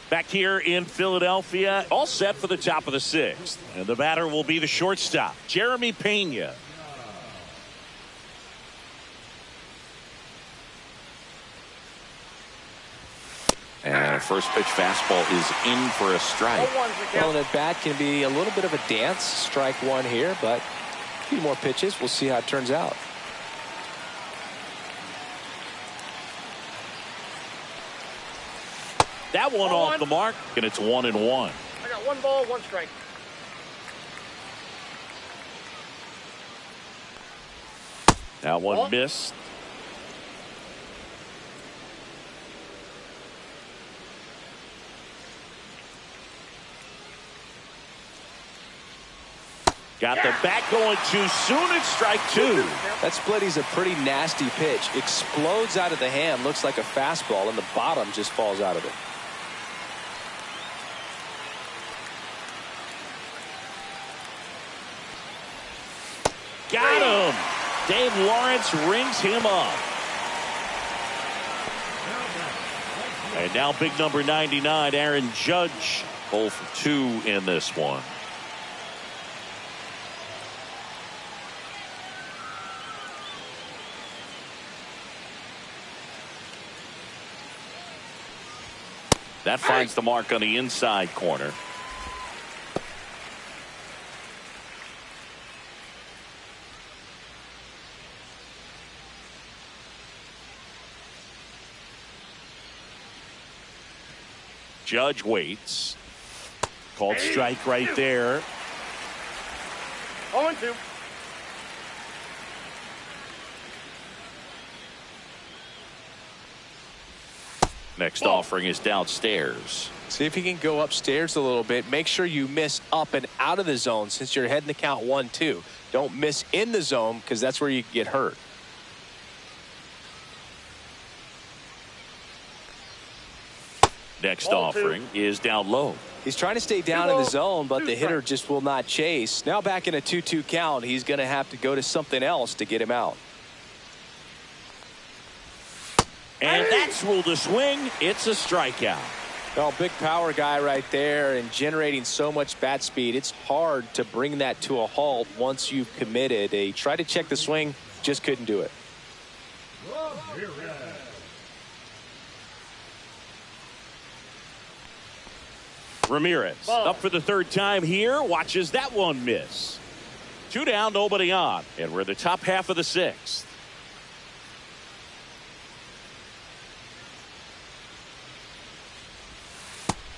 Back here in Philadelphia, all set for the top of the sixth. And the batter will be the shortstop, Jeremy Pena. And first pitch fastball is in for a strike. Well, that bat can be a little bit of a dance. Strike one here, but a few more pitches. We'll see how it turns out. That one off the mark, and it's 1-1. I got 1 ball, 1 strike. That one missed. Got the bat going too soon. It's strike 2. That splitty's a pretty nasty pitch. Explodes out of the hand. Looks like a fastball, and the bottom just falls out of it. Got him. Dave Lawrence rings him up. And now big number 99, Aaron Judge, 0 for 2 in this one. That finds the mark on the inside corner. Judge waits. Called strike right there. 0-2. Next offering is downstairs. See if he can go upstairs a little bit. Make sure you miss up and out of the zone since you're heading the count 1-2. Don't miss in the zone because that's where you get hurt. Next offering is down low. He's trying to stay down in the zone, but the hitter just will not chase. Now back in a 2-2 count, he's going to have to go to something else to get him out. And that's ruled a swing. It's a strikeout. Well, big power guy right there and generating so much bat speed. It's hard to bring that to a halt once you've committed. He tried to check the swing, just couldn't do it. Ramirez up for the third time here. Watches that one miss. 2 down, nobody on. And we're in the top half of the 6th.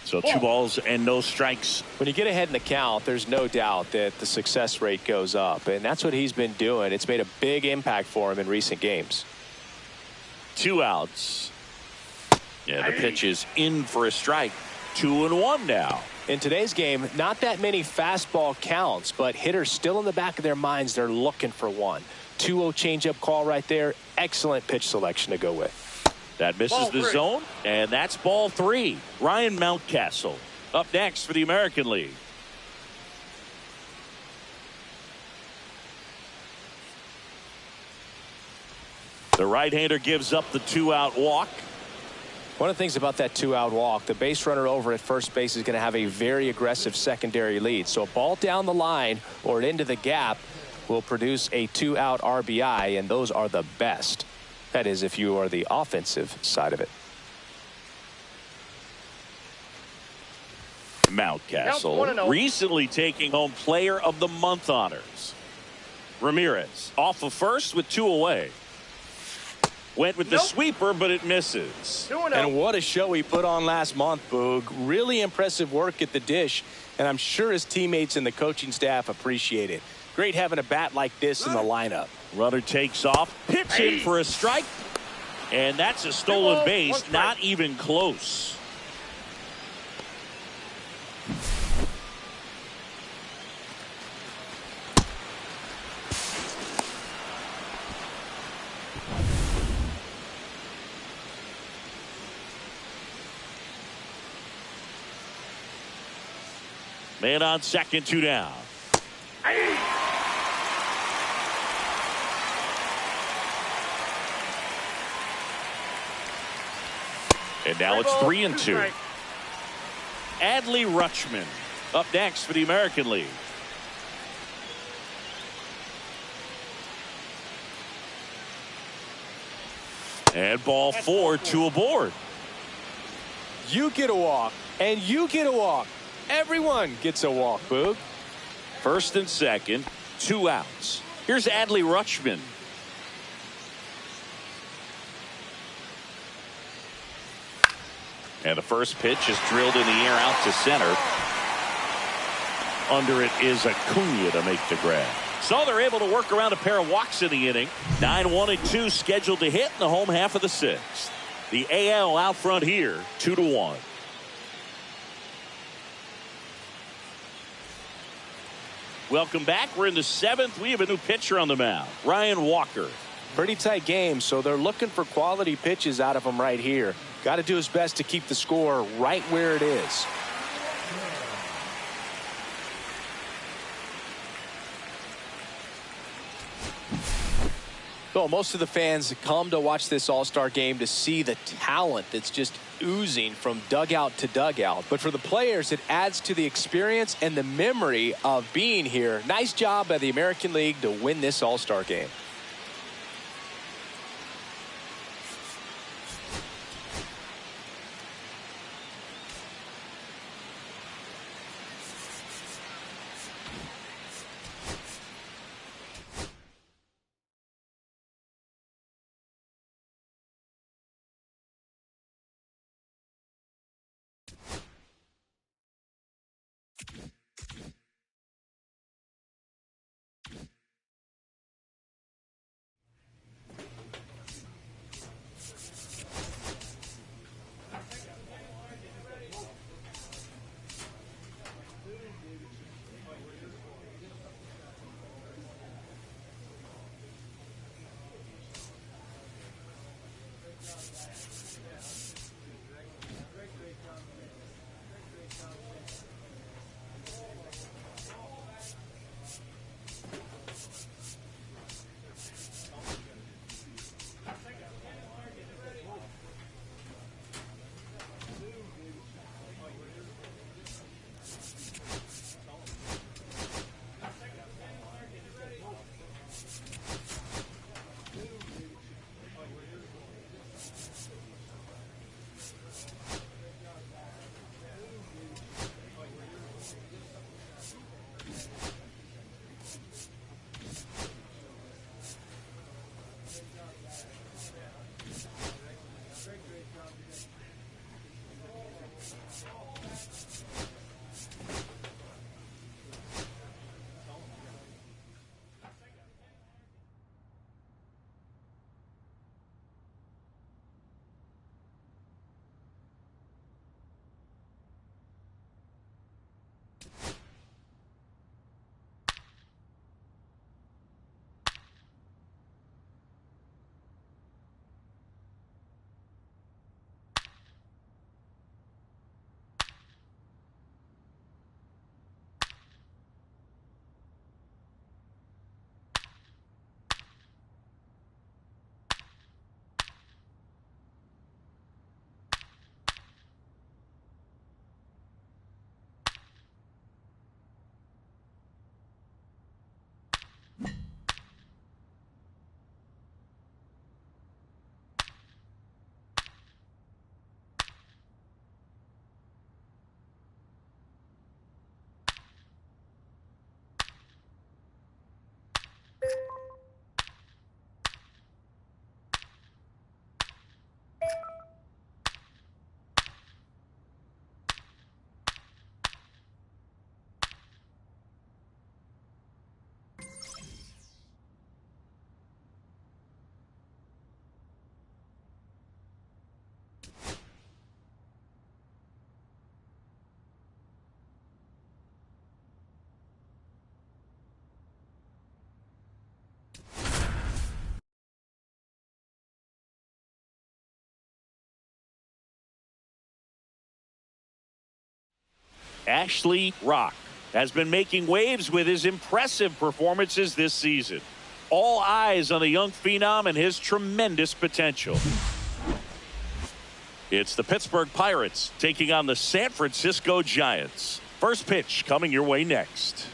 So 2 balls and no strikes. When you get ahead in the count, there's no doubt that the success rate goes up. And that's what he's been doing. It's made a big impact for him in recent games. 2 outs. Yeah, the pitch is in for a strike. 2-1 now. In today's game, not that many fastball counts, but hitters still in the back of their minds, they're looking for one. 2-0 changeup call right there. Excellent pitch selection to go with. That misses the zone, and that's ball 3. Ryan Mountcastle up next for the American League. The right-hander gives up the 2-out walk. One of the things about that 2-out walk, the base runner over at first base is going to have a very aggressive secondary lead. So a ball down the line or into the gap will produce a 2-out RBI, and those are the best. That is, if you are the offensive side of it. Mountcastle recently taking home Player of the Month honors. Ramirez off of first with 2 away. Went with the sweeper, but it misses. And what a show he put on last month, Boog. Really impressive work at the dish, and I'm sure his teammates and the coaching staff appreciate it. Great having a bat like this in the lineup. Runner takes off, pitch in for a strike, and that's a stolen base, not even close. Man on second, 2 down. And now it's 3-2. Adley Rutschman up next for the American League. And ball 4, 2 aboard. You get a walk, and you get a walk. Everyone gets a walk, Boog. First and second, 2 outs. Here's Adley Rutschman. And the first pitch is drilled in the air out to center. Under it is Acuña to make the grab. So they're able to work around a pair of walks in the inning. 9-1-2 scheduled to hit in the home half of the 6th. The AL out front here, 2-1. Welcome back. We're in the 7th. We have a new pitcher on the mound, Ryan Walker. Pretty tight game, so they're looking for quality pitches out of him right here. Got to do his best to keep the score right where it is. Well, most of the fans come to watch this All-Star game to see the talent that's just oozing from dugout to dugout. But for the players, it adds to the experience and the memory of being here. Nice job by the American League to win this All-Star game. Ashley Rock has been making waves with his impressive performances this season. All eyes on the young phenom and his tremendous potential. It's the Pittsburgh Pirates taking on the San Francisco Giants. First pitch coming your way next.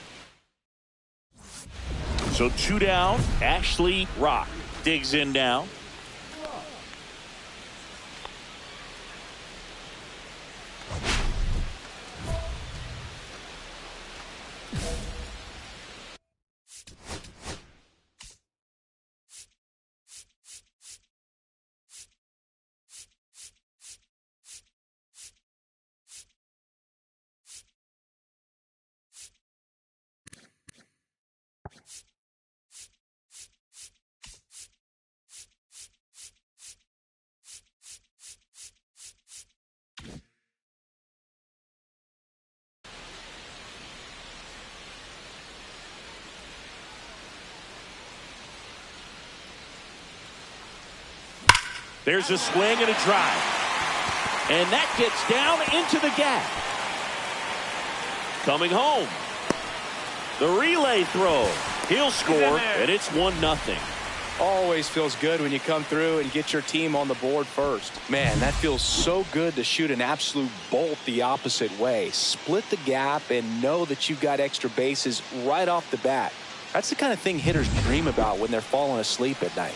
So 2 down. Ashley Rock digs in now. There's a swing and a drive. And that gets down into the gap. Coming home. The relay throw. He'll score, and it's 1-0. Always feels good when you come through and get your team on the board first. Man, that feels so good to shoot an absolute bolt the opposite way. Split the gap and know that you've got extra bases right off the bat. That's the kind of thing hitters dream about when they're falling asleep at night.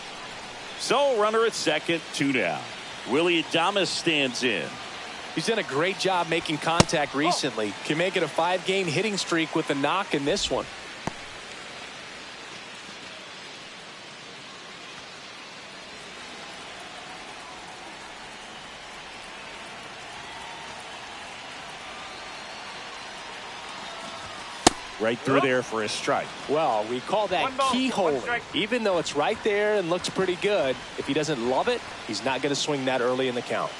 So runner at second, 2 down. Willie Adames stands in. He's done a great job making contact recently. Can make it a 5-game hitting streak with a knock in this one. Right through there for a strike. Well, we call that keyholing. Even though it's right there and looks pretty good, if he doesn't love it, he's not going to swing that early in the count.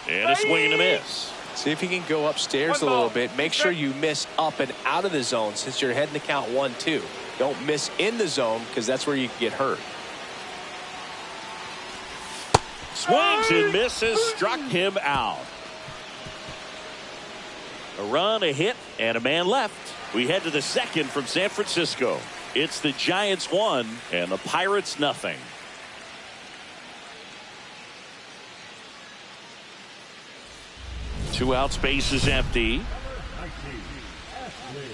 And a swing and a miss. See if you can go upstairs a little bit. Make sure you miss up and out of the zone since you're heading the count 1-2. Don't miss in the zone because that's where you can get hurt. Swings and misses, struck him out. A run, a hit, and a man left. We head to the second from San Francisco. It's the Giants 1 and the Pirates 0. Two outs, base is empty.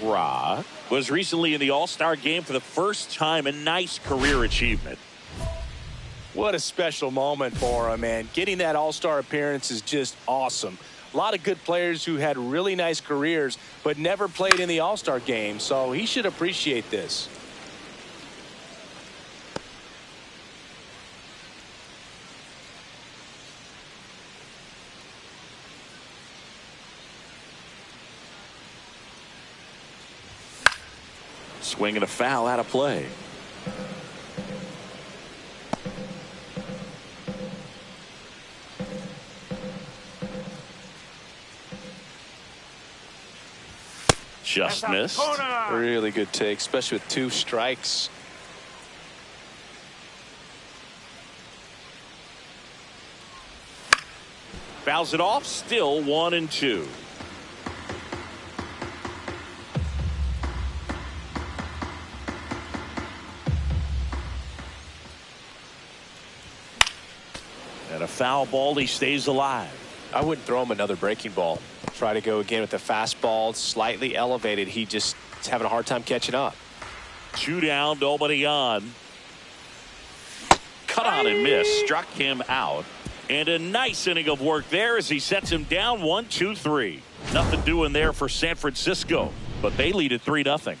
Rock was recently in the All-Star game for the first time, a nice career achievement. What a special moment for him, man. Getting that All-Star appearance is just awesome. A lot of good players who had really nice careers but never played in the All-Star game, so he should appreciate this. Swing and a foul out of play. Just missed. Really good take, especially with 2 strikes. Fouls it off, still 1-2. And a foul ball, he stays alive. I wouldn't throw him another breaking ball. Try to go again with the fastball, slightly elevated. He just is having a hard time catching up. 2 down, nobody on. Cut on and miss, struck him out. And a nice inning of work there as he sets him down 1-2-3. Nothing doing there for San Francisco, but they lead at 3-0.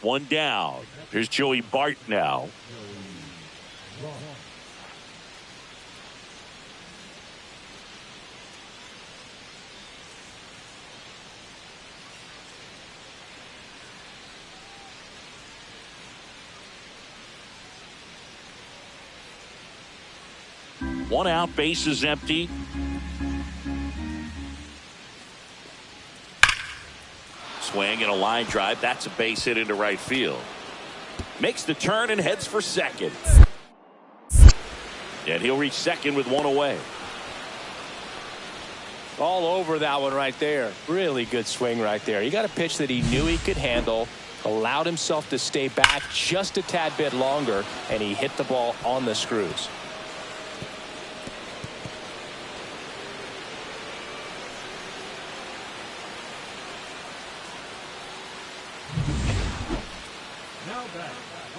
One down. Here's Joey Bart now. One out, base is empty. swing and a line drive. That's a base hit into right field. Makes the turn and heads for second. And he'll reach second with one away. All over that one right there. Really good swing right there. He got a pitch that he knew he could handle, allowed himself to stay back just a tad bit longer, and he hit the ball on the screws.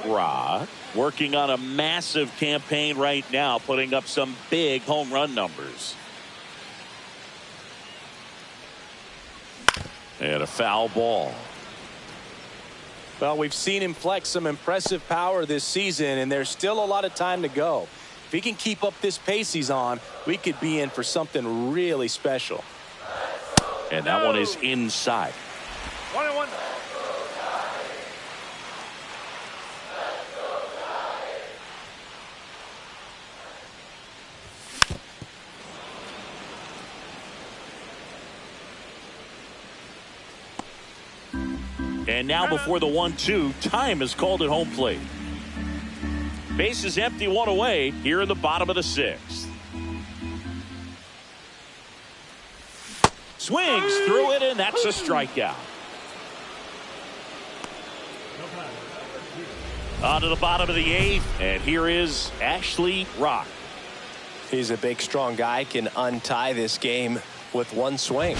Rod working on a massive campaign right now, putting up some big home run numbers. And a foul ball. Well, we've seen him flex some impressive power this season, and there's still a lot of time to go. If he can keep up this pace he's on, we could be in for something really special. And that one is inside. 1-1. And now before the 1-2, time is called at home plate. Base is empty, one away here in the bottom of the sixth. Swings through it, and that's a strikeout. On to the bottom of the eighth, and here is Ashley Rock. He's a big, strong guy, can untie this game with one swing.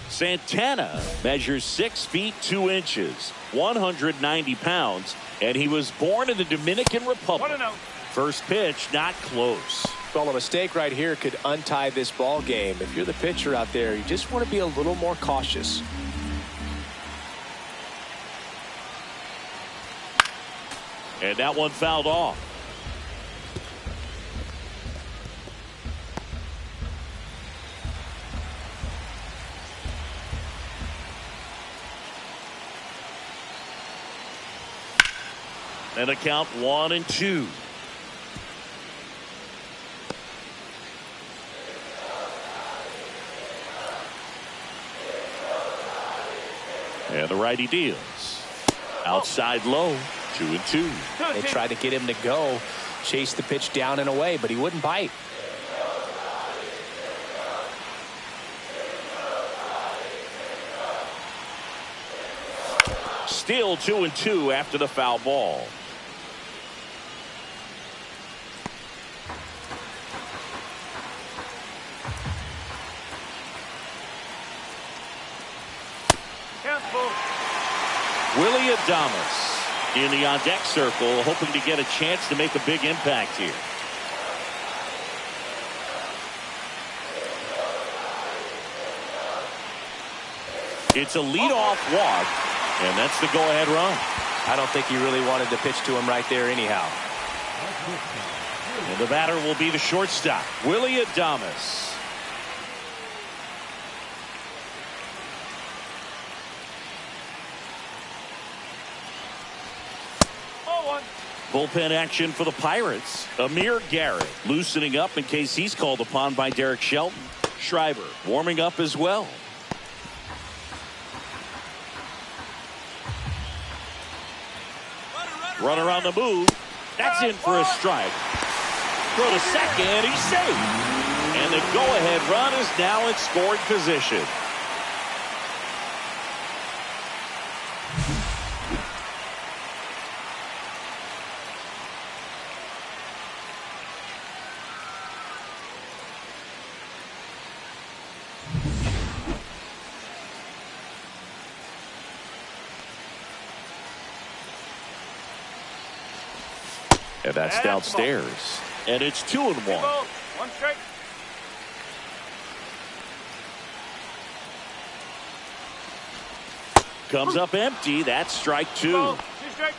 Santana measures 6 feet 2 inches, 190 pounds, and he was born in the Dominican Republic. 1-0. First pitch, not close. Well, a mistake right here could untie this ball game. If you're the pitcher out there, you just want to be a little more cautious. And that one fouled off. And a count 1-2. And the righty deals. Outside low, 2-2. They tried to get him to go, chase the pitch down and away, but he wouldn't bite. Still 2-2 after the foul ball. Willie Adames in the on-deck circle, hoping to get a chance to make a big impact here. It's a leadoff walk, and that's the go-ahead run. I don't think he really wanted to pitch to him right there anyhow. And the batter will be the shortstop, Willie Adames. Bullpen action for the Pirates. Amir Garrett loosening up in case he's called upon by Derek Shelton. Schreiber warming up as well. Runner on the move. That's in for a strike. Throw to second. He's safe. And the go-ahead run is now in scoring position. And that's downstairs. And it's 2-1. 1 strike. Comes up empty. That's strike 2. 2 strike.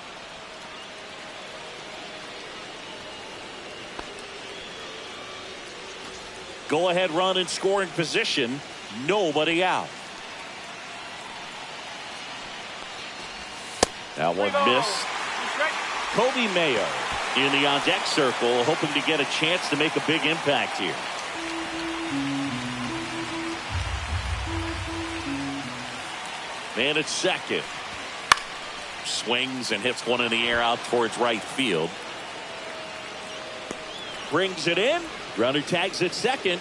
Go ahead run in scoring position. Nobody out. That one missed. Kobe Mayo in the on-deck circle, hoping to get a chance to make a big impact here. Man at second. Swings and hits one in the air out towards right field. Brings it in. Runner tags at second.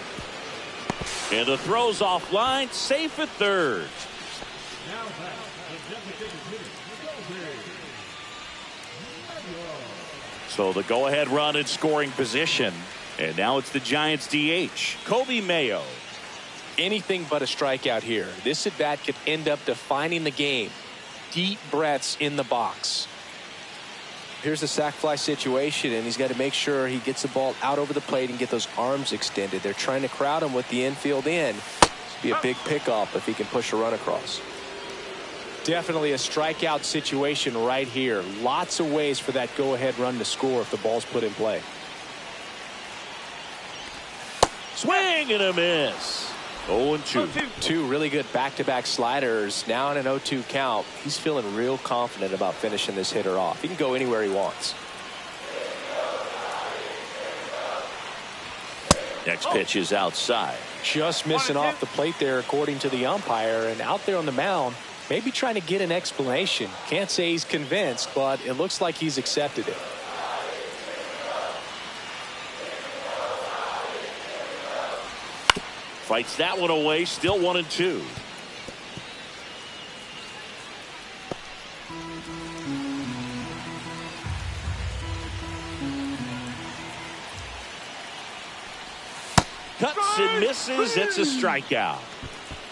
And the throw's offline. Safe at third. So the go-ahead run in scoring position. And now it's the Giants DH, Kobe Mayo. Anything but a strikeout here. This at-bat could end up defining the game. Deep breaths in the box. Here's a sac fly situation, and he's got to make sure he gets the ball out over the plate and get those arms extended. They're trying to crowd him with the infield in. Be a big pickup if he can push a run across. Definitely a strikeout situation right here. Lots of ways for that go-ahead run to score if the ball's put in play. Swing and a miss. 0-2. Two really good back-to-back sliders. Now in an 0-2 count. He's feeling real confident about finishing this hitter off. He can go anywhere he wants. Next pitch is outside. Just missing off the plate there according to the umpire, and out there on the mound maybe trying to get an explanation. Can't say he's convinced, but it looks like he's accepted it. Fights that one away. Still 1-2. Cuts and misses. It's a strikeout.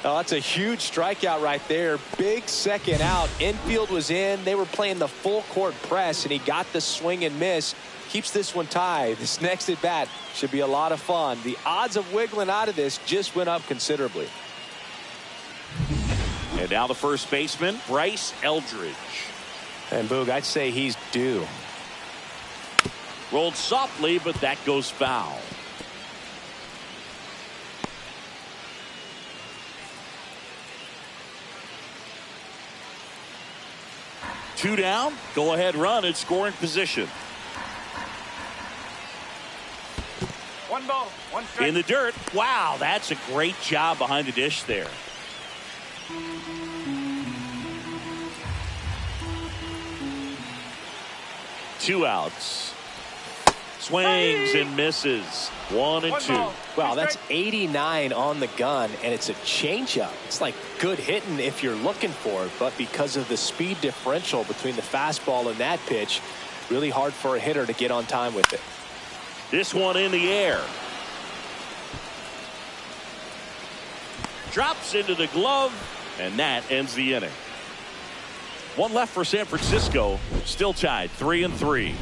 Oh, that's a huge strikeout right there. Big second out. Infield was in. They were playing the full court press, and he got the swing and miss. Keeps this one tied. This next at bat should be a lot of fun. The odds of wiggling out of this just went up considerably. And now the first baseman, Bryce Eldridge. And Boog, I'd say he's due. Rolled softly, but that goes foul. Two down. Go ahead run in scoring position. One ball, one strike. In the dirt. Wow, that's a great job behind the dish there. Two outs. Swings and misses. 1-2. Wow, that's 89 on the gun, and it's a changeup. It's like good hitting if you're looking for it, but because of the speed differential between the fastball and that pitch, really hard for a hitter to get on time with it. This one in the air. Drops into the glove, and that ends the inning. One left for San Francisco. Still tied 3-3.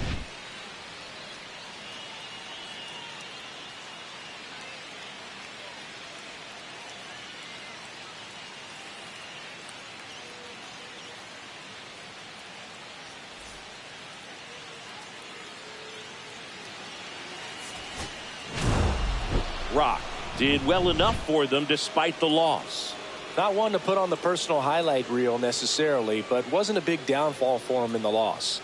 Rock did well enough for them despite the loss. Not one to put on the personal highlight reel necessarily, but wasn't a big downfall for him in the loss.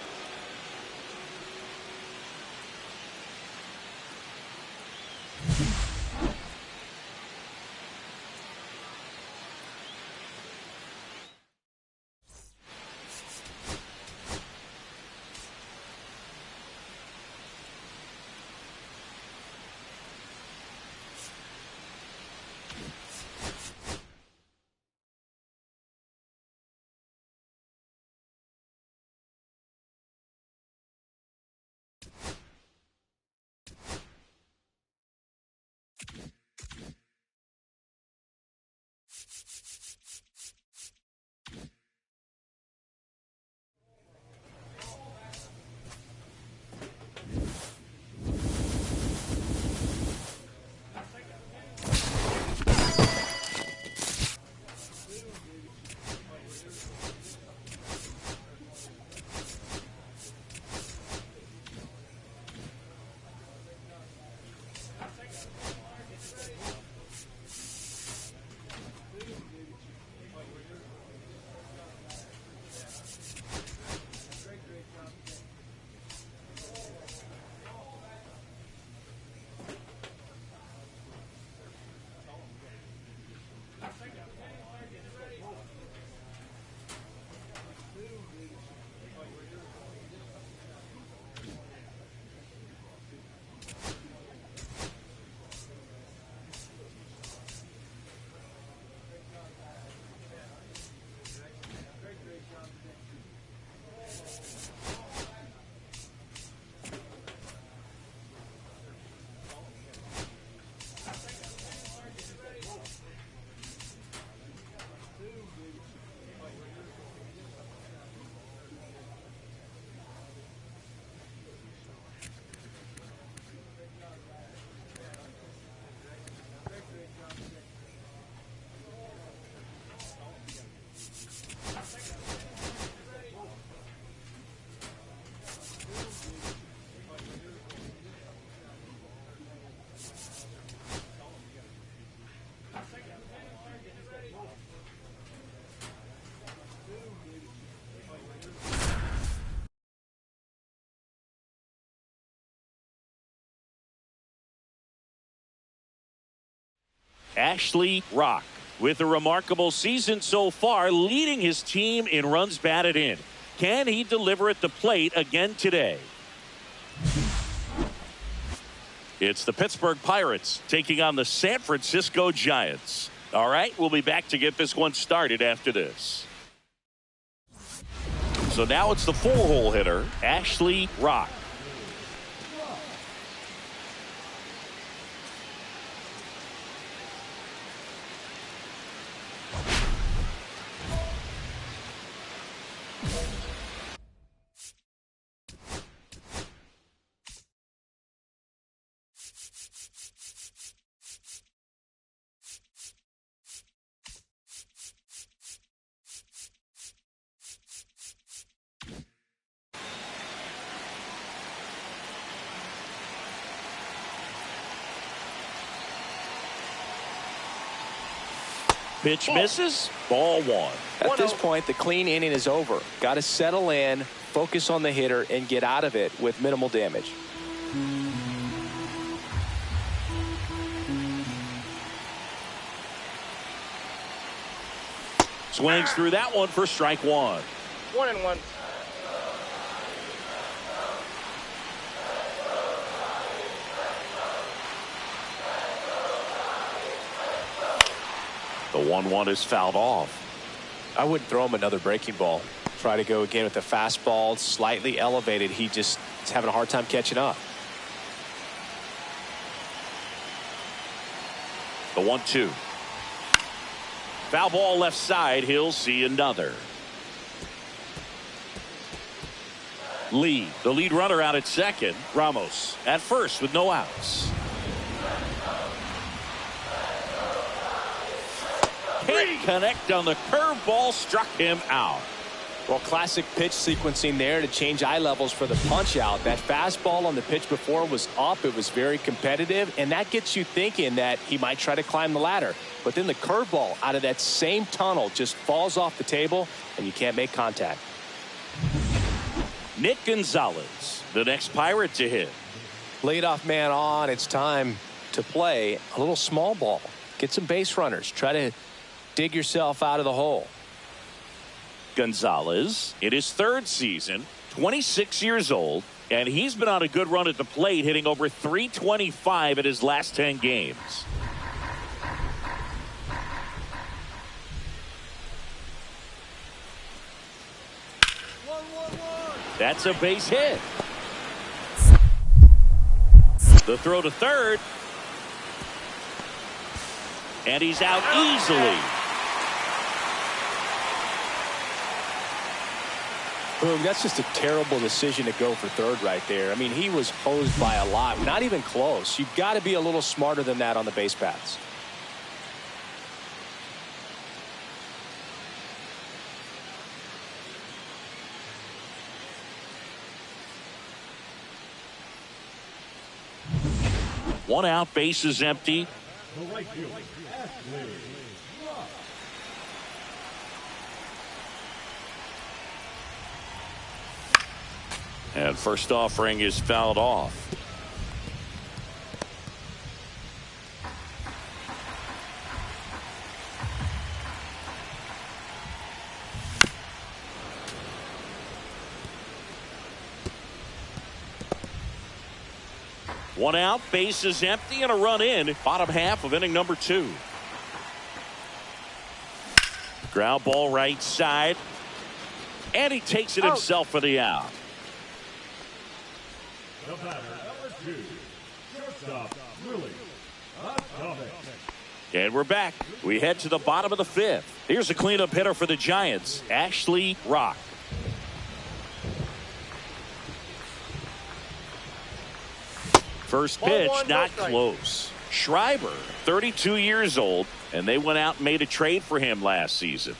Ashley Rock, with a remarkable season so far, leading his team in runs batted in. Can he deliver at the plate again today? It's the Pittsburgh Pirates taking on the San Francisco Giants. All right, we'll be back to get this one started after this. So now it's the 4-hole hitter, Ashley Rock. Pitch misses. Ball 1. At this point, the clean inning is over. Got to settle in, focus on the hitter, and get out of it with minimal damage. Swings through that one for strike 1. 1-1. The 1-1 is fouled off. I wouldn't throw him another breaking ball. Try to go again with the fastball, slightly elevated. He just is having a hard time catching up. The 1-2. Foul ball left side. He'll see another. Lee, the lead runner, out at second. Ramos at first with no outs. Can't connect on the curveball, struck him out. Well, classic pitch sequencing there to change eye levels for the punch out. That fastball on the pitch before was up. It was very competitive, and that gets you thinking that he might try to climb the ladder. But then the curveball out of that same tunnel just falls off the table, and you can't make contact. Nick Gonzalez, the next Pirate to hit. Leadoff man on. It's time to play a little small ball. Get some base runners. Try to dig yourself out of the hole. Gonzalez in his 3rd season, 26 years old, and he's been on a good run at the plate, hitting over .325 in his last 10 games. That's a base hit. The throw to third. And he's out easily. Boom, that's just a terrible decision to go for third right there. I mean, he was hosed by a lot. Not even close. You've got to be a little smarter than that on the base paths. One out, bases empty. And first offering is fouled off. One out, bases empty, and a run in. Bottom half of inning number 2. Ground ball right side. And he takes it himself for the out. The batter, LSU, shortstop, Willie. And we're back. We head to the bottom of the 5th. Here's a cleanup hitter for the Giants, Ashley Rock. First pitch, not close. Schreiber, 32 years old, and they went out and made a trade for him last season.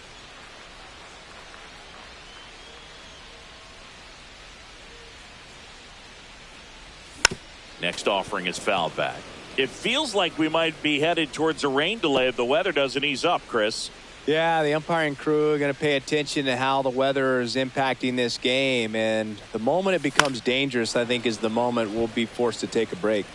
Next offering is fouled back. It feels like we might be headed towards a rain delay if the weather doesn't ease up, Chris. Yeah, the umpiring crew are going to pay attention to how the weather is impacting this game. And the moment it becomes dangerous, I think, is the moment we'll be forced to take a break.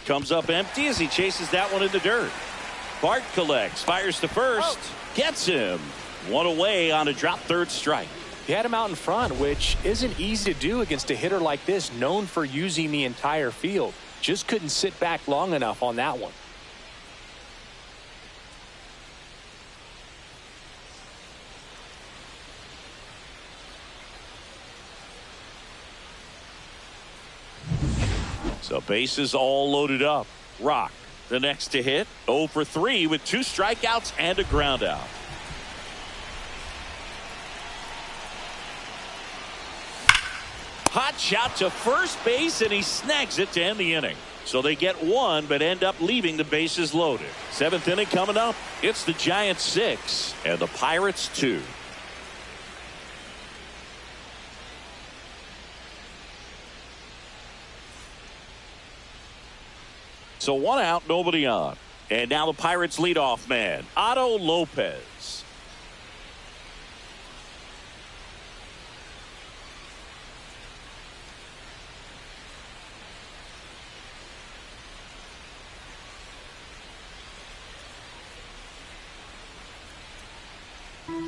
Comes up empty as he chases that one in the dirt. Bart collects, fires to first, gets him. One away on a drop third strike. He had him out in front, which isn't easy to do against a hitter like this, known for using the entire field. Just couldn't sit back long enough on that one. So bases all loaded up. Rock, the next to hit, 0 for 3 with 2 strikeouts and a ground out. Hot shot to first base, and he snags it to end the inning. So they get 1, but end up leaving the bases loaded. 7th inning coming up. It's the Giants 6 and the Pirates 2. So 1 out, nobody on. And now the Pirates leadoff man, Otto Lopez.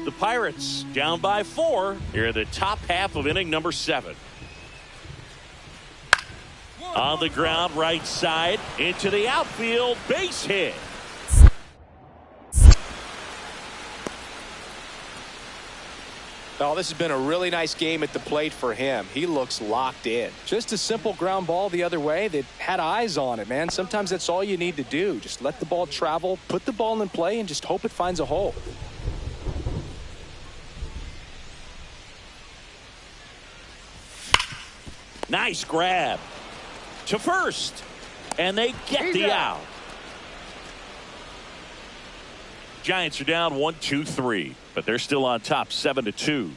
The Pirates down by 4 here in the top half of inning number 7. On the ground, right side, into the outfield, base hit. Oh, this has been a really nice game at the plate for him. He looks locked in. Just a simple ground ball the other way that had eyes on it, man. Sometimes that's all you need to do. Just let the ball travel, put the ball in play, and just hope it finds a hole. Nice grab to first, and they get the out. Giants are down 1-2-3, but they're still on top 7-2.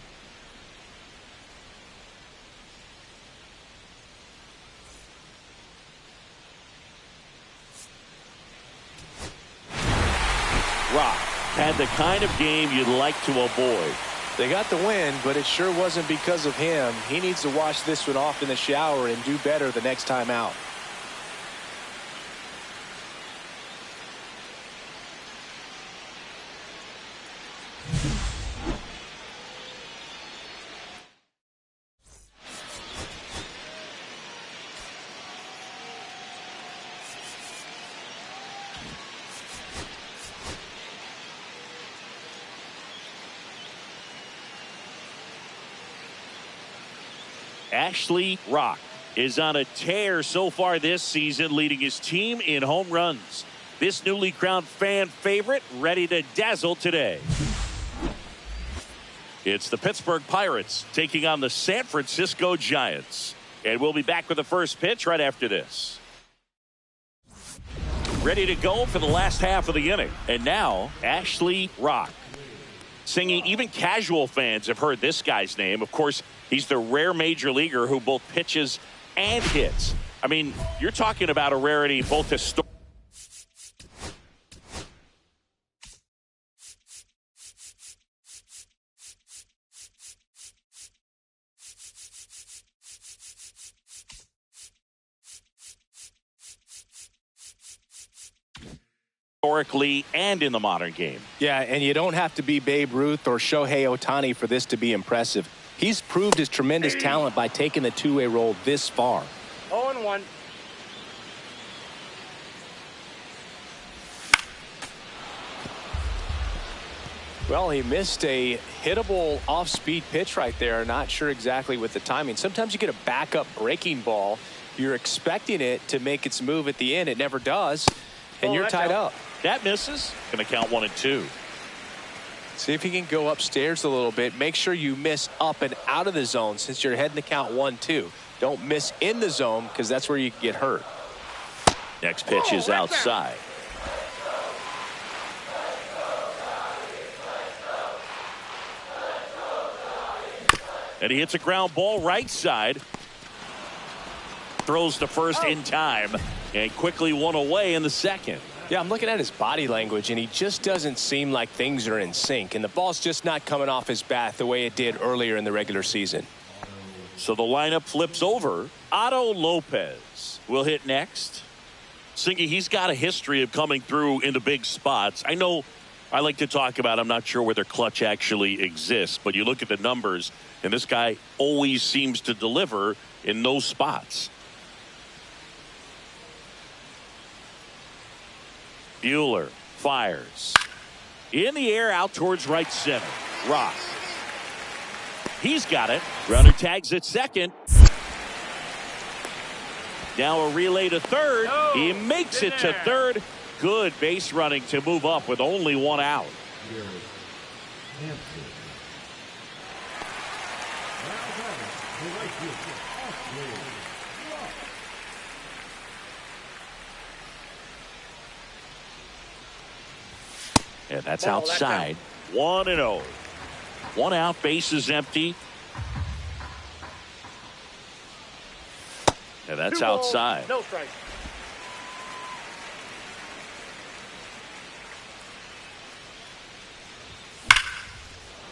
Rock had the kind of game you'd like to avoid. They got the win, but it sure wasn't because of him. He needs to wash this one off in the shower and do better the next time out. Ashley Rock is on a tear so far this season, leading his team in home runs. This newly crowned fan favorite ready to dazzle today. It's the Pittsburgh Pirates taking on the San Francisco Giants. And we'll be back with the first pitch right after this. Ready to go for the last half of the inning. And now, Ashley Rock. Singing, even casual fans have heard this guy's name. Of course, he's the rare major leaguer who both pitches and hits. I mean, you're talking about a rarity both historically and in the modern game. Yeah, and you don't have to be Babe Ruth or Shohei Ohtani for this to be impressive. He's proved his tremendous talent by taking the two-way role this far. 0-1. Well, he missed a hittable off-speed pitch right there. Not sure exactly with the timing. Sometimes you get a backup breaking ball. You're expecting it to make its move at the end. It never does, and you're tied up. That misses. Going to count 1 and 2. See if he can go upstairs a little bit. Make sure you miss up and out of the zone since you're heading to count 1-2. Don't miss in the zone because that's where you can get hurt. Next pitch is outside. And he hits a ground ball right side. Throws to first in time and quickly 1 away in the second. Yeah, I'm looking at his body language, and he just doesn't seem like things are in sync, and the ball's just not coming off his bat the way it did earlier in the regular season. So the lineup flips over. Otto Lopez will hit next. Singy, he's got a history of coming through into big spots. I know I like to talk about, I'm not sure whether clutch actually exists, but you look at the numbers, and this guy always seems to deliver in those spots. Buehler fires. In the air, out towards right center. Rock. He's got it. Runner tags at second. Now a relay to third. He makes it to third. Good base running to move up with only one out. And that's outside. 1-0. 1 out, base is empty. And that's outside. No strike.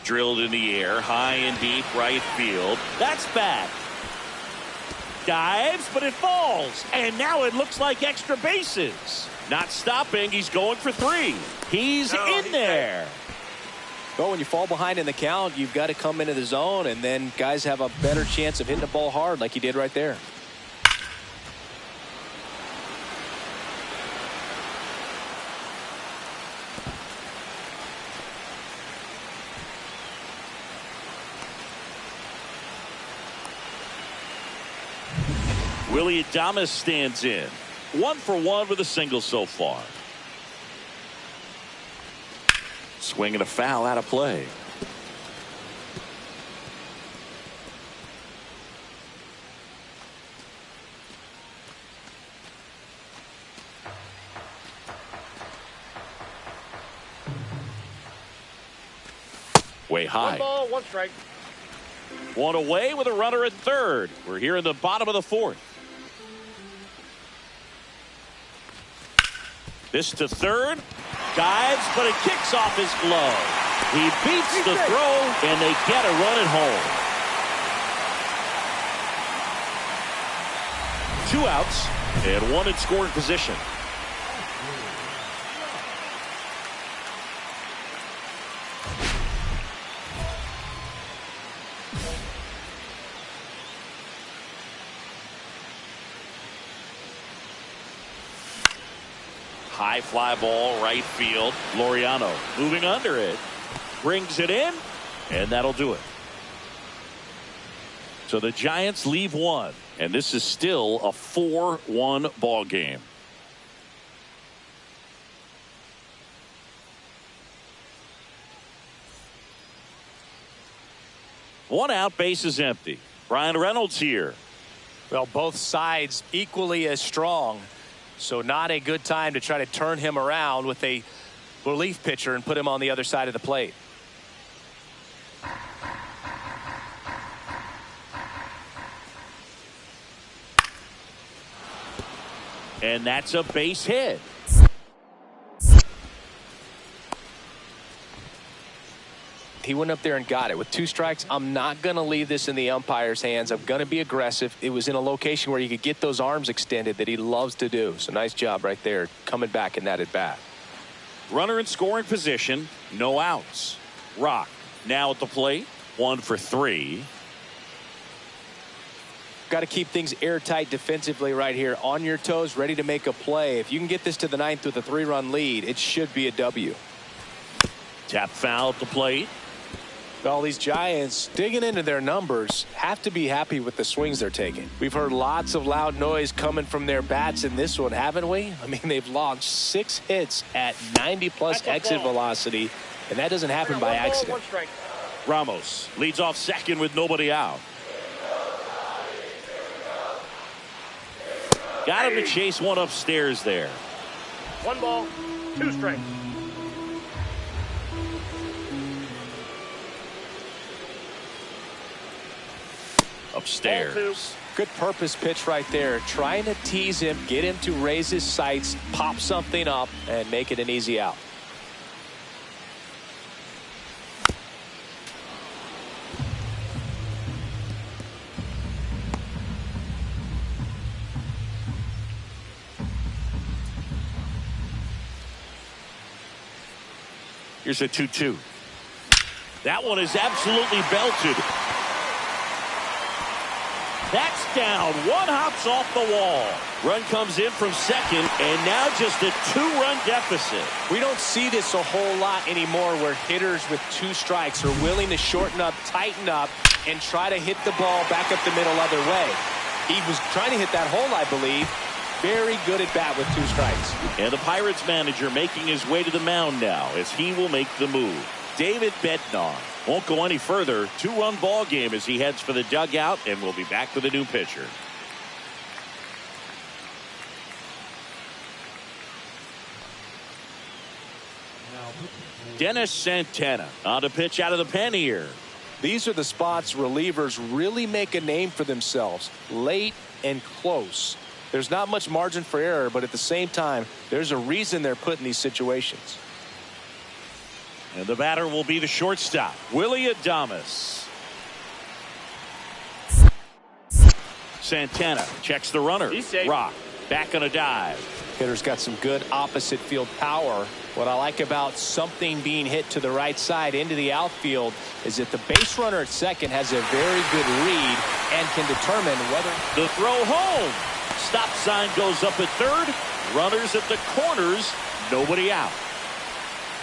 Drilled in the air, high and deep right field. That's back. Dives, but it falls. And now it looks like extra bases. Not stopping. He's going for 3. He's in there. Well, when you fall behind in the count, you've got to come into the zone, and then guys have a better chance of hitting the ball hard like he did right there. Willie Adames stands in. 1 for 1 with a single so far. Swinging a foul out of play. Way high. 1 ball, 1 strike. 1 away with a runner at third. We're here in the bottom of the 4th. This to third. Dives, but it kicks off his glove. He beats the throw, and they get a run at home. 2 outs and 1 in scoring position. High fly ball, right field. Laureano moving under it. Brings it in, and that'll do it. So the Giants leave 1, and this is still a 4-1 ball game. One out, base is empty. Brian Reynolds here. Well, both sides equally as strong. So not a good time to try to turn him around with a relief pitcher and put him on the other side of the plate. And that's a base hit. He went up there and got it with 2 strikes. I'm not going to leave this in the umpire's hands. I'm going to be aggressive. It was in a location where you could get those arms extended that he loves to do. So nice job right there coming back in that at bat. Runner in scoring position. No outs. Rock now at the plate. 1 for 3. Got to keep things airtight defensively right here. On your toes, ready to make a play. If you can get this to the 9th with a 3-run lead, it should be a W. Tap foul at the plate. Well, these Giants digging into their numbers have to be happy with the swings they're taking. We've heard lots of loud noise coming from their bats in this one, haven't we? I mean, they've logged 6 hits at 90+ exit velocity, and that doesn't happen by accident. Ramos leads off second with nobody out. Got him to chase one upstairs there. 1 ball, 2 strikes. Upstairs. Good purpose pitch right there. Trying to tease him, get him to raise his sights, pop something up, and make it an easy out. Here's a 2-2. That one is absolutely belted. That's down. One hops off the wall. Run comes in from second, and now just a 2-run deficit. We don't see this a whole lot anymore where hitters with 2 strikes are willing to shorten up, tighten up, and try to hit the ball back up the middle other way. He was trying to hit that hole, I believe. Very good at bat with 2 strikes. And the Pirates manager making his way to the mound now as he will make the move. David Bednar won't go any further. 2-run ball game as he heads for the dugout, and we'll be back with a new pitcher. Dennis Santana on to pitch out of the pen here. These are the spots relievers really make a name for themselves. Late and close. There's not much margin for error, but at the same time, there's a reason they're put in these situations. And the batter will be the shortstop, Willie Adames. Santana checks the runner. Rock back on a dive. Hitter's got some good opposite field power. What I like about something being hit to the right side into the outfield is that the base runner at second has a very good read and can determine whether the throw home. Stop sign goes up at third. Runners at the corners. Nobody out.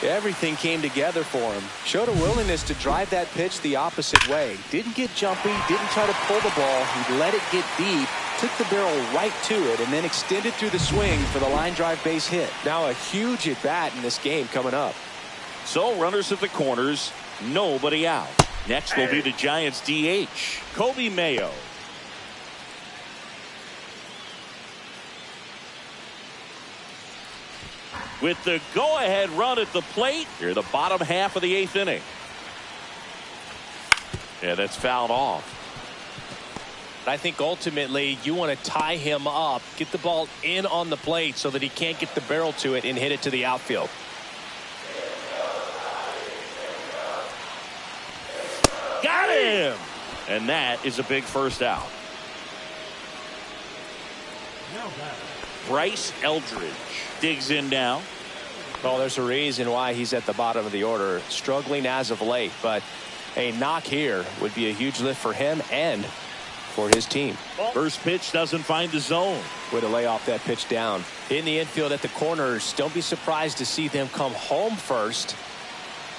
Everything came together for him. Showed a willingness to drive that pitch the opposite way. Didn't get jumpy, didn't try to pull the ball. He let it get deep, took the barrel right to it, and then extended through the swing for the line drive base hit. Now a huge at bat in this game coming up. So runners at the corners, nobody out. Next will be the Giants DH, Kobe Mayo. With the go-ahead run at the plate, here the bottom half of the 8th inning. Yeah, that's fouled off. I think ultimately you want to tie him up, get the ball in on the plate so that he can't get the barrel to it and hit it to the outfield. Got him! And that is a big first out. Bryce Eldridge digs in now. Well, there's a reason why he's at the bottom of the order, struggling as of late, but a knock here would be a huge lift for him and for his team. First pitch doesn't find the zone. Way to lay off that pitch down. In the infield at the corners, don't be surprised to see them come home first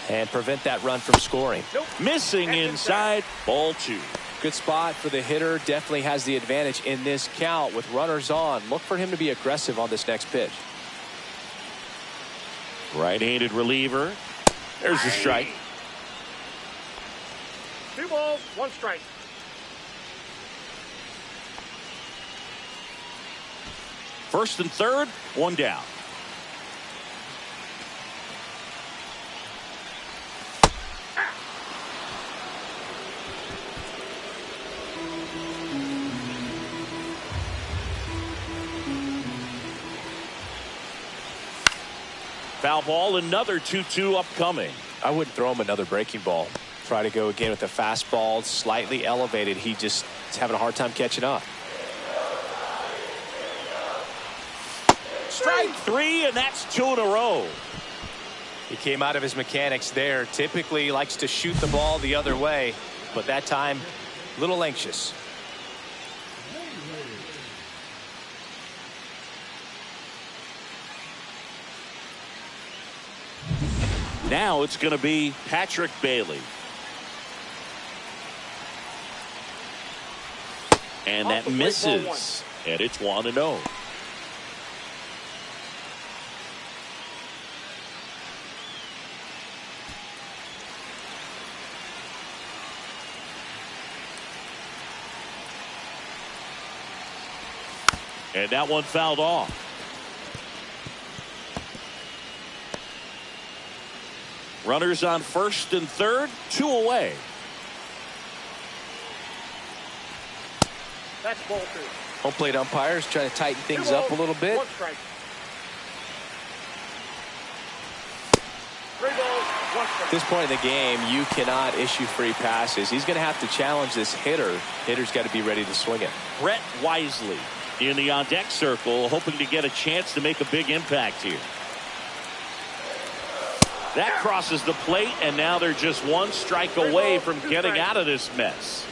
and prevent that run from scoring. Missing inside, ball 2. Good spot for the hitter. Definitely has the advantage in this count with runners on. Look for him to be aggressive on this next pitch. Right-handed reliever. There's a strike. 2 balls, 1 strike. First and third, 1 down. Foul ball, another 2-2 upcoming. I wouldn't throw him another breaking ball. Try to go again with the fastball, slightly elevated. He just is having a hard time catching up. Strike 3, and that's 2 in a row. He came out of his mechanics there. Typically likes to shoot the ball the other way, but that time a little anxious. Now it's going to be Patrick Bailey. And that misses. And it's 1-0. And that one fouled off. Runners on first and third, 2 away. That's ball 2. Home plate umpires trying to tighten things up a little bit. 1 strike. 3 balls, 1 strike. At this point in the game, you cannot issue free passes. He's going to have to challenge this hitter. Hitter's got to be ready to swing it. Brett Wisely in the on-deck circle, hoping to get a chance to make a big impact here. That crosses the plate, and now they're just one strike away from getting out of this mess.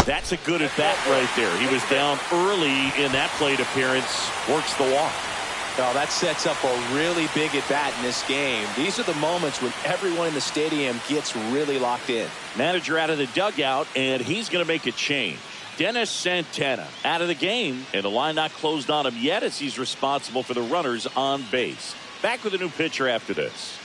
That's a good at bat right there. He was down early in that plate appearance. Works the walk. Well, that sets up a really big at bat in this game. These are the moments when everyone in the stadium gets really locked in. Manager out of the dugout, and he's going to make a change. Dennis Santana out of the game, and the line not closed on him yet as he's responsible for the runners on base. Back with a new pitcher after this.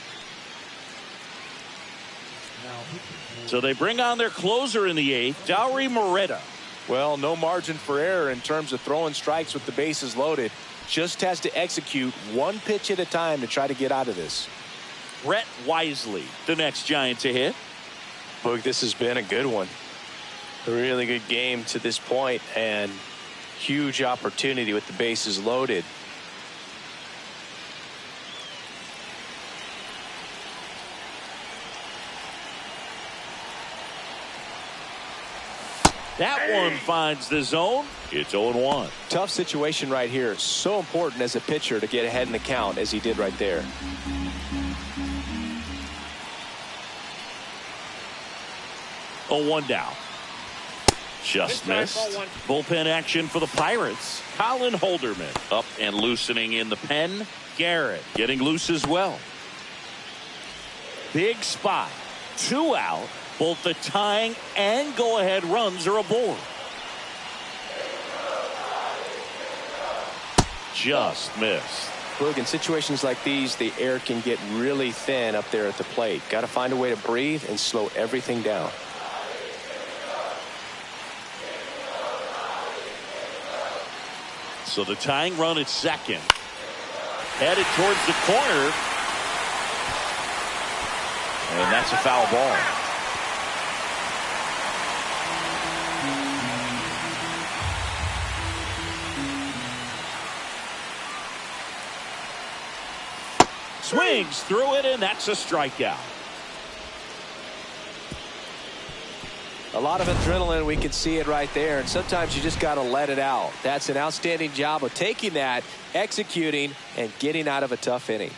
So they bring on their closer in the eighth, Dauri Moreta. Well, no margin for error in terms of throwing strikes with the bases loaded. Just has to execute one pitch at a time to try to get out of this. Brett Wisely, the next Giant to hit. Look, this has been a good one. A really good game to this point, and huge opportunity with the bases loaded. That one finds the zone. It's 0-1. Tough situation right here. So important as a pitcher to get ahead in the count as he did right there. One down. Just missed. Bullpen action for the Pirates. Colin Holderman up and loosening in the pen. Garrett getting loose as well. Big spot. 2 out. Both the tying and go-ahead runs are aboard. Just missed. Look, in situations like these, the air can get really thin up there at the plate. Got to find a way to breathe and slow everything down. So the tying run at second. Headed towards the corner. And that's a foul ball. Swings through it, and that's a strikeout. A lot of adrenaline, we can see it right there, and sometimes you just got to let it out. That's an outstanding job of taking that, executing, and getting out of a tough inning.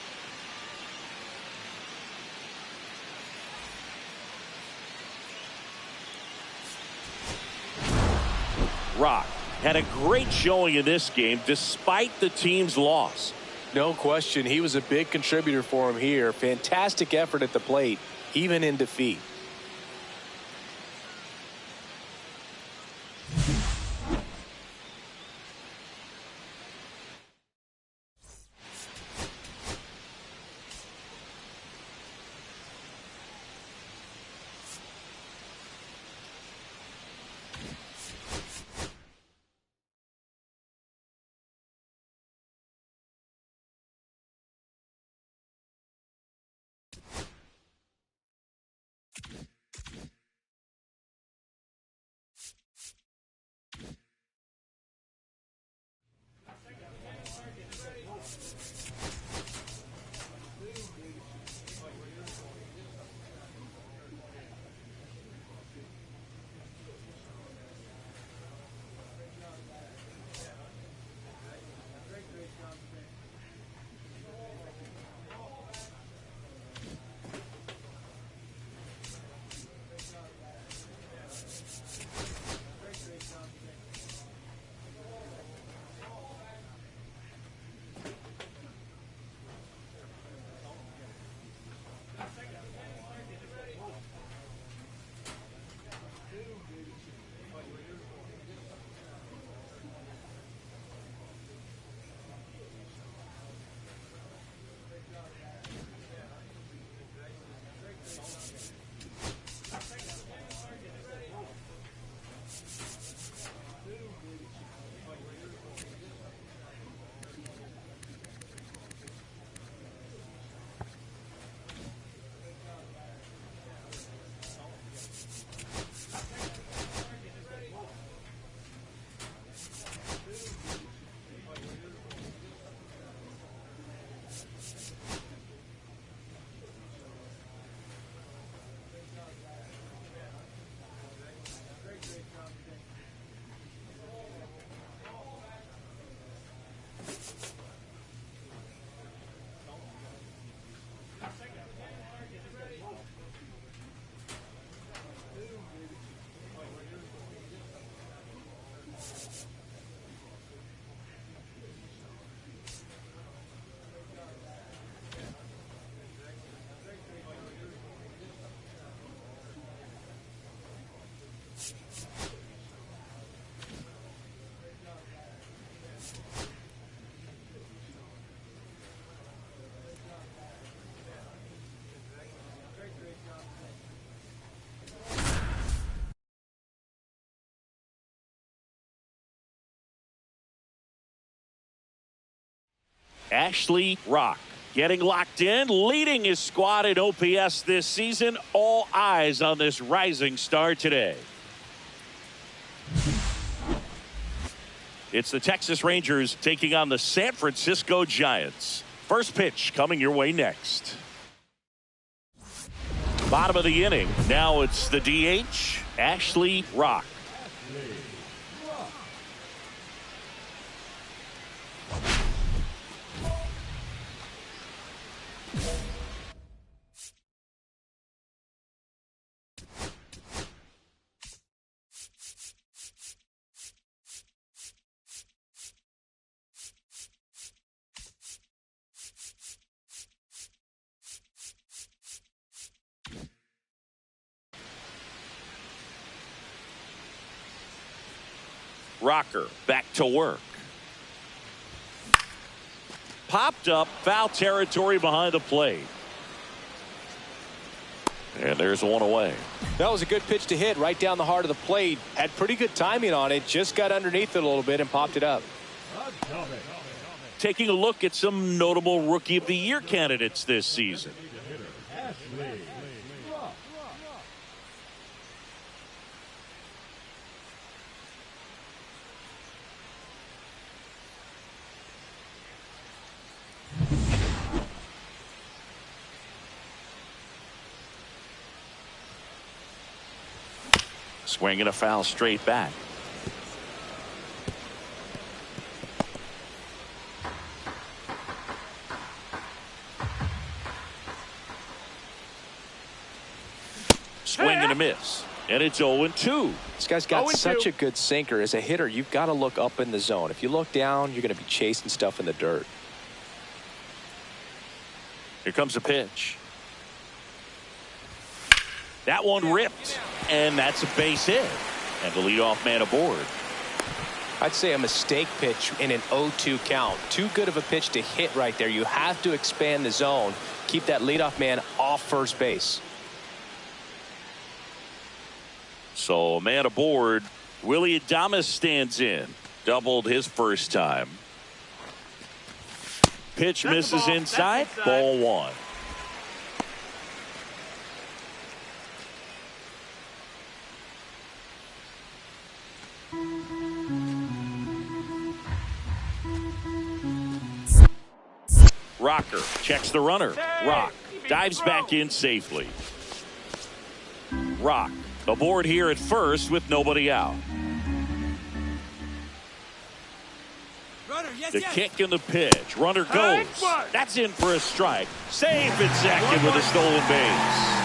Rock had a great showing in this game despite the team's loss. No question, he was a big contributor for him here. Fantastic effort at the plate, even in defeat. Ashley Rock getting locked in, leading his squad in OPS this season. All eyes on this rising star today. It's the Texas Rangers taking on the San Francisco Giants. First pitch coming your way next. Bottom of the inning. Now it's the DH, Ashley Rock. Rocker back to work. Popped up, foul territory behind the plate. And there's one away. That was a good pitch to hit right down the heart of the plate. Had pretty good timing on it. Just got underneath it a little bit and popped it up. Taking a look at some notable Rookie of the Year candidates this season. Swinging a foul straight back. Swing and a miss. And it's 0-2. This guy's got such a good sinker. As a hitter, you've got to look up in the zone. If you look down, you're going to be chasing stuff in the dirt. Here comes a pitch. That one ripped, and that's a base hit. And the leadoff man aboard. I'd say a mistake pitch in an 0-2 count. Too good of a pitch to hit right there. You have to expand the zone. Keep that leadoff man off first base. So a man aboard. Willie Adames stands in. Doubled his first time. Pitch misses inside. Ball one. Rocker checks the runner. Rock dives back in safely. Rock aboard here at first with nobody out. The kick and the pitch. Runner goes. That's in for a strike. Safe at second with a stolen base.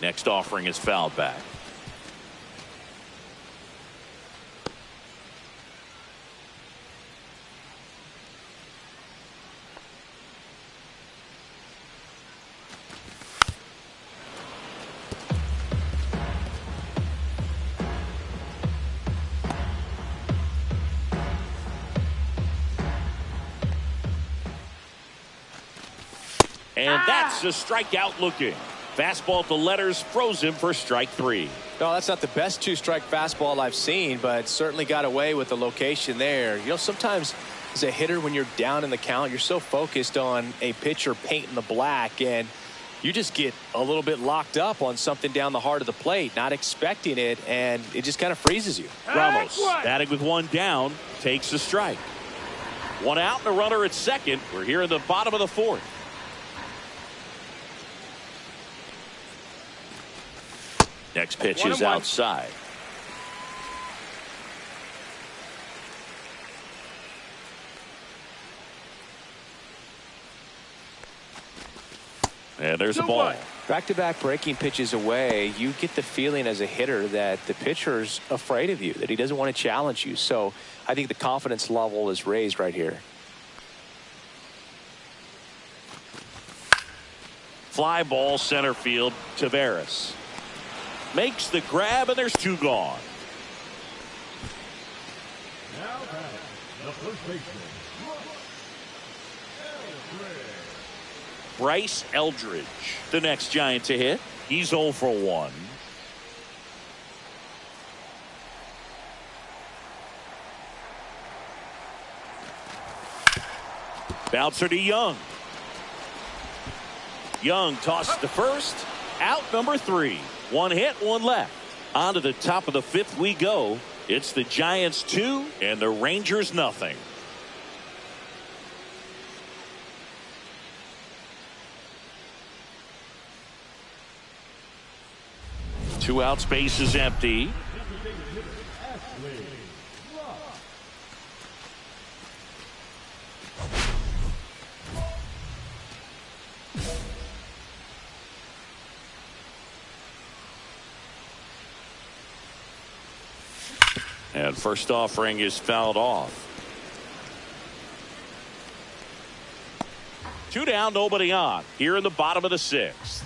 Next offering is fouled back. And that's a strikeout looking. Fastball to letters froze him for strike three. No, that's not the best two-strike fastball I've seen, but certainly got away with the location there. You know, sometimes as a hitter, when you're down in the count, you're so focused on a pitcher painting the black, and you just get a little bit locked up on something down the heart of the plate, not expecting it, and it just kind of freezes you. Ramos batting with one down, takes a strike. One out and a runner at second. We're here in the bottom of the fourth. Next pitch is outside. And there's a ball. Back-to-back breaking pitches away, you get the feeling as a hitter that the pitcher's afraid of you, that he doesn't want to challenge you. So I think the confidence level is raised right here. Fly ball center field, Taveras. Makes the grab, and there's 2 gone. Now batting, the first baseman, Bryce Eldridge, the next Giant to hit. He's 0 for 1. Bouncer to Young. Young tosses to first. Out number 3. 1 hit, 1 left. On to the top of the 5th we go. It's the Giants 2 and the Rangers nothing. Two outs, base is empty. And first offering is fouled off. 2 down, nobody on. Here in the bottom of the 6th.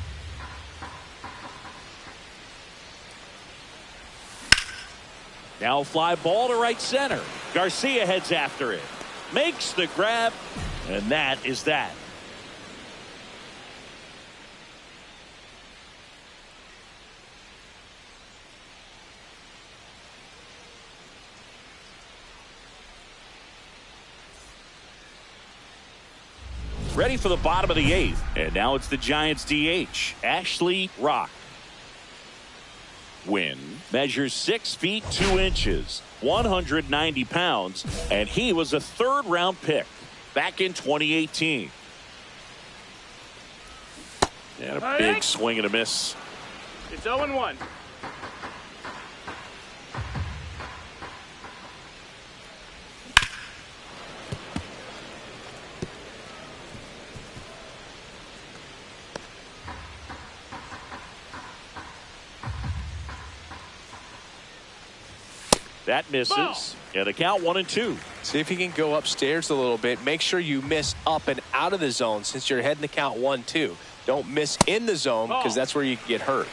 Now fly ball to right center. Garcia heads after it. Makes the grab. And that is that. Ready for the bottom of the 8th. And now it's the Giants DH, Ashley Rock. Win measures 6 feet 2 inches, 190 pounds, and he was a 3rd-round pick back in 2018. And a big swing and a miss. It's 0-1. That misses. And the count 1-2. See if you can go upstairs a little bit. Make sure you miss up and out of the zone since you're heading the count 1-2. Don't miss in the zone because that's where you can get hurt.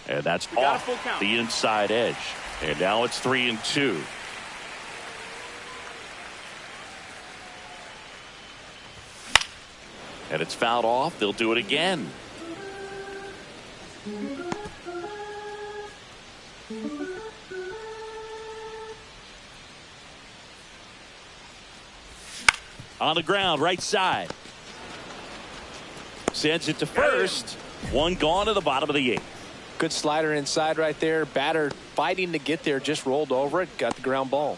And that's off the inside edge. And now it's 3-2. And it's fouled off. They'll do it again. On the ground, right side. Sends it to first. 1 gone to the bottom of the 8th. Good slider inside right there. Batter fighting to get there. Just rolled over it. Got the ground ball.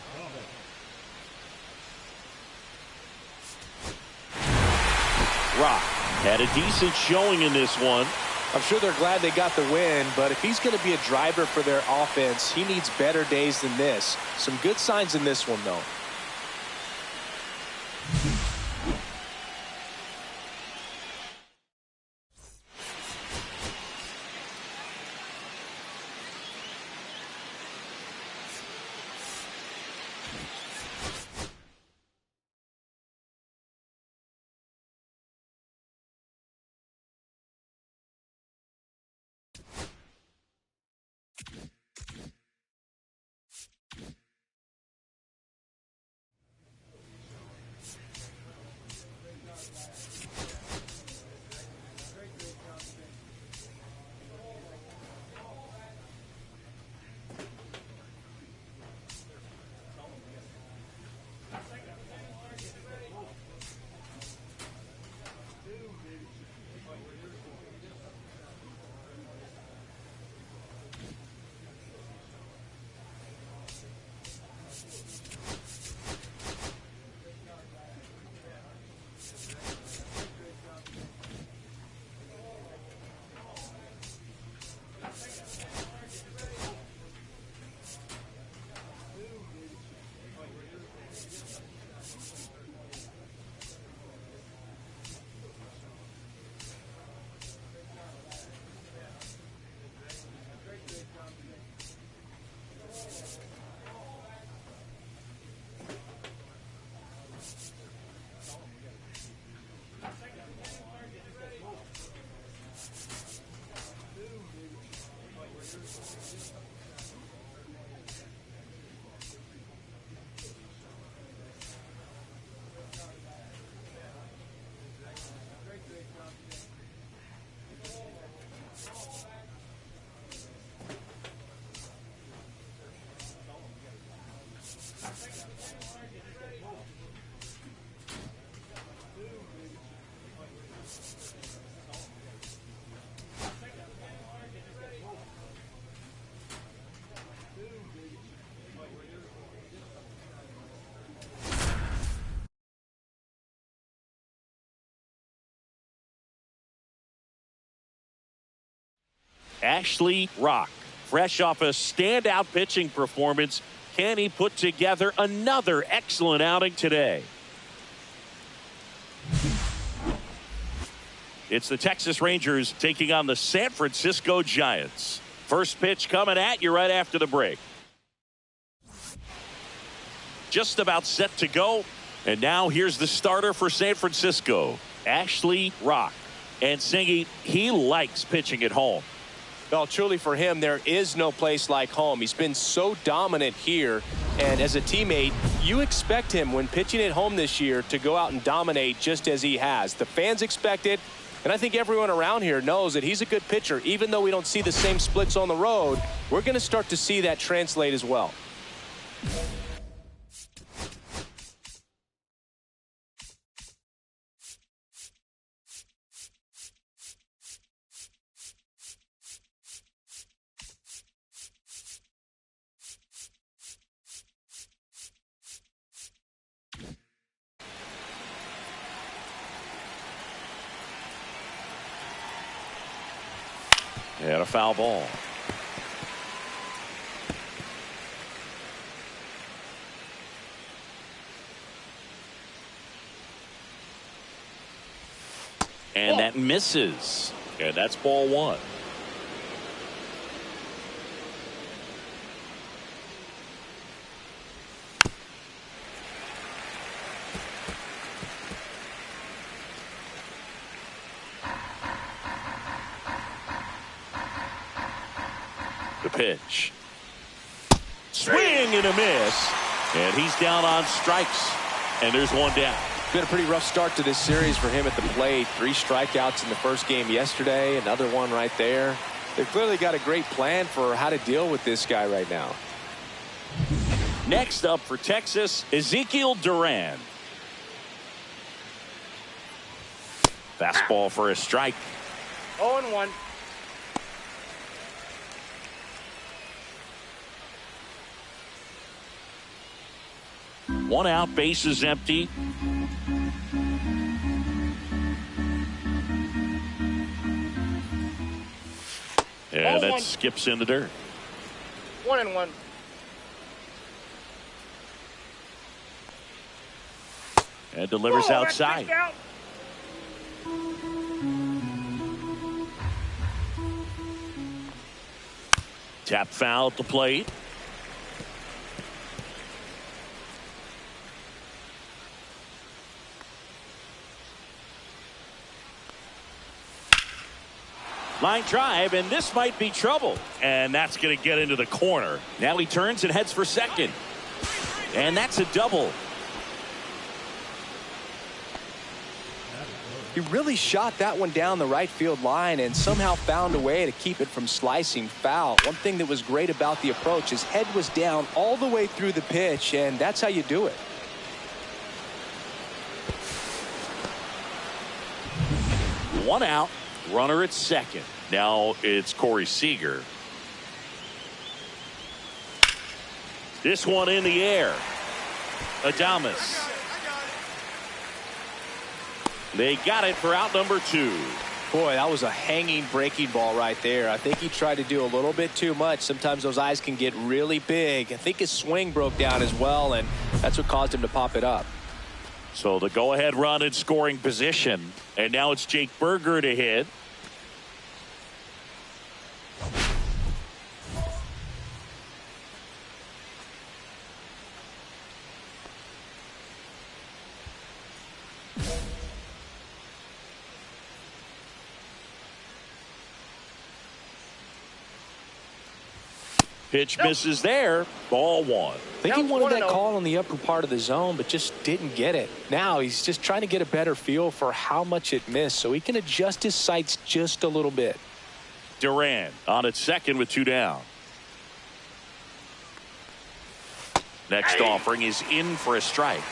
Rock had a decent showing in this one. I'm sure they're glad they got the win, but if he's going to be a driver for their offense, he needs better days than this. Some good signs in this one, though. Ashley Rock, fresh off a standout pitching performance, can he put together another excellent outing today? It's the Texas Rangers taking on the San Francisco Giants. First pitch coming at you right after the break. Just about set to go. And now here's the starter for San Francisco, Ashley Rock. And Singy, he likes pitching at home. Well, truly for him, there is no place like home. He's been so dominant here. And as a teammate, you expect him when pitching at home this year to go out and dominate just as he has. The fans expect it. And I think everyone around here knows that he's a good pitcher. Even though we don't see the same splits on the road, we're going to start to see that translate as well. And a foul ball. And that misses. And that's ball one. The pitch. Swing and a miss. And he's down on strikes. And there's one down. Been a pretty rough start to this series for him at the plate. 3 strikeouts in the first game yesterday. Another one right there. They've clearly got a great plan for how to deal with this guy right now. Next up for Texas, Ezekiel Duran. Fastball for a strike. 0-1. One out, bases empty. And that skips in the dirt. 1-1. And delivers outside. Out. Tap foul at the plate. Line drive, and this might be trouble. And that's going to get into the corner. Now he turns and heads for second. And that's a double. He really shot that one down the right field line and somehow found a way to keep it from slicing foul. One thing that was great about the approach, his head was down all the way through the pitch, and that's how you do it. One out, runner at second. Now it's Corey Seager. This one in the air. Adames. They got it for out number 2. Boy, that was a hanging breaking ball right there. I think he tried to do a little bit too much. Sometimes those eyes can get really big. I think his swing broke down as well, and that's what caused him to pop it up. So the go-ahead run in scoring position. And now it's Jake Berger to hit. Pitch misses there. Ball 1. I think he wanted that call on the upper part of the zone, but just didn't get it. Now he's just trying to get a better feel for how much it missed so he can adjust his sights just a little bit. Duran on at second with 2 down. Next offering is in for a strike.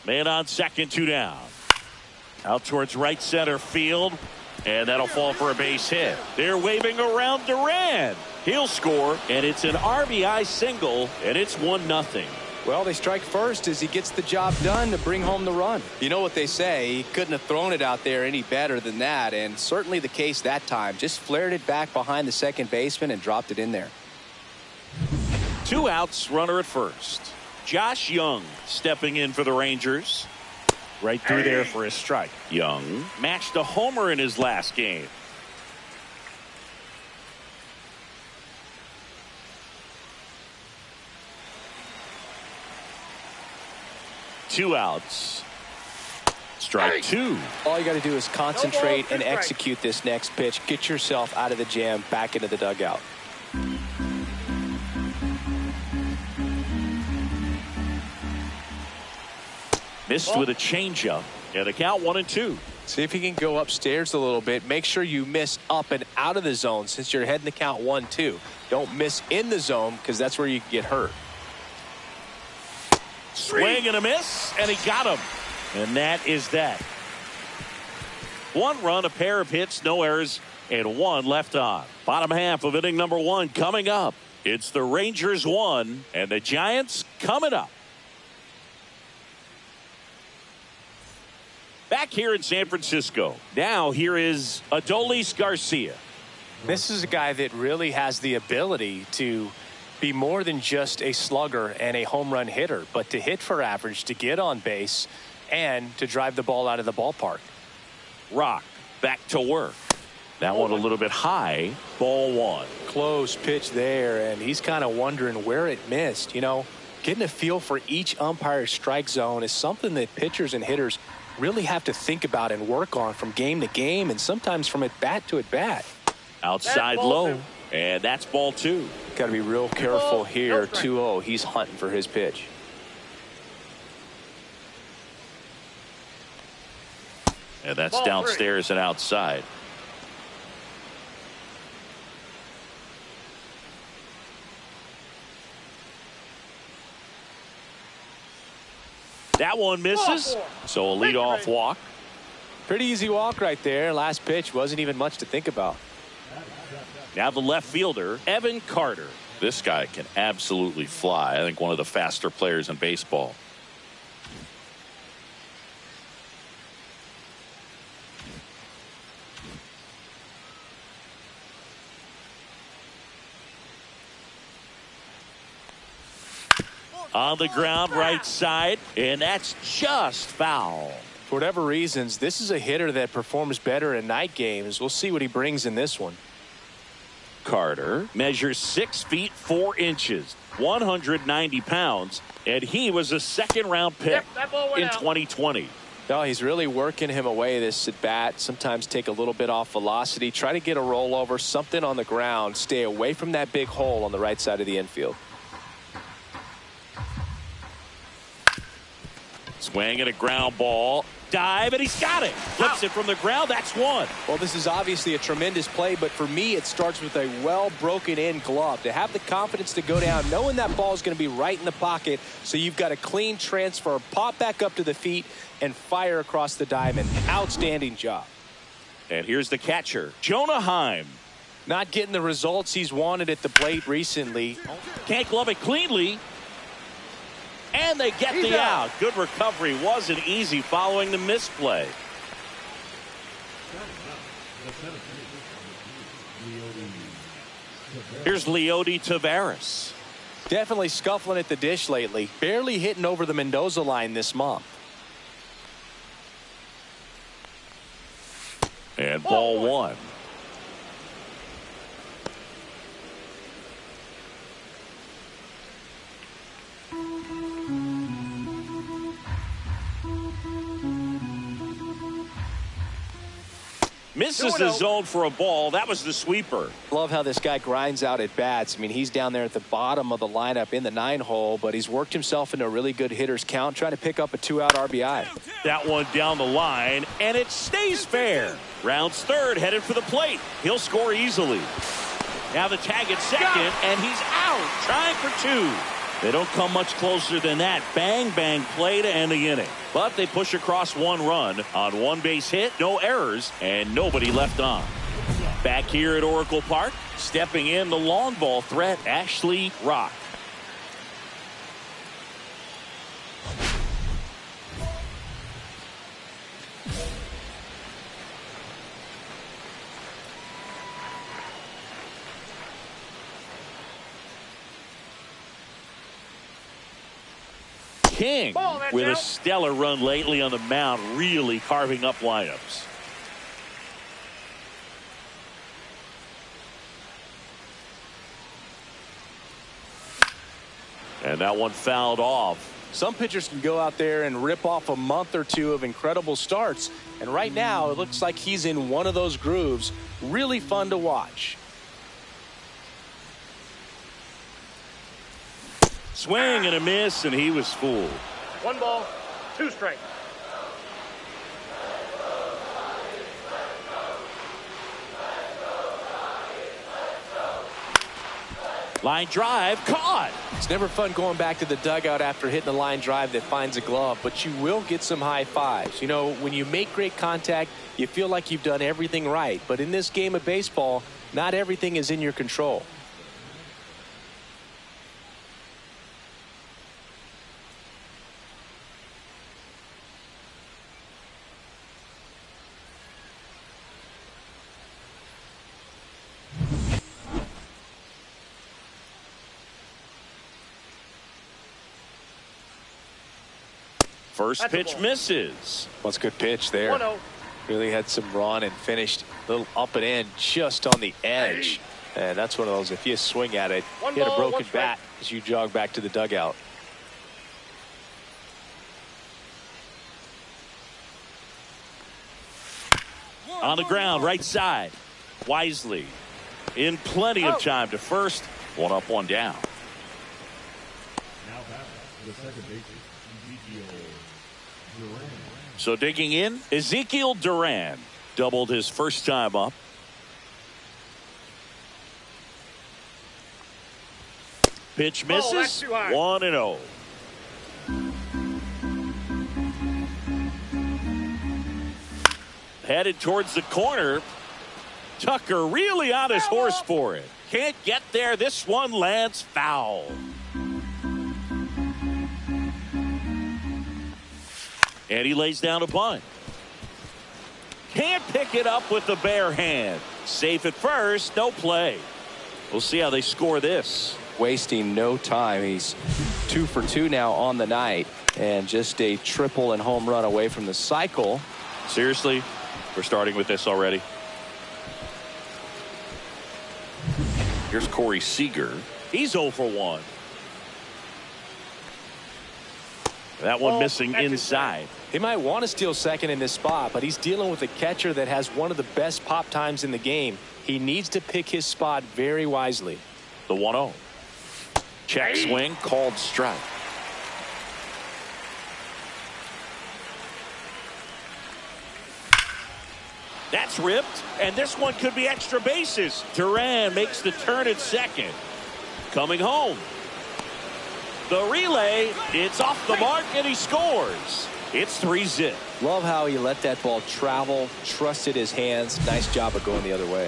Man on second, 2 down. Out towards right center field. And that'll fall for a base hit. They're waving around Duran. He'll score, and it's an RBI single, and it's 1-0. Well, they strike first as he gets the job done to bring home the run. You know what they say, he couldn't have thrown it out there any better than that, and certainly the case that time. Just flared it back behind the second baseman and dropped it in there. 2 outs, runner at first. Josh Young stepping in for the Rangers. Right through there for a strike. Young matched a homer in his last game. Two outs. Strike 2. All you got to do is concentrate and execute this next pitch. Get yourself out of the jam, back into the dugout. Missed with a changeup. And a count 1-2. See if you can go upstairs a little bit. Make sure you miss up and out of the zone since you're heading the count 1-2. Don't miss in the zone because that's where you can get hurt. Swing and a miss, and he got him. And that is that. 1 run, a pair of hits, no errors, and 1 left on. Bottom half of inning number 1 coming up. It's the Rangers 1 and the Giants coming up. Back here in San Francisco. Now here is Adolis Garcia. This is a guy that really has the ability to be more than just a slugger and a home run hitter, but to hit for average, to get on base, and to drive the ball out of the ballpark. Rock back to work. That one a little bit high. Ball 1. Close pitch there, and he's kind of wondering where it missed. You know, getting a feel for each umpire's strike zone is something that pitchers and hitters really have to think about and work on from game to game, and sometimes from at bat to at bat. Outside low. And that's ball 2. Got to be real careful here. 2-0. He's hunting for his pitch. And that's downstairs and outside. That one misses. So a leadoff walk. Pretty easy walk right there. Last pitch wasn't even much to think about. Now the left fielder, Evan Carter. This guy can absolutely fly. I think one of the faster players in baseball. On the ground, right side, and that's just foul. For whatever reasons, this is a hitter that performs better in night games. We'll see what he brings in this one. Carter measures 6 feet 4 inches, 190 pounds, and he was a second-round pick in 2020. No, he's really working him away this at bat. Sometimes take a little bit off velocity, try to get a rollover, something on the ground, stay away from that big hole on the right side of the infield. Swing and a ground ball. Dive, and he's got it. Flips it from the ground. That's 1. Well, this is obviously a tremendous play, but for me, it starts with a well broken in glove. To have the confidence to go down, knowing that ball is going to be right in the pocket, so you've got a clean transfer, pop back up to the feet, and fire across the diamond. Outstanding job. And here's the catcher, Jonah Heim. Not getting the results he's wanted at the plate recently. Can't glove it cleanly. And they get the out. Good recovery. Wasn't easy following the misplay. Here's Leody Taveras. Definitely scuffling at the dish lately. Barely hitting over the Mendoza line this month. And ball 1. Misses the zone for a ball. That was the sweeper. Love how this guy grinds out at bats. I mean, he's down there at the bottom of the lineup in the 9-hole, but he's worked himself into a really good hitter's count, trying to pick up a 2-out RBI. That one down the line, and it stays fair. Rounds third, headed for the plate. He'll score easily. Now the tag at second, and he's out, trying for 2. They don't come much closer than that. Bang, bang play to end the inning. But they push across 1 run on 1 base hit, no errors, and nobody left on. Back here at Oracle Park, stepping in the long ball threat, Ashley Rock. King with a stellar run lately on the mound, really carving up lineups. And that one fouled off. Some pitchers can go out there and rip off a month or two of incredible starts. And right now, it looks like he's in one of those grooves. Really fun to watch. Swing and a miss, and he was fooled. 1 ball, 2 strikes. Line drive, caught. It's never fun going back to the dugout after hitting a line drive that finds a glove, but you will get some high fives. You know, when you make great contact, you feel like you've done everything right. But in this game of baseball, not everything is in your control. First pitch misses. Well, it's a good pitch there. 1-0. Really had some run and finished a little up and in just on the edge. And that's one of those, if you swing at it, One you had a ball, broken 1 bat as you jog back to the dugout. On the ground, right side. Wisely. In plenty of time to first. 1 up, 1 down. Now back to the second baseman, Ezekiel Duran. So digging in, Ezekiel Duran doubled his first time up. Pitch misses. that's too high. 1-0. Headed towards the corner. Tucker really on his horse for it. Can't get there. This one lands foul. And he lays down a bunt. Can't pick it up with the bare hand. Safe at first, no play. We'll see how they score this. Wasting no time. He's 2 for 2 now on the night, and just a triple and home run away from the cycle. Seriously, we're starting with this already. Here's Corey Seager. He's 0 for 1. That one missing inside. He might want to steal second in this spot, but he's dealing with a catcher that has one of the best pop times in the game. He needs to pick his spot very wisely. The 1-0. Check swing, called strike. That's ripped, and this one could be extra bases. Duran makes the turn at second. Coming home. The relay, it's off the mark, and he scores. It's 3-0. Love how he let that ball travel, trusted his hands. Nice job of going the other way.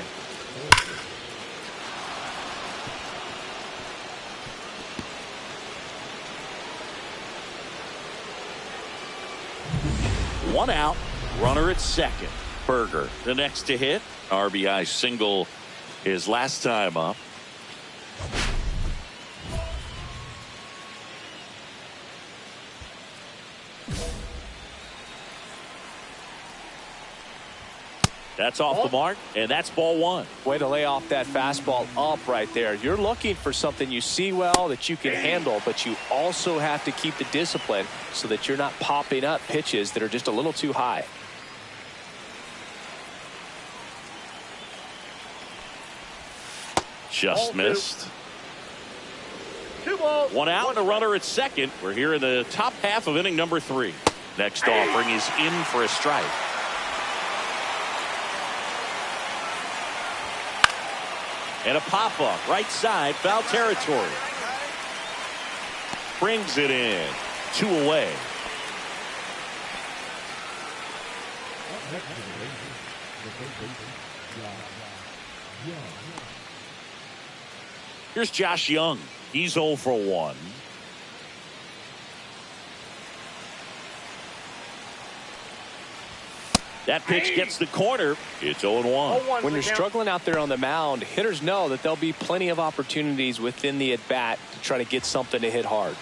One out, runner at second. Berger, the next to hit. RBI single his last time up. That's off the mark, and that's ball 1. Way to lay off that fastball up right there. You're looking for something you see well that you can handle, but you also have to keep the discipline so that you're not popping up pitches that are just a little too high. Just missed. 2 balls. 1 out and a runner at second. We're here in the top half of inning number 3. Next offering is in for a strike. And a pop-up, right side, foul territory. Brings it in. 2 away. Up next to the Rangers, the third baseman, Young. Here's Josh Young. He's 0 for 1. That pitch gets the corner. It's 0-1. When you're struggling out there on the mound, hitters know that there'll be plenty of opportunities within the at-bat to try to get something to hit hard.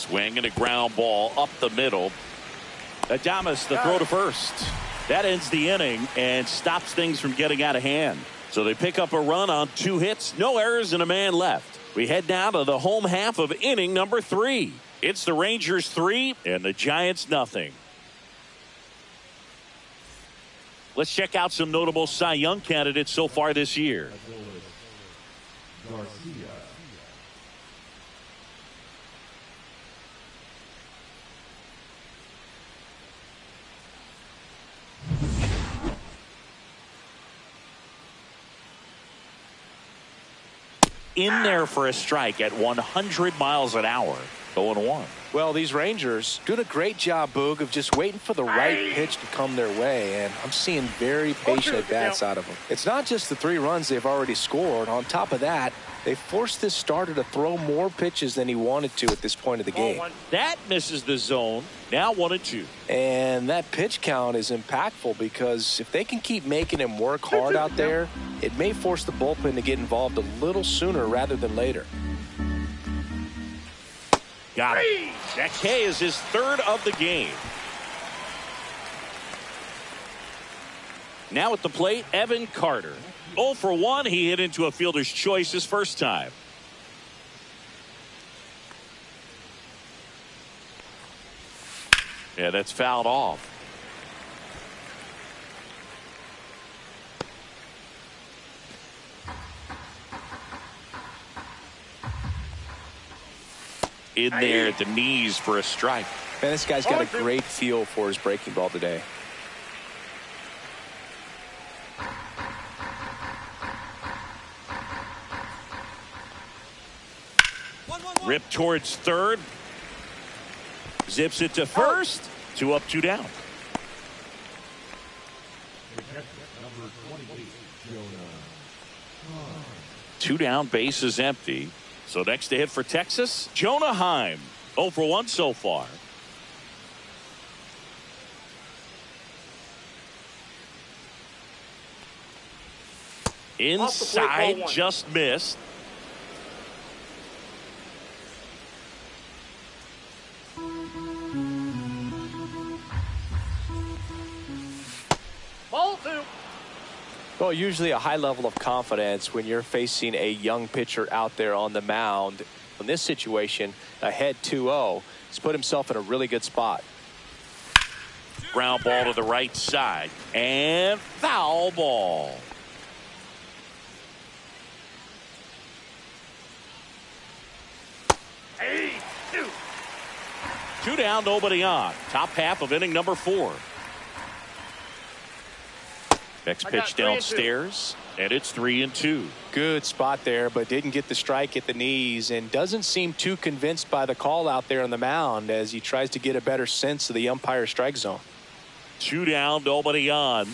Swing and a ground ball up the middle. Adames, the throw to first. That ends the inning and stops things from getting out of hand. So they pick up a run on 2 hits, no errors, and a man left. We head now to the home half of inning number 3. It's the Rangers 3 and the Giants nothing. Let's check out some notable Cy Young candidates so far this year. In there for a strike at 100 miles an hour. 0-1. Well, these Rangers doing a great job, Boog, of just waiting for the right pitch to come their way, and I'm seeing very patient at-bats out of them. It's not just the 3 runs they've already scored. On top of that, they forced this starter to throw more pitches than he wanted to at this point of the game. That misses the zone. Now 1-2. And that pitch count is impactful because if they can keep making him work hard out there, it may force the bullpen to get involved a little sooner rather than later. Got it. That K is his 3rd of the game. Now at the plate, Evan Carter. 0 for 1. He hit into a fielder's choice his first time. Yeah, that's fouled off. In there at the knees for a strike. Man, this guy's got a great feel for his breaking ball today. Rip towards third. Zips it to first. 2 up, 2 down. Two down, base is empty. So next to hit for Texas, Jonah Heim. 0 for 1 so far. Inside, just missed. Ball 2. Well, usually a high level of confidence when you're facing a young pitcher out there on the mound. In this situation, ahead 2-0, he's put himself in a really good spot. Ground ball to the right side and foul ball. Hey, 2. 2 down, nobody on. Top half of inning number 4. Next pitch downstairs, and it's 3-2. Good spot there, but didn't get the strike at the knees and doesn't seem too convinced by the call out there on the mound as he tries to get a better sense of the umpire's strike zone. 2 down, nobody on.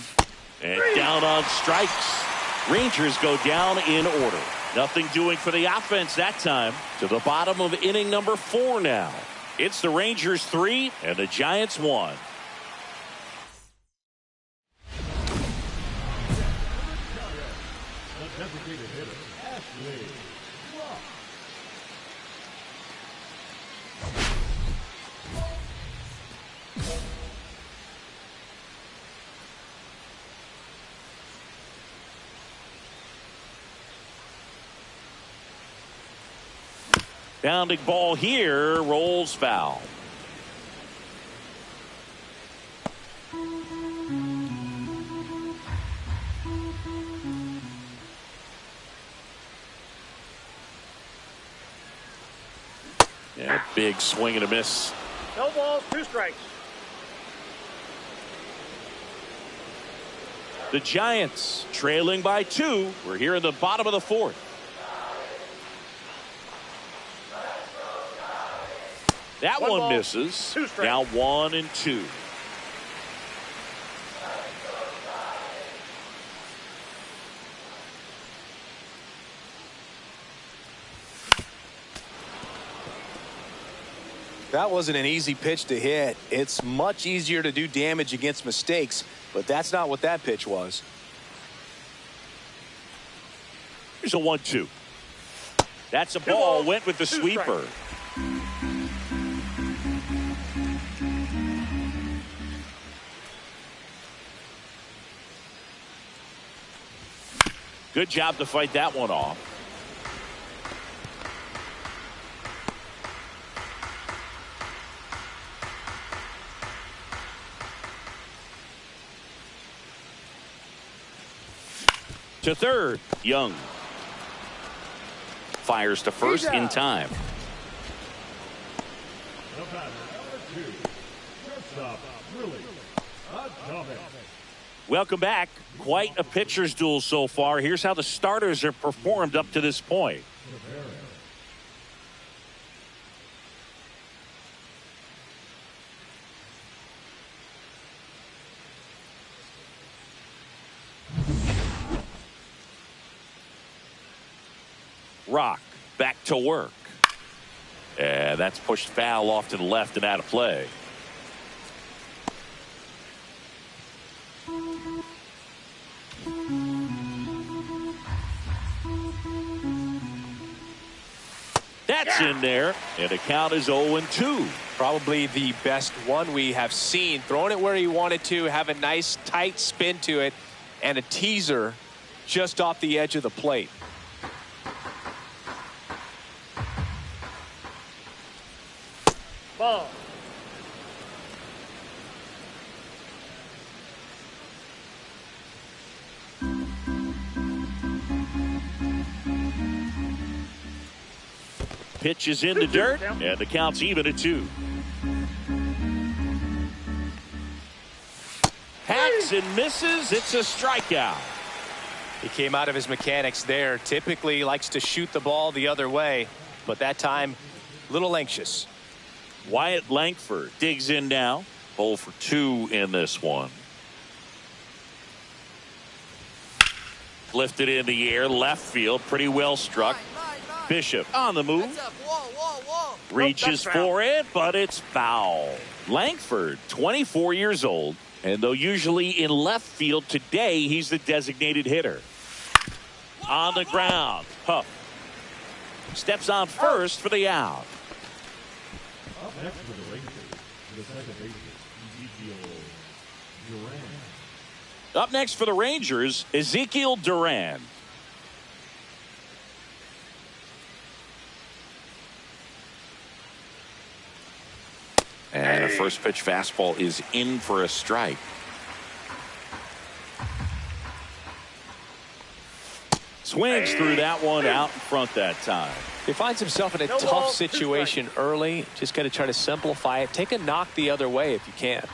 And down on strikes. Rangers go down in order. Nothing doing for the offense that time. To the bottom of inning number 4 now. It's the Rangers 3 and the Giants 1. Bounding ball here, rolls foul. Yeah, big swing and a miss. No balls, 2 strikes. The Giants trailing by 2. We're here in the bottom of the 4th. That one misses. Now 1-2. That wasn't an easy pitch to hit. It's much easier to do damage against mistakes, but that's not what that pitch was. Here's a 1-2. That's a ball. Went with the sweeper. Good job to fight that one off. To third, Young. Fires to first in time. The batter, number 2, shortstop, really, Atomic. Welcome back. Quite a pitcher's duel so far. Here's how the starters have performed up to this point. Rock back to work. And that's pushed foul off to the left and out of play. That's in there, and the count is 0-2. Probably the best one we have seen. Throwing it where he wanted to, have a nice tight spin to it, and a teaser just off the edge of the plate. Ball. Pitch is in the dirt, and the count's even at 2. Hacks and misses. It's a strikeout. He came out of his mechanics there. Typically likes to shoot the ball the other way, but that time, a little anxious. Wyatt Langford digs in now. 0 for 2 in this one. Lifted in the air, left field, pretty well struck. Bishop on the move. Reaches for it, but it's foul. Langford, 24 years old, and though usually in left field, today he's the designated hitter. On the ground, Huff steps on first for the out. Up next for the Rangers, the second baseman, Ezekiel Duran. Up next for the Rangers, Ezekiel Duran. And a first pitch fastball is in for a strike. Swings through that one out in front that time. He finds himself in a tough situation early. Just got to try to simplify it. Take a knock the other way if you can.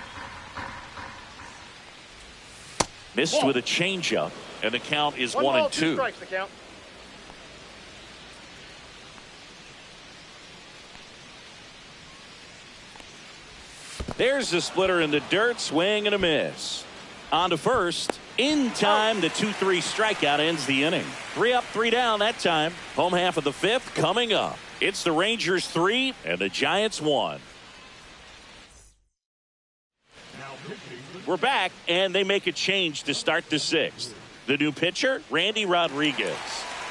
Missed with a changeup, and the count is 1-2. 2 strikes, the count. There's the splitter in the dirt, swing and a miss. On to first. In time, the 2-3 strikeout ends the inning. 3 up, 3 down that time. Home half of the 5th coming up. It's the Rangers 3 and the Giants 1. We're back, and they make a change to start the 6th. The new pitcher, Randy Rodriguez.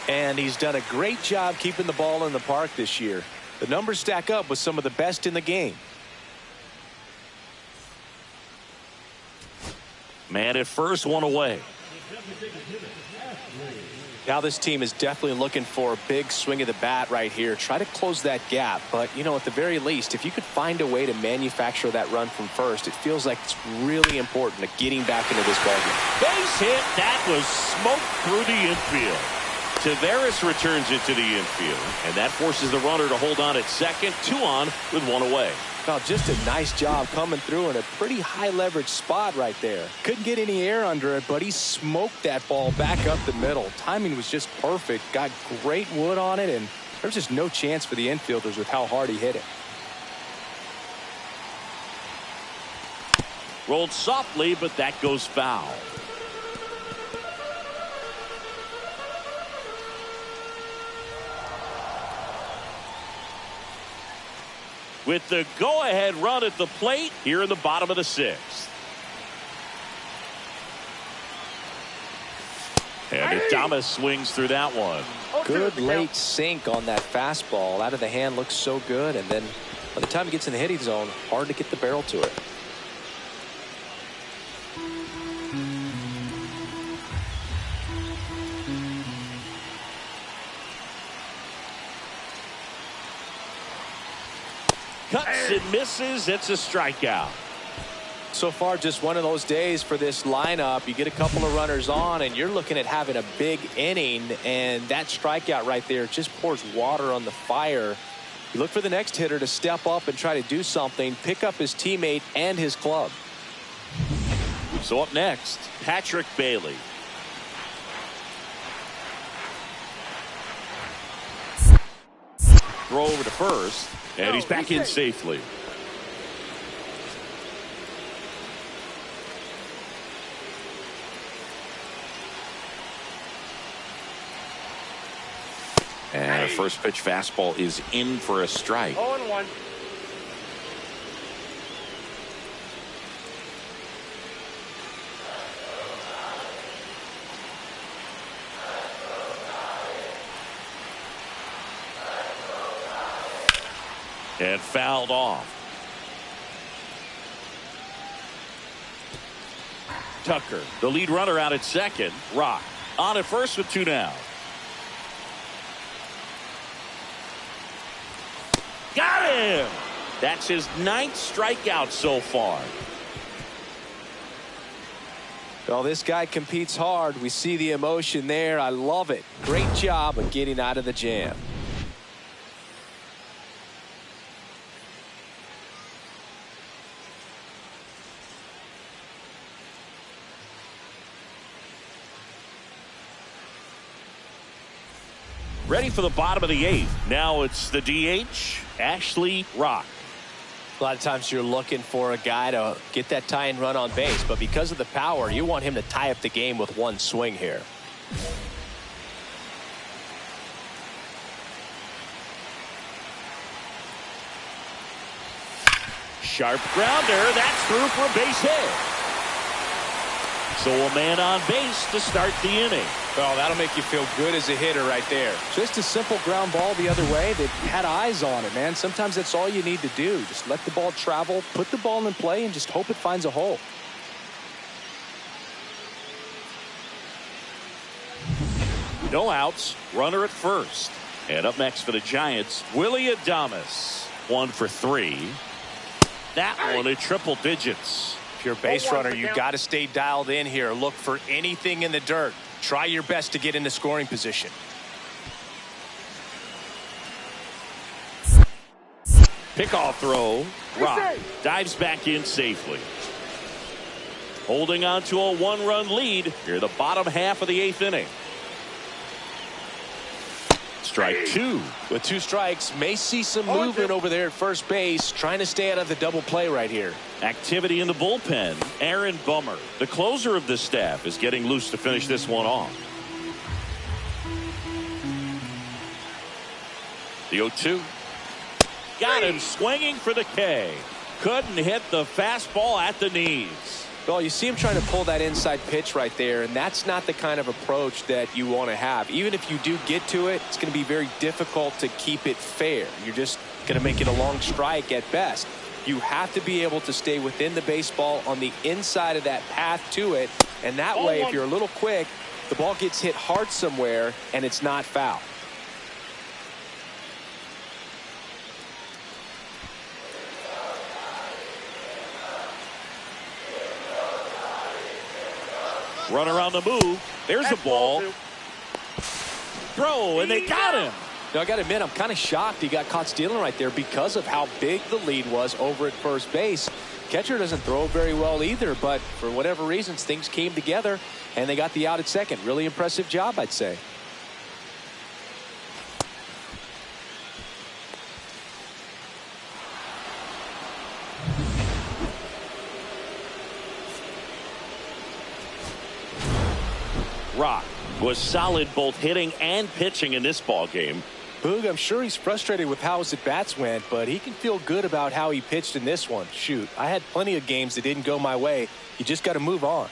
And he's done a great job keeping the ball in the park this year. The numbers stack up with some of the best in the game. Man at first, one away. Now this team is definitely looking for a big swing of the bat right here. Try to close that gap. But, you know, at the very least, if you could find a way to manufacture that run from first, it feels like it's really important to getting back into this ballgame. Base hit. That was smoked through the infield. Tavares returns it to the infield. And that forces the runner to hold on at second. 2 on with 1 away. Now, just a nice job coming through in a pretty high leverage spot right there. Couldn't get any air under it, but he smoked that ball back up the middle. Timing was just perfect. Got great wood on it, and there's just no chance for the infielders with how hard he hit it. Rolled softly, but that goes foul. With the go-ahead run at the plate here in the bottom of the 6th. And Thomas swings through that one. Good late sink on that fastball. Out of the hand, looks so good. And then by the time he gets in the hitting zone, hard to get the barrel to it. Cuts and misses. It's a strikeout. So far, just one of those days for this lineup. You get a couple of runners on, and you're looking at having a big inning, and that strikeout right there just pours water on the fire. You look for the next hitter to step up and try to do something, pick up his teammate and his club. So up next, Patrick Bailey. Throw over to first, and he's back in safely. And a first pitch fastball is in for a strike. 0-1. And fouled off. Tucker, the lead runner out at second. Rock on at first with 2 down. Got him! That's his 9th strikeout so far. Well, this guy competes hard. We see the emotion there. I love it. Great job of getting out of the jam. Ready for the bottom of the 8th. Now it's the DH, Ashley Rock. A lot of times you're looking for a guy to get that tying run on base, but because of the power, you want him to tie up the game with one swing here. Sharp grounder. That's through for a base hit. So a man on base to start the inning. Well, that'll make you feel good as a hitter right there. Just a simple ground ball the other way that had eyes on it, man. Sometimes that's all you need to do. Just let the ball travel, put the ball in play, and just hope it finds a hole. No outs. Runner at first. And up next for the Giants, Willie Adames. 1 for 3. That one at triple digits. If you're a base runner, you got to stay dialed in here. Look for anything in the dirt. Try your best to get into scoring position. Pickoff throw. Rock dives back in safely. Holding on to a 1-run lead here, the bottom half of the 8th inning. Strike 2. With 2 strikes, may see some movement over there at first base, trying to stay out of the double play right here. Activity in the bullpen. Aaron Bummer, the closer of the staff, is getting loose to finish this one off. The 0-2. Got him swinging for the K. Couldn't hit the fastball at the knees. Well, you see him trying to pull that inside pitch right there, and that's not the kind of approach that you want to have. Even if you do get to it, it's going to be very difficult to keep it fair. You're just going to make it a long strike at best. You have to be able to stay within the baseball on the inside of that path to it, and that way, if you're a little quick, the ball gets hit hard somewhere, and it's not foul. Runner on the move. There's a ball. Throw, and they got him. Now, I got to admit, I'm kind of shocked he got caught stealing right there because of how big the lead was over at first base. Catcher doesn't throw very well either, but for whatever reasons, things came together, and they got the out at second. Really impressive job, I'd say. Rock was solid both hitting and pitching in this ball game. Boog, I'm sure he's frustrated with how his at-bats went, but he can feel good about how he pitched in this one. Shoot, I had plenty of games that didn't go my way. You just got to move on.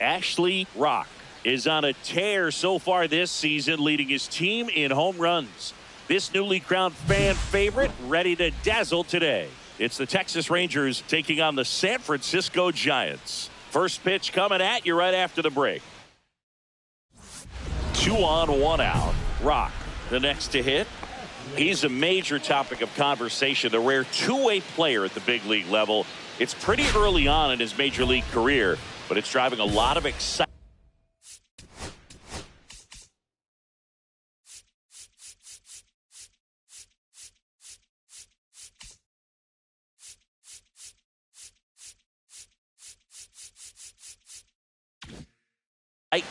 Ashley Rock is on a tear so far this season, leading his team in home runs. This newly crowned fan favorite ready to dazzle today. It's the Texas Rangers taking on the San Francisco Giants. First pitch coming at you right after the break. 2 on, 1 out. Rock, the next to hit. He's a major topic of conversation, the rare two-way player at the big league level. It's pretty early on in his major league career, but it's driving a lot of excitement.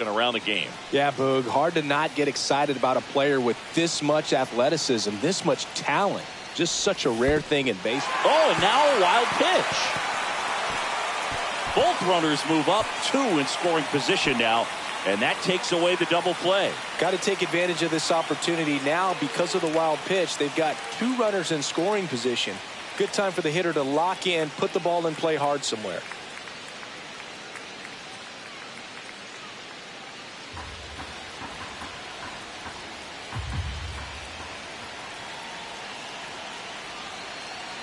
Around the game. Yeah, Boog, hard to not get excited about a player with this much athleticism, this much talent. Just such a rare thing in baseball. Oh, and now a wild pitch. Both runners move up, 2 in scoring position now, and that takes away the double play. Got to take advantage of this opportunity now because of the wild pitch. They've got 2 runners in scoring position. Good time for the hitter to lock in, put the ball in play hard somewhere.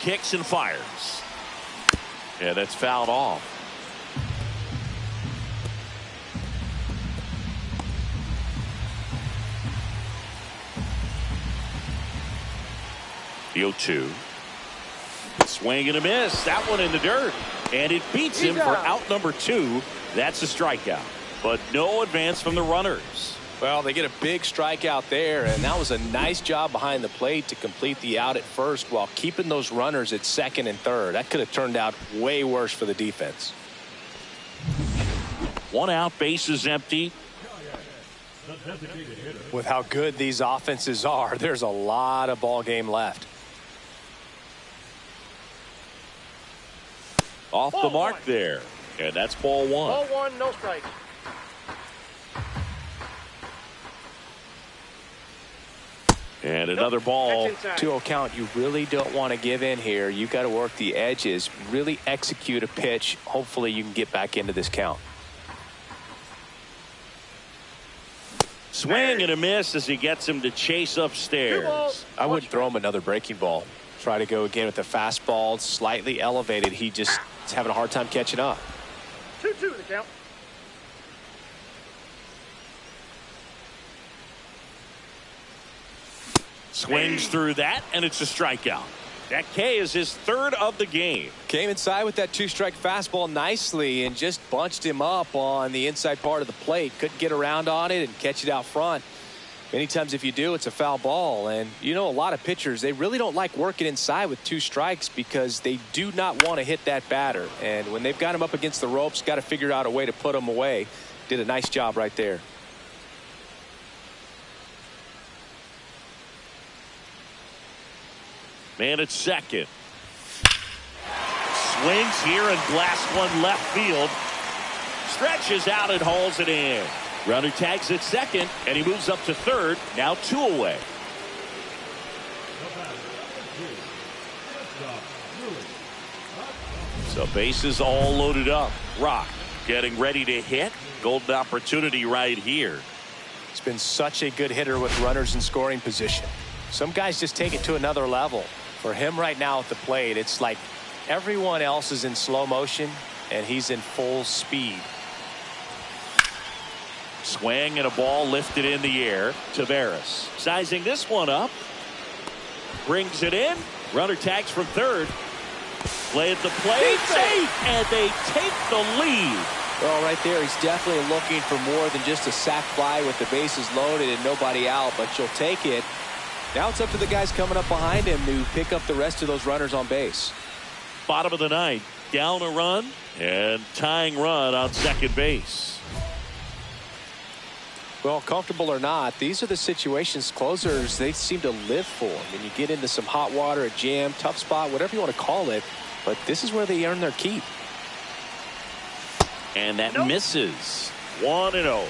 Kicks and fires. Yeah, that's fouled off. The 0-2. Swing and a miss. That one in the dirt. And it beats him for out number 2. That's a strikeout. But no advance from the runners. Well, they get a big strikeout there, and that was a nice job behind the plate to complete the out at first while keeping those runners at second and third. That could have turned out way worse for the defense. 1 out, bases empty. With how good these offenses are, there's a lot of ball game left. Off the mark there. And that's ball 1. Ball 1, no strike. And another ball. 2-0 count. You really don't want to give in here. You got to work the edges, really execute a pitch. Hopefully you can get back into this count. Swing and a miss as he gets him to chase upstairs. I wouldn't throw him another breaking ball. Try to go again with the fastball, slightly elevated. He just is having a hard time catching up. 2-2 the count. Swings through that, and it's a strikeout. That K is his 3rd of the game. Came inside with that 2-strike fastball nicely and just bunched him up on the inside part of the plate. Couldn't get around on it and catch it out front. Many times if you do, it's a foul ball. And you know, a lot of pitchers, they really don't like working inside with 2 strikes because they do not want to hit that batter. And when they've got him up against the ropes, got to figure out a way to put him away. Did a nice job right there. Man at second. Swings here and blasts one left field. Stretches out and hauls it in. Runner tags at second, and he moves up to third. Now 2 away. So bases all loaded up. Rock getting ready to hit. Golden opportunity right here. He's been such a good hitter with runners in scoring position. Some guys just take it to another level. For him right now at the plate, it's like everyone else is in slow motion and he's in full speed. Swing and a ball lifted in the air. Taveras sizing this one up. Brings it in. Runner tags from third. Play at the plate. Safe. And they take the lead. Well, right there, he's definitely looking for more than just a sac fly with the bases loaded and nobody out, but you'll take it. Now it's up to the guys coming up behind him to pick up the rest of those runners on base. Bottom of the 9th. Down a run and tying run on second base. Well, comfortable or not, these are the situations closers they seem to live for. I mean, you get into some hot water, a jam, tough spot, whatever you want to call it, but this is where they earn their keep. And that misses. 1-0.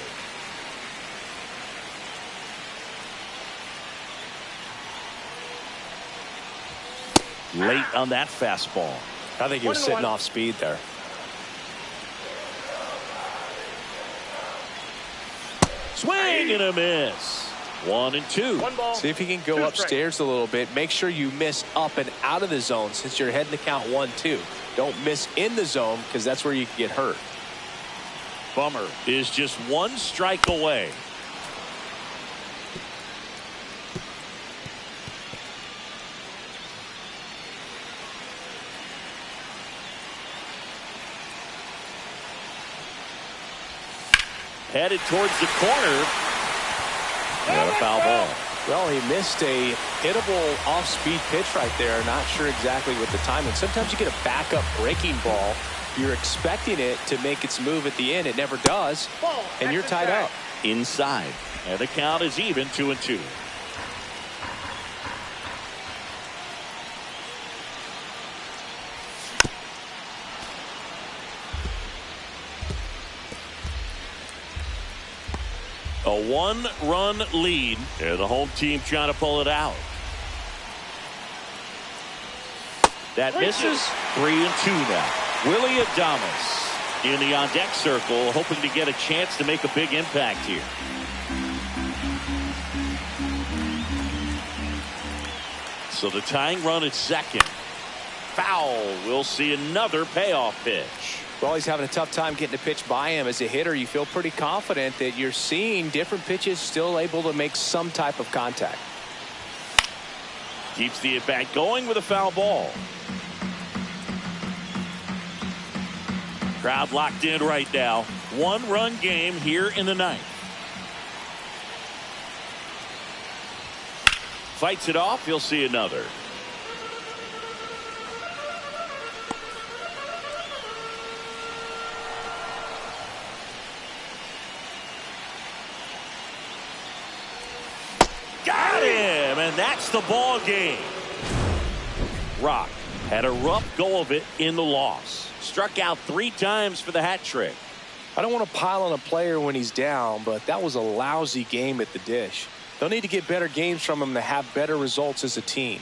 Late on that fastball. I think he was sitting off speed there. Swing and a miss. 1-2. One ball. See if you can go upstairs a little bit. Make sure you miss up and out of the zone since you're heading to count 1-2. Don't miss in the zone because that's where you can get hurt. Bummer is just one strike away. Headed towards the corner. And a foul ball. Well, he missed a hittable off-speed pitch right there. Not sure exactly what the timing. Sometimes you get a backup breaking ball. You're expecting it to make its move at the end. It never does. And you're tied up. Inside. And the count is even 2-2. A one-run lead, and the home team trying to pull it out. That misses. 3-2 now. Willie Adames in the on-deck circle, hoping to get a chance to make a big impact here. So the tying run at second. Foul. We'll see another payoff pitch. Well, he's having a tough time getting a pitch by him. As a hitter, you feel pretty confident that you're seeing different pitches still able to make some type of contact. Keeps the at-bat going with a foul ball. Crowd locked in right now. One-run game here in the ninth. Fights it off. You'll see another. Got him, and that's the ball game. Rock had a rough go of it in the loss. Struck out 3 times for the hat trick. I don't want to pile on a player when he's down, but that was a lousy game at the dish. They'll need to get better games from him to have better results as a team.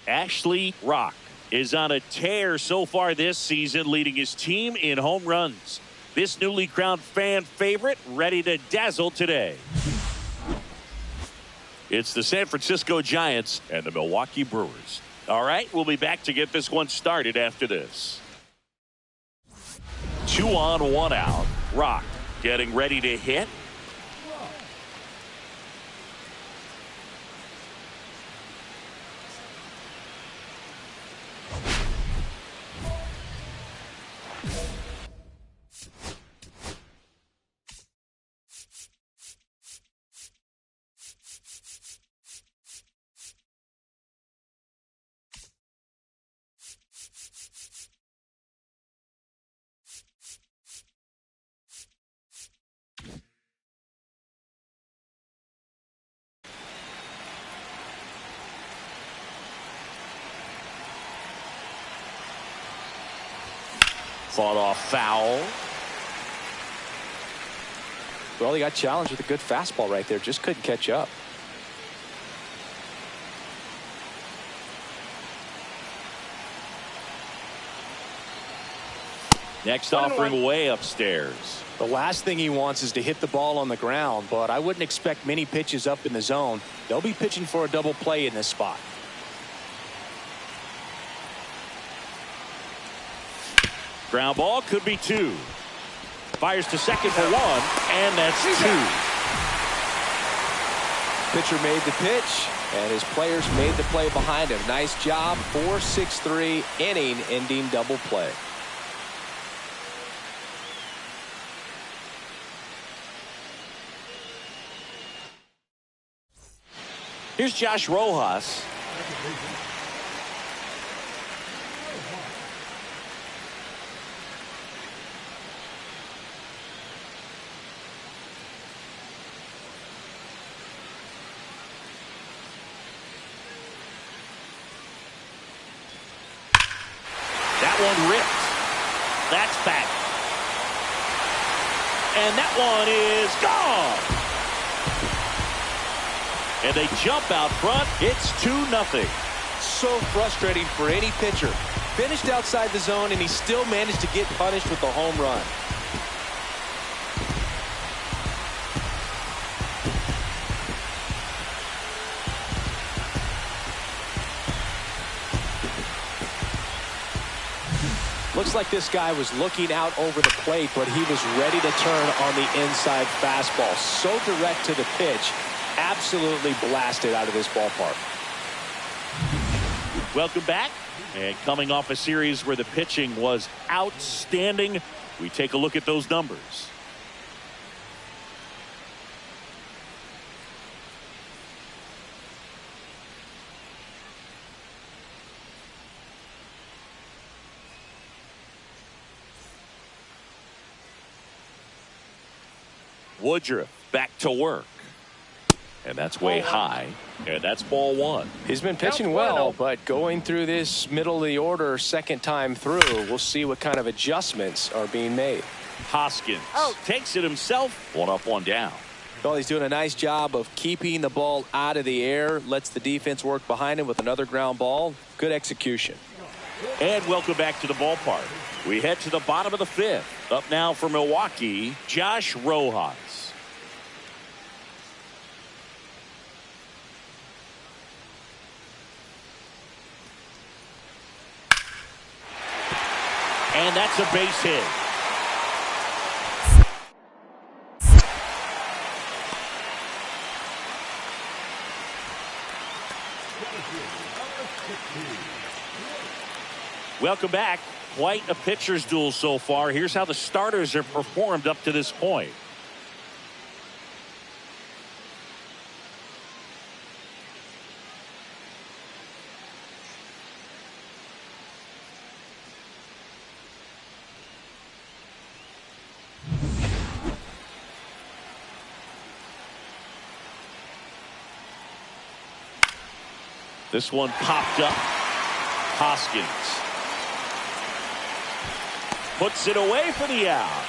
Ashley Rock is on a tear so far this season, leading his team in home runs. This newly crowned fan favorite ready to dazzle today. It's the San Francisco Giants and the Milwaukee Brewers. All right, we'll be back to get this one started after this. 2 on, 1 out. Rock getting ready to hit. Fought off foul. Well, he got challenged with a good fastball right there. Just couldn't catch up. Next offering way upstairs. The last thing he wants is to hit the ball on the ground, but I wouldn't expect many pitches up in the zone. They'll be pitching for a double play in this spot. Ground ball could be 2. Fires to second for 1, and that's 2. Pitcher made the pitch, and his players made the play behind him. Nice job. 4-6-3 inning-ending double play. Here's Josh Rojas. One ripped. That's back. And that one is gone. And they jump out front. It's 2-0. So frustrating for any pitcher. Finished outside the zone, and he still managed to get punished with a home run. Looks like this guy was looking out over the plate, but he was ready to turn on the inside fastball. So direct to the pitch. Absolutely blasted out of this ballpark. Welcome back. And coming off a series where the pitching was outstanding, we take a look at those numbers. Woodruff back to work. And that's way high. And that's ball 1. He's been pitching well, but going through this middle of the order second time through, we'll see what kind of adjustments are being made. Hoskins takes it himself. 1 up, 1 down. Well, he's doing a nice job of keeping the ball out of the air. Lets the defense work behind him with another ground ball. Good execution. And welcome back to the ballpark. We head to the bottom of the 5th. Up now for Milwaukee, Josh Rojas. And that's a base hit. Welcome back. Quite a pitcher's duel so far. Here's how the starters have performed up to this point. This one popped up. Hoskins puts it away for the out.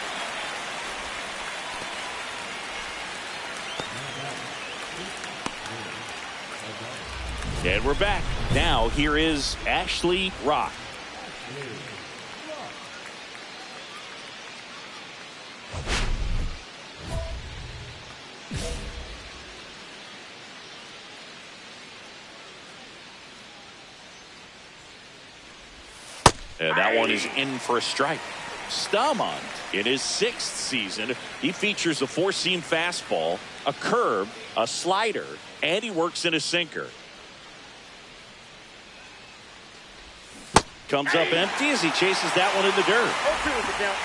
And we're back. Now here is Ashley Rock. And that one is in for a strike. Stamont, in his 6th season, he features a 4-seam fastball, a curve, a slider, and he works in a sinker. Comes up empty as he chases that one in the dirt. 0-2 is the count.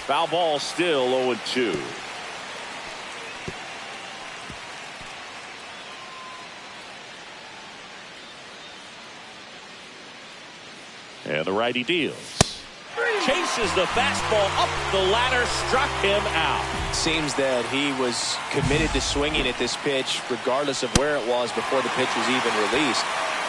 Foul ball, still 0-2. And the righty deals. Chases the fastball up the ladder, struck him out. Seems that he was committed to swinging at this pitch regardless of where it was before the pitch was even released.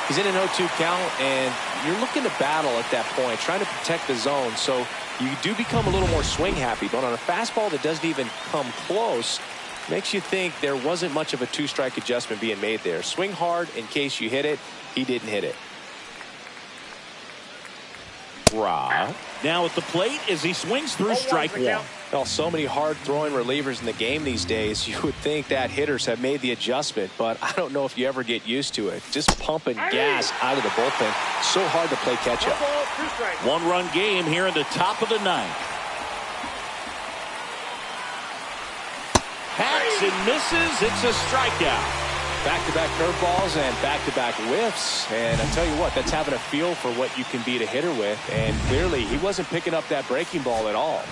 He's in an 0-2 count, and you're looking to battle at that point, trying to protect the zone. So you do become a little more swing happy, but on a fastball that doesn't even come close, makes you think there wasn't much of a 2-strike adjustment being made there. Swing hard in case you hit it. He didn't hit it. Rob now at the plate as he swings through strike one. Well, so many hard-throwing relievers in the game these days, you would think that hitters have made the adjustment, but I don't know if you ever get used to it. Just pumping gas out of the bullpen. So hard to play catch-up. 1-run game here in the top of the 9th. Hacks and misses. It's a strikeout. Back-to-back curveballs and back-to-back whiffs. And I tell you what, that's having a feel for what you can beat a hitter with. And clearly, he wasn't picking up that breaking ball at all.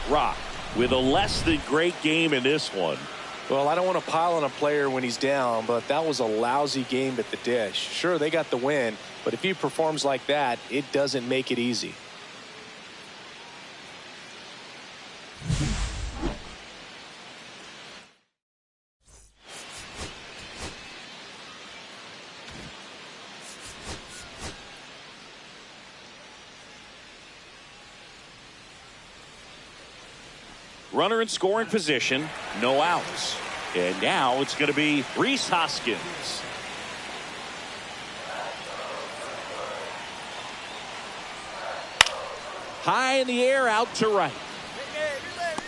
Rock with a less than great game in this one. Well, I don't want to pile on a player when he's down, but that was a lousy game at the dish. Sure, they got the win, but if he performs like that, it doesn't make it easy. Runner in scoring position, no outs. And now it's going to be Rhys Hoskins. High in the air, out to right.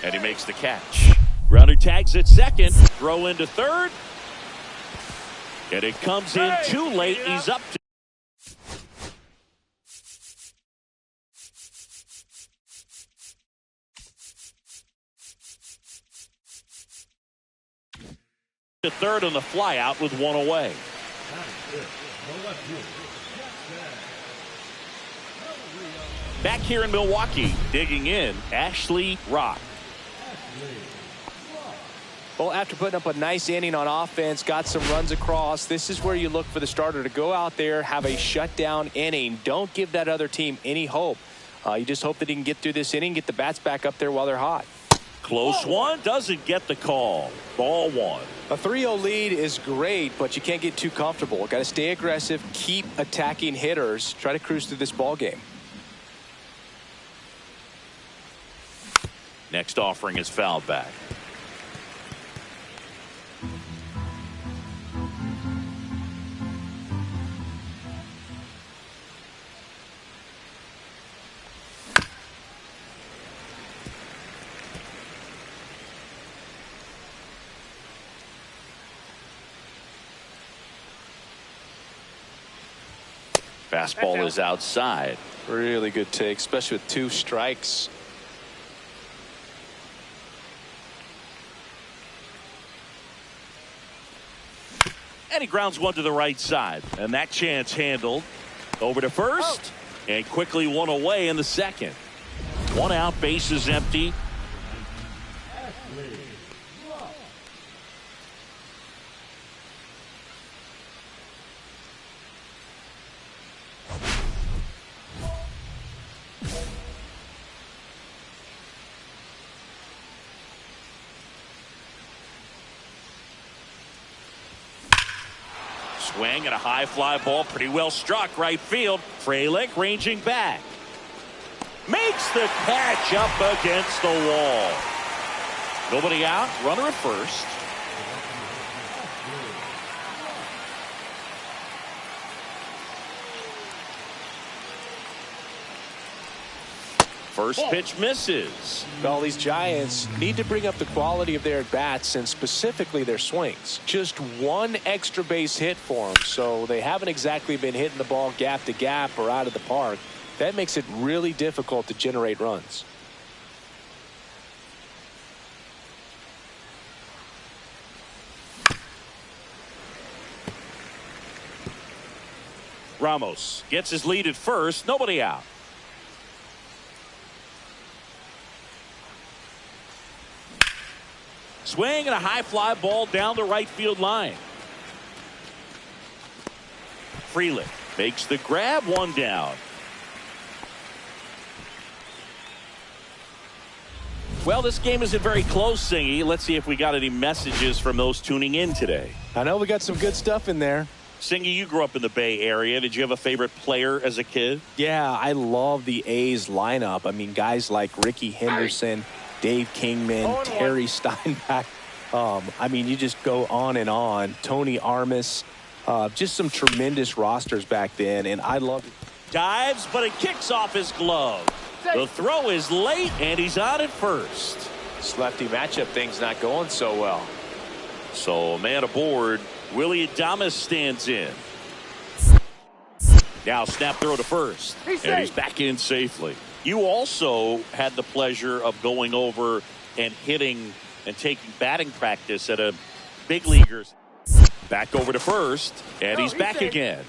And he makes the catch. Runner tags at second, throw into third. And it comes in too late. He's up to third on the fly out with one away. Back here in Milwaukee, digging in, Ashley Rock. Well, after putting up a nice inning on offense, got some runs across, this is where you look for the starter to go out there, have a shutdown inning. Don't give that other team any hope. You just hope that he can get through this inning, get the bats back up there while they're hot. Close one, doesn't get the call. Ball one. A 3-0 lead is great, but you can't get too comfortable. Got to stay aggressive, keep attacking hitters, try to cruise through this ball game. Next offering is fouled back. Fastball is outside. Really good take, especially with 2 strikes. And he grounds one to the right side. And that chance handled. Over to first. And quickly one away in the second. 1 out, bases empty. Swing and a high fly ball, pretty well struck right field. Frelick ranging back. Makes the catch up against the wall. Nobody out, runner at first. First pitch misses. Well, these Giants need to bring up the quality of their at-bats and specifically their swings. Just one extra base hit for them, so they haven't exactly been hitting the ball gap to gap or out of the park. That makes it really difficult to generate runs. Ramos gets his lead at first. Nobody out. Swing and a high fly ball down the right field line. Freeland makes the grab, one down. Well, this game isn't very close, Singy. Let's see if we got any messages from those tuning in today. I know we got some good stuff in there. Singy, you grew up in the Bay Area. Did you have a favorite player as a kid? Yeah, I love the A's lineup. I mean, guys like Ricky Henderson, Dave Kingman, Terry Steinbach. I mean, you just go on and on. Tony Armas. Just some tremendous rosters back then, and I love it. Dives, but it kicks off his glove. The throw is late, and he's on at first. This lefty matchup thing's not going so well. So, man aboard. Willie Adames stands in. Now snap throw to first. And he's back in safely. You also had the pleasure of going over and hitting and taking batting practice at a big leaguers. Back over to first, and he's back again.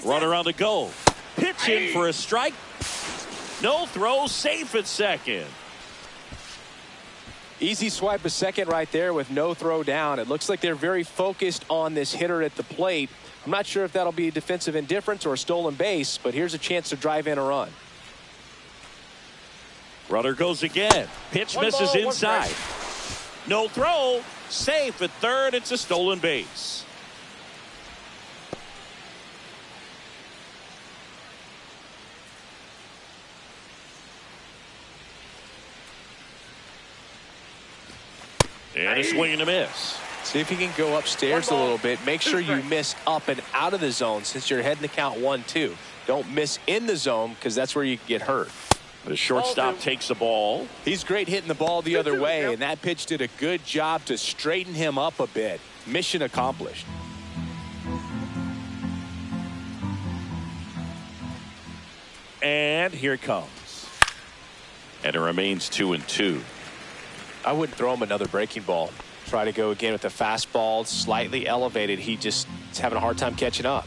Runner on the go. Pitch in for a strike. No throw, safe at second. Easy swipe a second right there with no throw down. It looks like they're very focused on this hitter at the plate. I'm not sure if that'll be a defensive indifference or a stolen base, but here's a chance to drive in a run. Runner goes again. Pitch misses inside. No throw, safe at third. It's a stolen base. And a swing and a miss. See if you can go upstairs a little bit. Make sure you miss up and out of the zone since you're heading to count 1-2. Don't miss in the zone because that's where you can get hurt. The shortstop takes the ball. He's great hitting the ball the other way, and that pitch did a good job to straighten him up a bit. Mission accomplished. And here it comes. And it remains 2-2. I wouldn't throw him another breaking ball. Try to go again with the fastball, slightly elevated. He just is having a hard time catching up.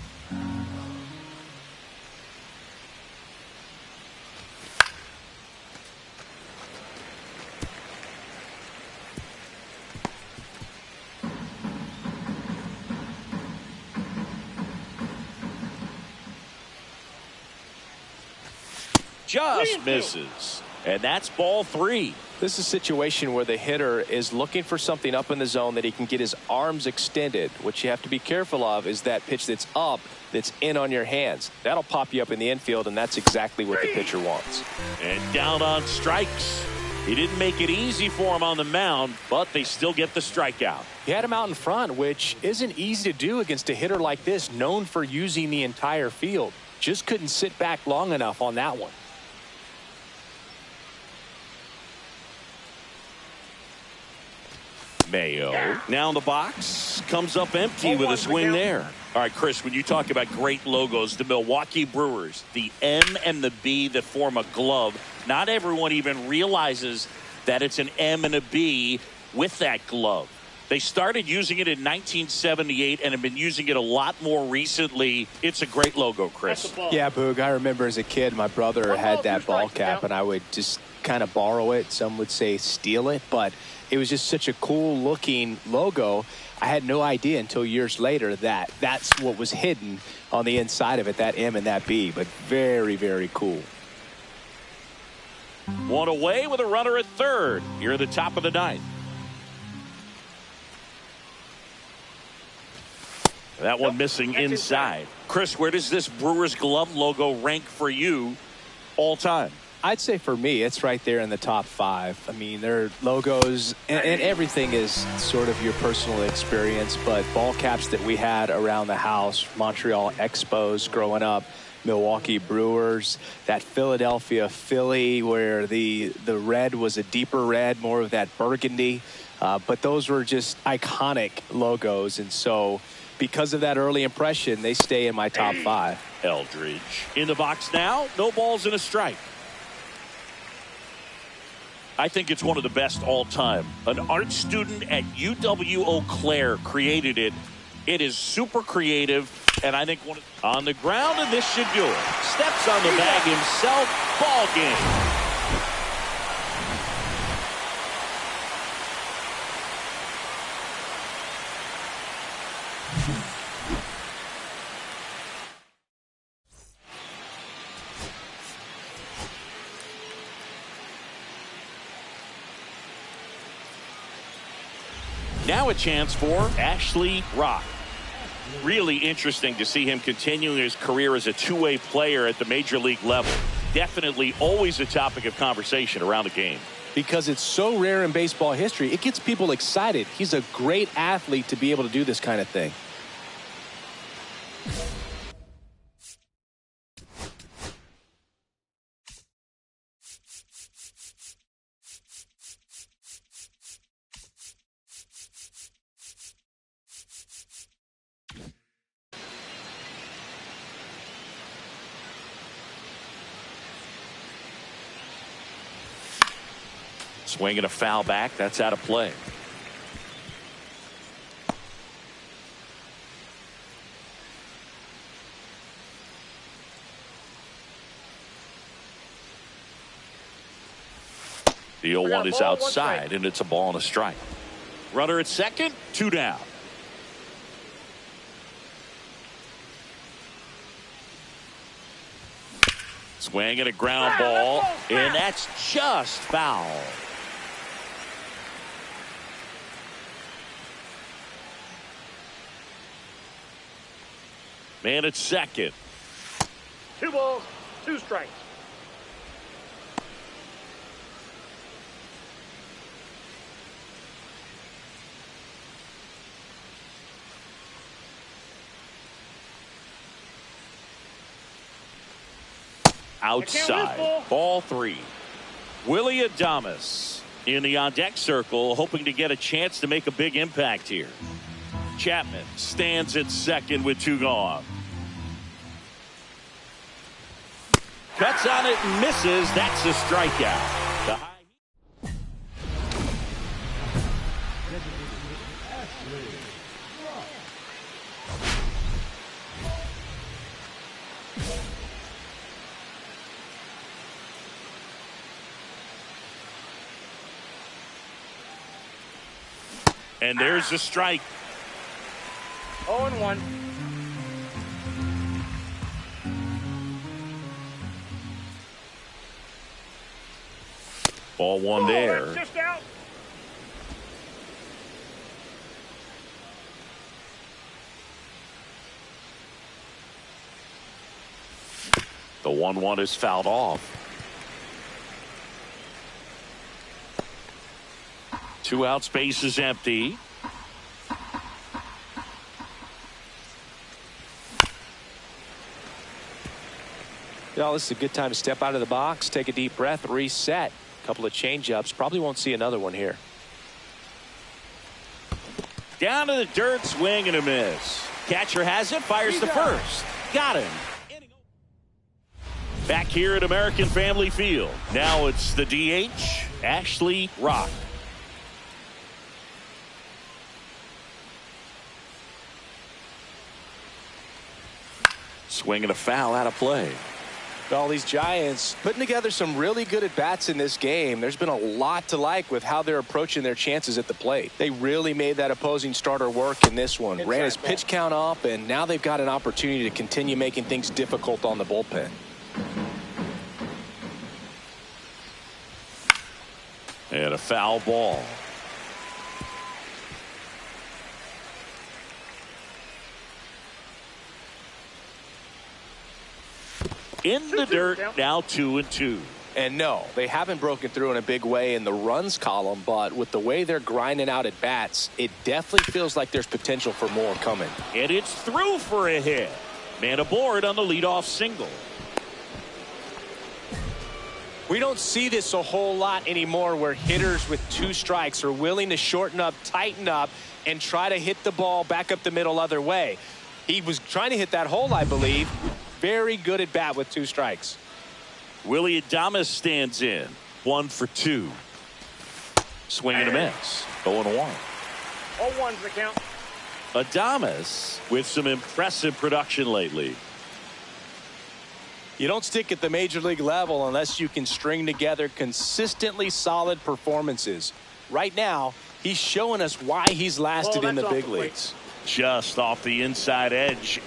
Just misses. And that's ball 3. This is a situation where the hitter is looking for something up in the zone that he can get his arms extended. What you have to be careful of is that pitch that's up, that's in on your hands. That'll pop you up in the infield, and that's exactly what the pitcher wants. And down on strikes. He didn't make it easy for him on the mound, but they still get the strikeout. He had him out in front, which isn't easy to do against a hitter like this, known for using the entire field. Just couldn't sit back long enough on that one. Mayo now in the box, comes up empty with a swing there. All right, Chris, when you talk about great logos, the Milwaukee Brewers, the M and the B that form a glove, not everyone even realizes that it's an M and a B with that glove. They started using it in 1978 and have been using it a lot more recently. It's a great logo, Chris. Yeah, Boog, I remember as a kid, my brother had that ball cap, and I would just kind of borrow it. Some would say steal it, but it was just such a cool looking logo. I had no idea until years later that that's what was hidden on the inside of it, that M and that B, but very, very cool. One away with a runner at third. Here at the top of the ninth. That one missing inside. Chris, where does this Brewers glove logo rank for you all time? I'd say for me, it's right there in the top 5. I mean, their logos and everything is sort of your personal experience, but ball caps that we had around the house, Montreal Expos growing up, Milwaukee Brewers, that Philadelphia Philly where the red was a deeper red, more of that burgundy. But those were just iconic logos. And so because of that early impression, they stay in my top 5. Eldridge in the box now. No balls and a strike. I think it's one of the best all time. An art student at UW Eau Claire created it. It is super creative, and I think on the ground, and this should do it. Steps on the bag himself. Ball game. Now a chance for Ashley Rock. Really interesting to see him continuing his career as a two-way player at the major league level. Definitely always a topic of conversation around the game. Because it's so rare in baseball history, it gets people excited. He's a great athlete to be able to do this kind of thing. Swinging a foul back. That's out of play. The 0-1 is outside, and it's a ball and a strike. Runner at second, 2 down. Swinging a ground ball, and that's just foul. Man at second. 2 balls, 2 strikes. Outside. Ball 3. Willie Adames in the on-deck circle, hoping to get a chance to make a big impact here. Chapman stands at second with 2 gone. Cuts on it and misses. That's a strikeout. The high. And there's a strike. 0-1. Ball 1 there. Just out. The 1-1 is fouled off. 2 outs, base is empty. Well, this is a good time to step out of the box, take a deep breath, reset. A couple of change-ups. Probably won't see another one here. Down to the dirt, swing and a miss. Catcher has it, fires the first. Got him. Back here at American Family Field. Now it's the DH, Ashley Rock. Swinging a foul out of play. Well, these Giants putting together some really good at-bats in this game. There's been a lot to like with how they're approaching their chances at the plate. They really made that opposing starter work in this one. Ran his pitch count up, and now they've got an opportunity to continue making things difficult on the bullpen. And a foul ball. In the dirt, now 2-2. And no, they haven't broken through in a big way in the runs column, but with the way they're grinding out at bats, it definitely feels like there's potential for more coming. And it's through for a hit. Man aboard on the leadoff single. We don't see this a whole lot anymore where hitters with 2 strikes are willing to shorten up, tighten up, and try to hit the ball back up the middle other way. He was trying to hit that hole, I believe. Very good at bat with 2 strikes. Willie Adames stands in. 1 for 2. Swing and a miss. 0-1. 0-1's the count. Adames with some impressive production lately. You don't stick at the major league level unless you can string together consistently solid performances. Right now, he's showing us why he's lasted in the big leagues. Just off the inside edge.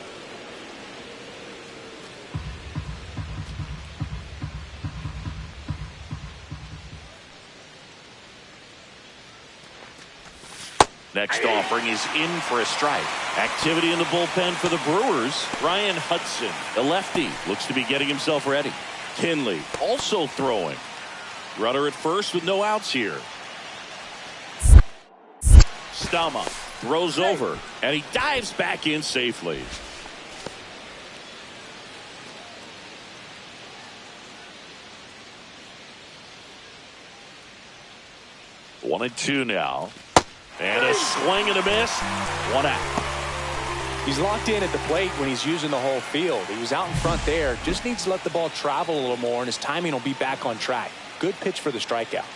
Next offering is in for a strike. Activity in the bullpen for the Brewers. Ryan Hudson, the lefty, looks to be getting himself ready. Kinley also throwing. Runner at first with no outs here. Stama throws over, and he dives back in safely. One and two now. And a swing and a miss. 1 out. He's locked in at the plate when he's using the whole field. He was out in front there. Just needs to let the ball travel a little more, and his timing will be back on track. Good pitch for the strikeout.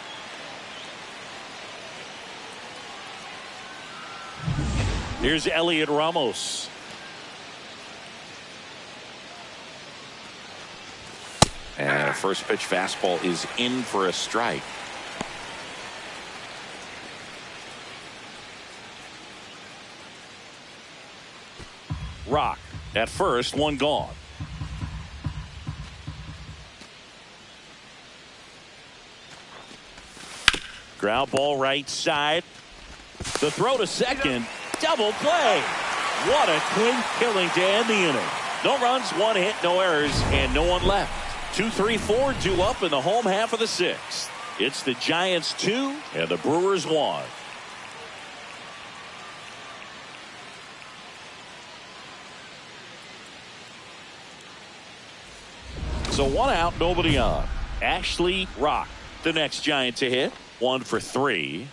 Here's Elliot Ramos. And first pitch fastball is in for a strike. Rock at first, 1 gone. Ground ball right side. The throw to second. Double play. What a quick killing to end the inning. No runs, 1 hit, no errors, and no one left. 2-3-4 due up in the home half of the 6th. It's the Giants 2 and the Brewers 1. So 1 out, nobody on. Ashley Rock, the next Giant to hit. 1 for 3.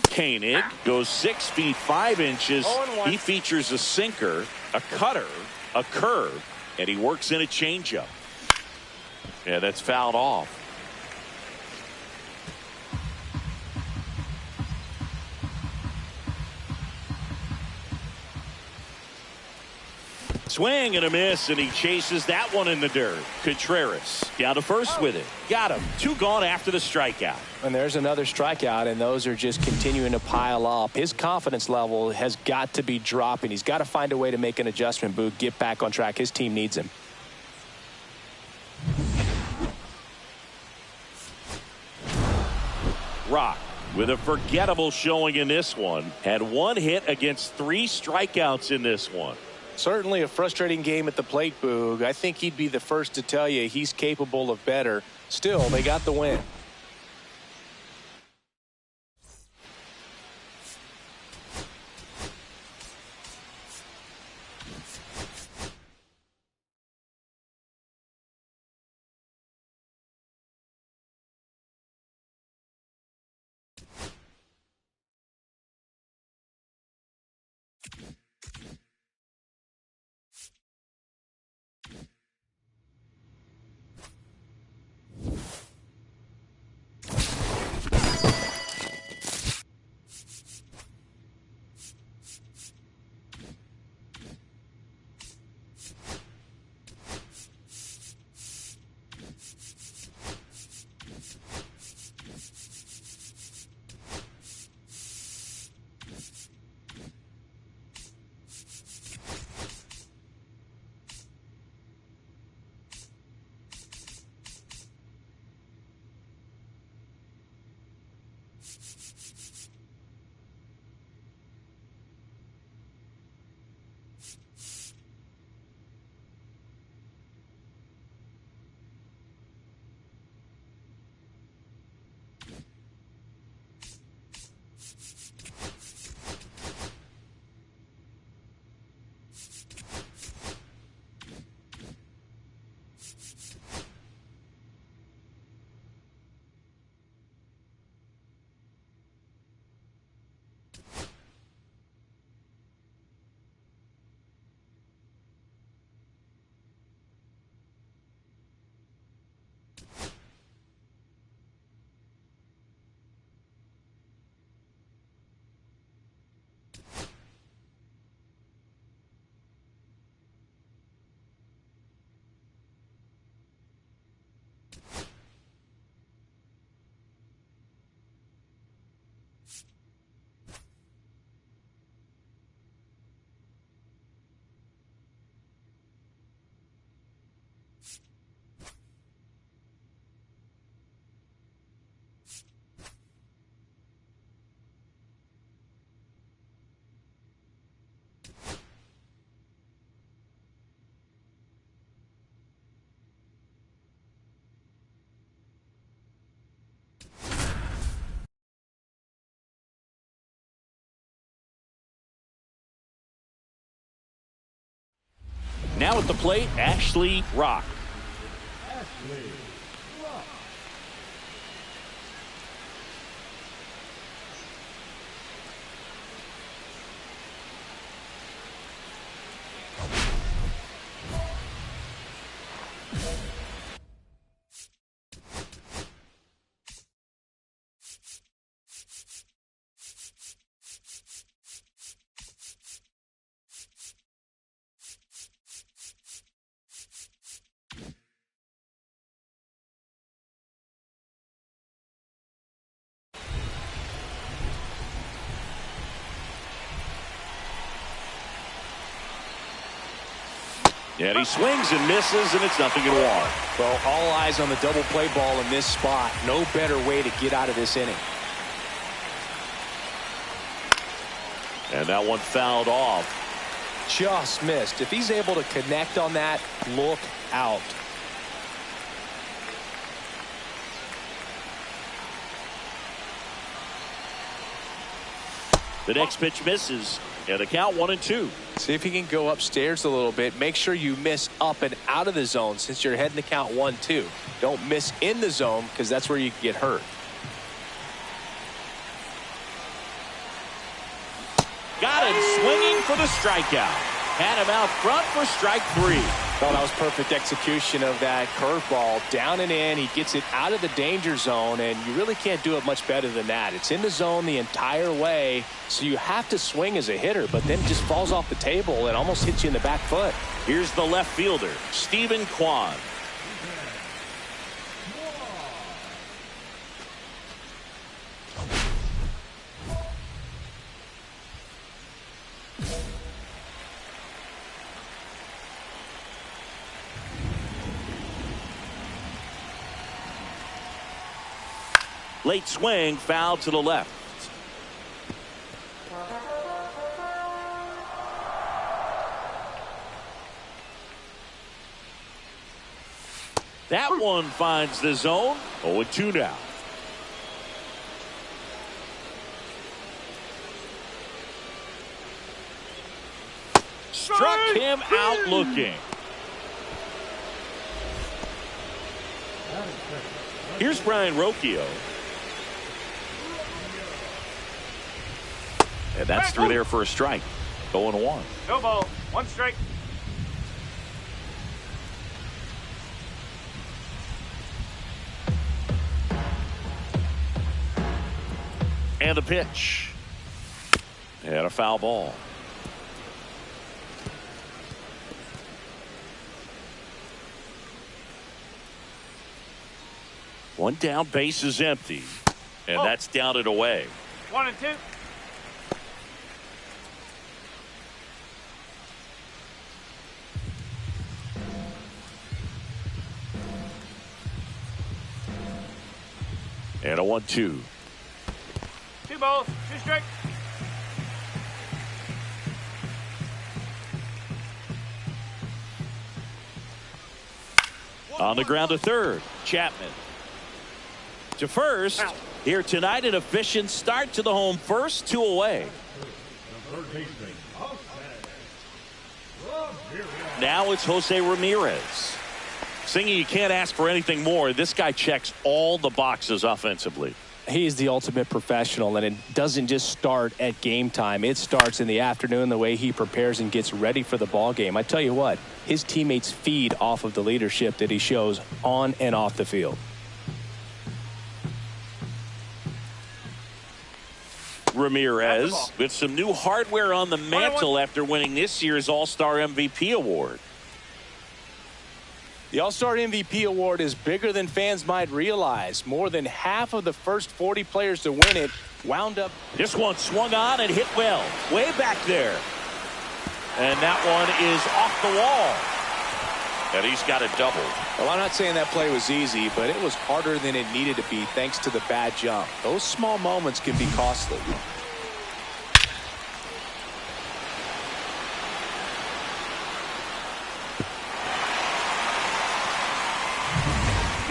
Koenig goes 6 feet 5 inches. He features a sinker, a cutter, a curve, and he works in a changeup. Yeah, that's fouled off. Swing and a miss, and he chases that one in the dirt. Contreras down to first with it. Got him. 2 gone after the strikeout. And there's another strikeout, and those are just continuing to pile up. His confidence level has got to be dropping. He's got to find a way to make an adjustment, Boog, get back on track. His team needs him. Rock with a forgettable showing in this one. Had 1 hit against 3 strikeouts in this one. Certainly a frustrating game at the plate, Boog. I think he'd be the first to tell you he's capable of better. Still, they got the win. Now at the plate, Ashley Rock. And he swings and misses, and it's 0-1. Well, all eyes on the double play ball in this spot. No better way to get out of this inning. And that one fouled off. Just missed. If he's able to connect on that, look out. The next pitch misses, and the count 1-2. See if you can go upstairs a little bit. Make sure you miss up and out of the zone since you're heading to count 1-2. Don't miss in the zone because that's where you can get hurt. Got him swinging for the strikeout. Had him out front for strike 3. Oh, that was perfect execution of that curveball. Down and in. He gets it out of the danger zone, and you really can't do it much better than that. It's in the zone the entire way, so you have to swing as a hitter, but then it just falls off the table and almost hits you in the back foot. Here's the left fielder, Stephen Juan. Late swing, foul to the left. That one finds the zone. 0-2 now. Struck him out looking. Here's Brian Rocchio. And that's through there for a strike. 0-1. No ball. 1 strike. And the pitch. And a foul ball. One down, base is empty. And that's down and away. 1-2. And a 1-2. 2 balls, 2 strikes. On the ground to third, Chapman. To first. Here tonight, an efficient start to the home first, 2 away. Now it's Jose Ramirez. Singing, you can't ask for anything more. This guy checks all the boxes offensively. He is the ultimate professional, and it doesn't just start at game time. It starts in the afternoon, the way he prepares and gets ready for the ball game. I tell you what, his teammates feed off of the leadership that he shows on and off the field. Ramirez with some new hardware on the mantle after winning this year's All-Star MVP award. The All-Star MVP award is bigger than fans might realize. More than half of the first 40 players to win it wound up. This one swung on and hit well, way back there. And that one is off the wall. And he's got a double. Well, I'm not saying that play was easy, but it was harder than it needed to be thanks to the bad jump. Those small moments can be costly.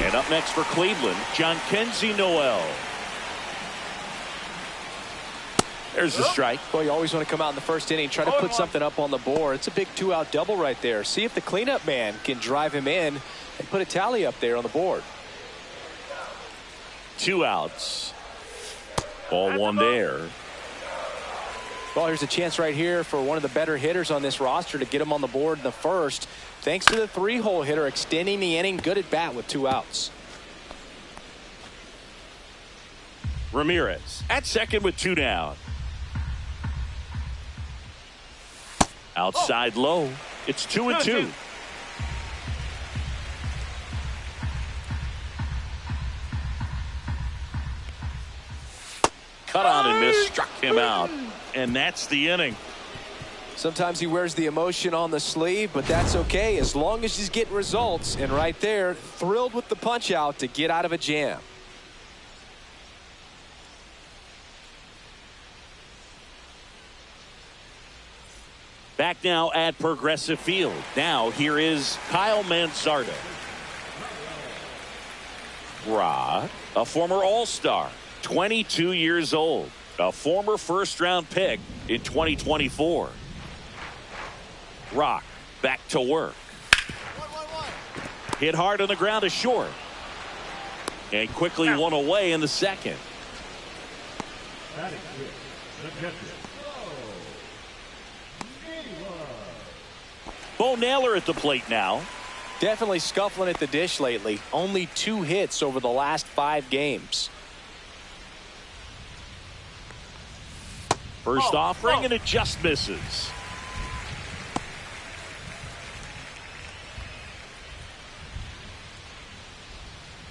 And up next for Cleveland, John Kenzie Noel. There's the strike. Well, you always want to come out in the first inning, try to put something up on the board. It's a big 2-out double right there. See if the cleanup man can drive him in and put a tally up there on the board. 2 outs. Ball one there. Well, here's a chance right here for one of the better hitters on this roster to get him on the board in the first. Thanks to the 3-hole hitter extending the inning. Good at bat with 2 outs. Ramirez at second with 2 down. Outside low. It's 2-2. Cut on and miss, struck him out. And that's the inning. Sometimes he wears the emotion on the sleeve, but that's okay as long as he's getting results. And right there, thrilled with the punch out to get out of a jam. Back now at Progressive Field. Now here is Kyle Manzardo. Rod, a former All-Star, 22 years old, a former first-round pick in 2024. Rock back to work. Hit hard on the ground to short. And quickly one away in the second. Bo Naylor at the plate now. Definitely scuffling at the dish lately. Only 2 hits over the last 5 games. First offering, and it just misses.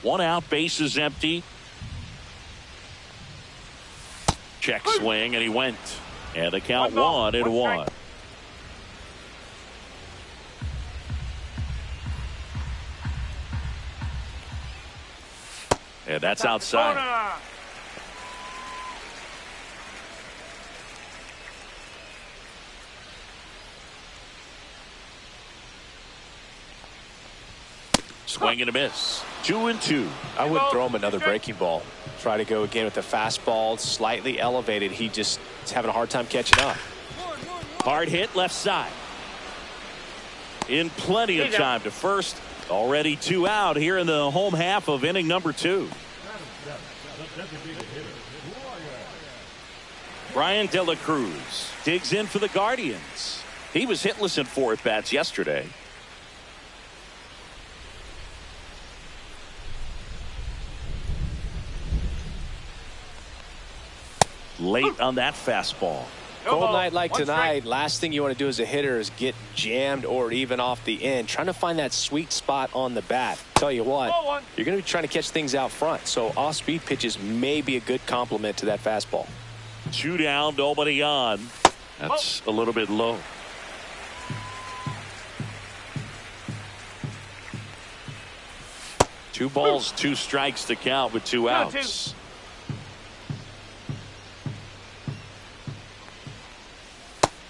One out, bases empty. Check swing, and he went. And the count 1-1. And that's outside. Swing and a miss. 2-2. I wouldn't throw him another breaking ball. Try to go again with the fastball, slightly elevated. He just is having a hard time catching up. Hard hit left side. In plenty of time to first. Already 2 out here in the home half of inning number 2. Brian De La Cruz digs in for the Guardians. He was hitless in 4 at-bats yesterday. Late on that fastball. Cold night like tonight, last thing you want to do as a hitter is get jammed or even off the end. Trying to find that sweet spot on the bat. Tell you what, you're going to be trying to catch things out front. So off-speed pitches may be a good complement to that fastball. 2 down, nobody on. That's a little bit low. Two balls, 2 strikes to count with 2 outs.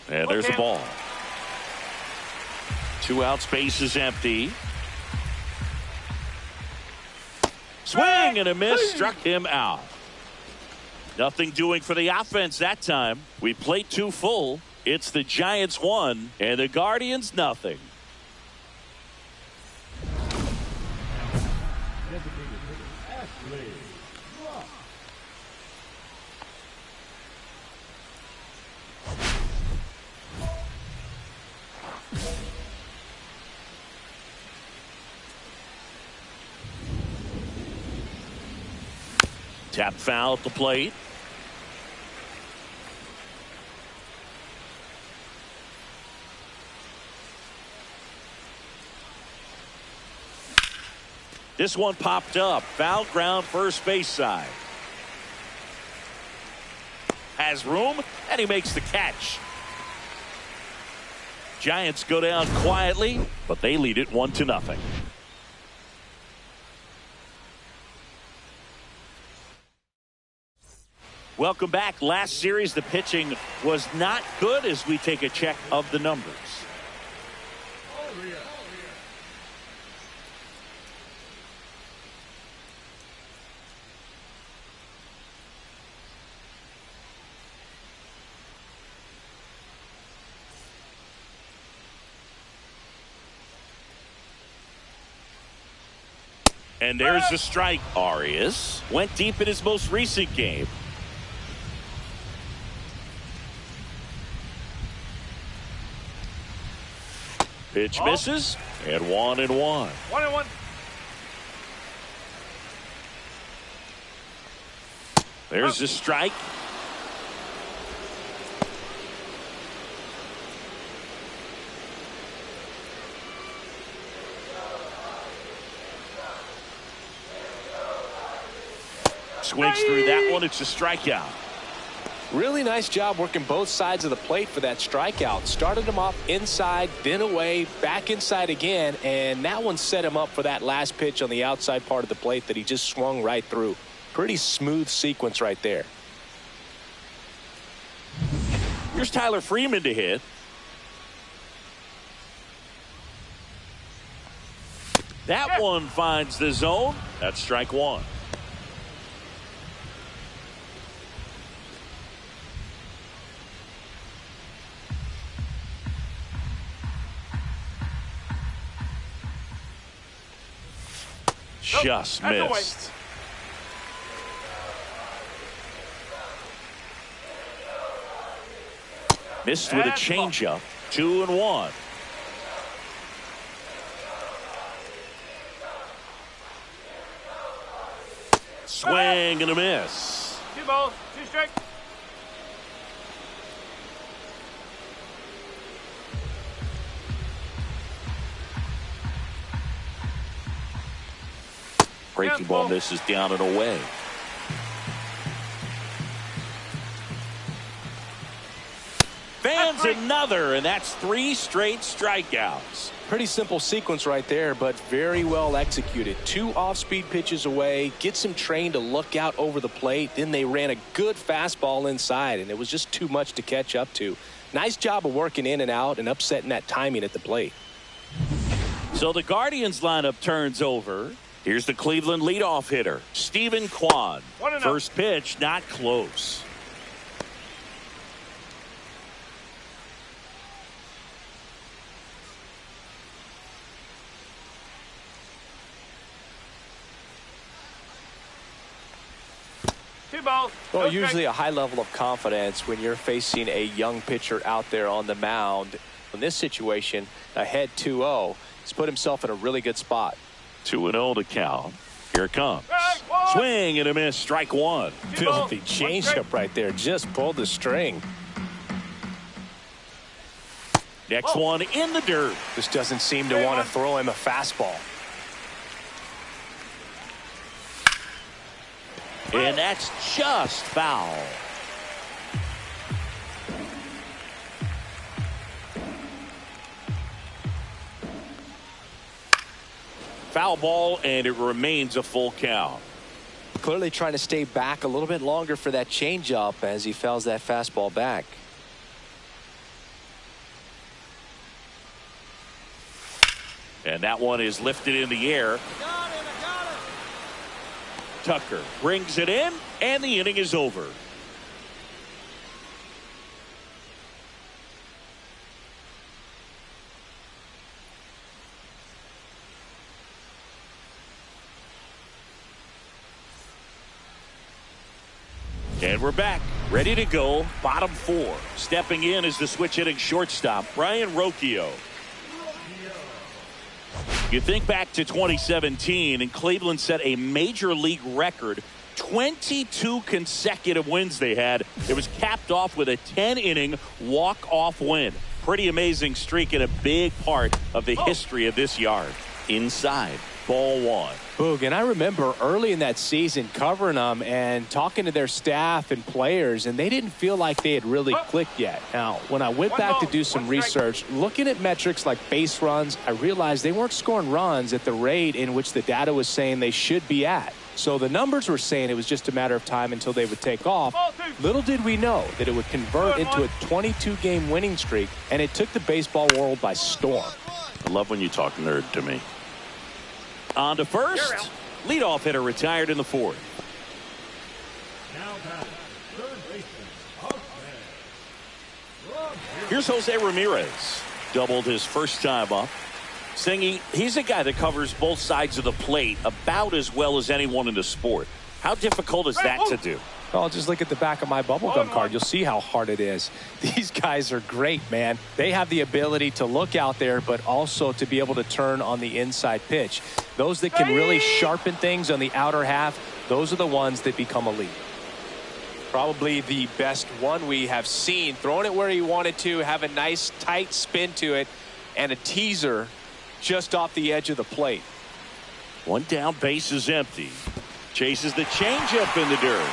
And there's the ball. 2 outs, base is empty. Swing and a miss, struck him out. Nothing doing for the offense that time. We played 2 full. It's the Giants 1 and the Guardians nothing. Tap foul at the plate. This one popped up. Foul ground, first base side. Has room, and he makes the catch. Giants go down quietly, but they lead it 1-0. Welcome back. Last series, the pitching was not good as we take a check of the numbers. And there's the strike. Arias went deep in his most recent game. Pitch misses, and 1-1. 1-1. There's the strike. Swings through that one. It's a strikeout. Really nice job working both sides of the plate for that strikeout. Started him off inside, then away, back inside again, and that one set him up for that last pitch on the outside part of the plate that he just swung right through. Pretty smooth sequence right there. Here's Tyler Freeman to hit. That one finds the zone. That's strike one. Just missed. Missed with a changeup. 2-1. Swing and a miss. 2 balls, 2 strikes. Breaking ball misses down and away. Fans another, and that's 3 straight strikeouts. Pretty simple sequence right there, but very well executed. 2 off-speed pitches away, gets him trained to look out over the plate. Then they ran a good fastball inside, and it was just too much to catch up to. Nice job of working in and out and upsetting that timing at the plate. So the Guardians lineup turns over. Here's the Cleveland leadoff hitter, Steven Kwan. 1-0. First pitch, not close. Well, usually a high level of confidence when you're facing a young pitcher out there on the mound. In this situation, ahead 2-0, he's put himself in a really good spot. 2-0 to count. Here it comes. Swing and a miss. Strike one. Filthy changeup right there. Just pulled the string. Next one in the dirt. Just doesn't seem to want to throw him a fastball. And that's just foul. Foul ball, and it remains a full count. Clearly trying to stay back a little bit longer for that changeup as he fouls that fastball back. And that one is lifted in the air. Tucker brings it in, and the inning is over. And we're back, ready to go. Bottom 4. Stepping in is the switch hitting shortstop, Brian Rocchio. You think back to 2017, and Cleveland set a major league record. 22 consecutive wins they had. It was capped off with a 10-inning walk-off win. Pretty amazing streak and a big part of the history of this yard. Inside, ball 1. Boog, and I remember early in that season covering them and talking to their staff and players, and they didn't feel like they had really clicked yet. Now, when I went back to do some research, looking at metrics like base runs, I realized they weren't scoring runs at the rate in which the data was saying they should be at. So the numbers were saying it was just a matter of time until they would take off. Little did we know that it would convert into a 22-game winning streak, and it took the baseball world by storm. I love when you talk nerd to me. On to first. Leadoff hitter retired in the 4th. Now back, third baseman, Here's Jose Ramirez. Doubled his first time up. Singy, he's a guy that covers both sides of the plate about as well as anyone in the sport. How difficult is that to do? Well, just look at the back of my bubblegum card. You'll see how hard it is. These guys are great, man. They have the ability to look out there, but also to be able to turn on the inside pitch. Those that can really sharpen things on the outer half, those are the ones that become elite. Probably the best one we have seen. Throwing it where he wanted to, have a nice tight spin to it, and a teaser just off the edge of the plate. One down, base is empty. Chases the changeup in the dirt.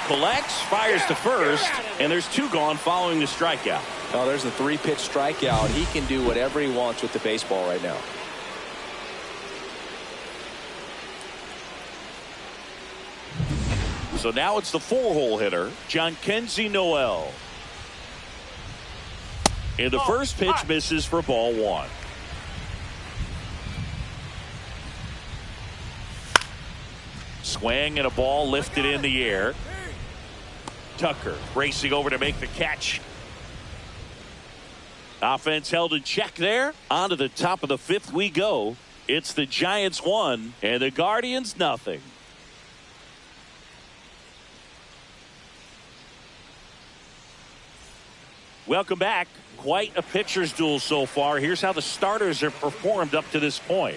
Collects, fires to first, and there's two gone following the strikeout. Oh, there's the 3-pitch strikeout. He can do whatever he wants with the baseball right now. So now it's the 4-hole hitter, Jhonkensy Noel. And the first pitch misses for ball 1. Swing and a ball lifted in the air. Tucker racing over to make the catch. Offense held in check there. On to the top of the 5th we go. It's the Giants 1 and the Guardians nothing. Welcome back. Quite a pitcher's duel so far. Here's how the starters have performed up to this point.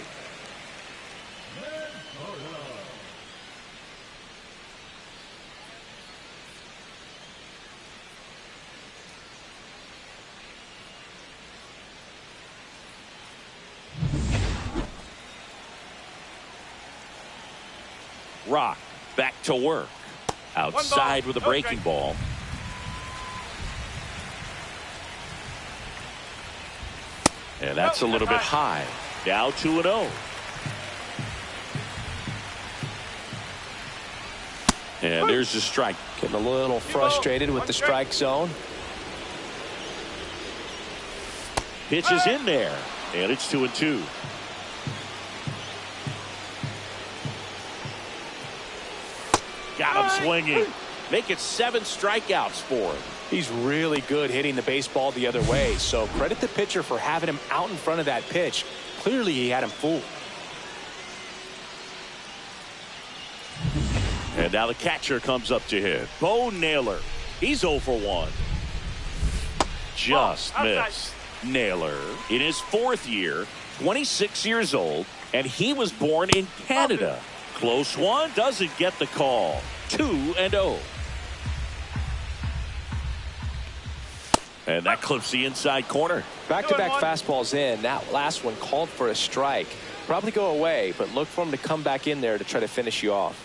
Rock back to work. Outside with a breaking ball. And that's a little bit high. Now 2-0. And there's the strike. Getting a little frustrated with the strike zone. Pitch is in there. And it's 2-2. Got him swinging. Make it 7 strikeouts for him. He's really good hitting the baseball the other way. So credit the pitcher for having him out in front of that pitch. Clearly he had him fooled. And now the catcher comes up to hit. Bo Naylor. He's 0 for 1. Just missed. Naylor in his 4th year, 26 years old, and he was born in Canada. Close one, doesn't get the call. 2-0. And that clips the inside corner. Back-to-back fastballs in. That last one called for a strike. Probably go away, but look for him to come back in there to try to finish you off.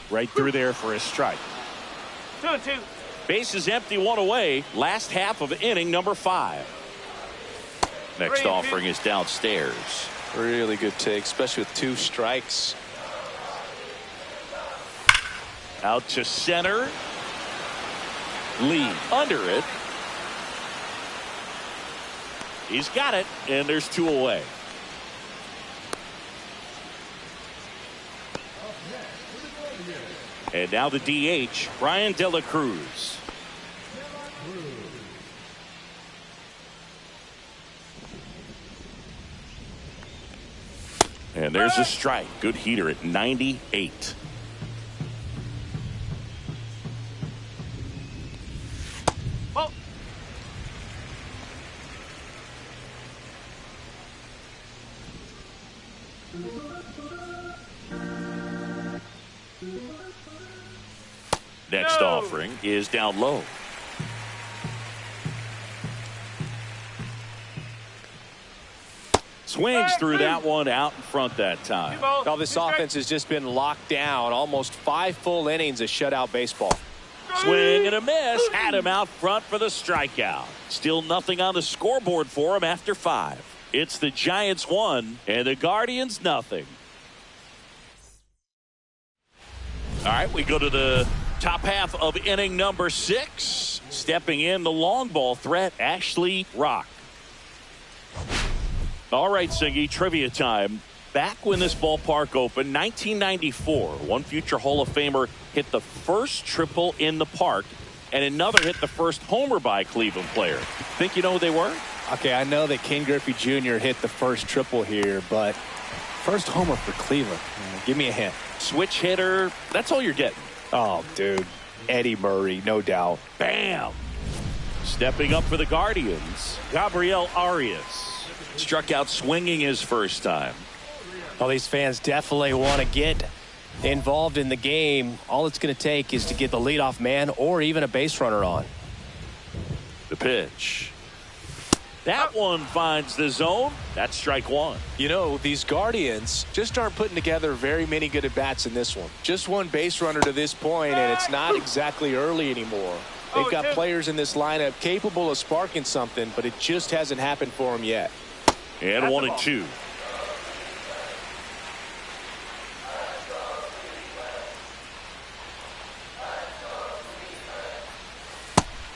Right through there for a strike. 2-2. Base is empty, 1 away. Last half of inning number 5. Next offering is downstairs. Really good take, especially with 2 strikes. Out to center. Lee under it. He's got it, and there's 2 away. And now the DH, Brian De La Cruz. And there's a strike. Good heater at 98. Next offering is down low. Swings through that one, out in front that time. Well, this offense has just been locked down. Almost 5 full innings of shutout baseball. Swing and a miss. Had him out front for the strikeout. Still nothing on the scoreboard for him after 5. It's the Giants 1 and the Guardians nothing. All right, we go to the top half of inning number 6. Stepping in the long ball threat, Ashley Rock. All right, Singy, trivia time. Back when this ballpark opened, 1994, one future Hall of Famer hit the first triple in the park and another hit the first homer by a Cleveland player. Think you know who they were? Okay, I know that Ken Griffey Jr. hit the first triple here, but first homer for Cleveland. Give me a hint. Switch hitter. That's all you're getting. Oh, dude. Eddie Murray, no doubt. Bam! Stepping up for the Guardians, Gabriel Arias. Struck out swinging his first time. Well, these fans definitely want to get involved in the game. All it's going to take is to get the leadoff man or even a base runner on. The pitch. That one finds the zone. That's strike one. You know, these Guardians just aren't putting together very many good at-bats in this one. Just one base runner to this point, and it's not exactly early anymore. They've got players in this lineup capable of sparking something, but it just hasn't happened for them yet. And 1-2.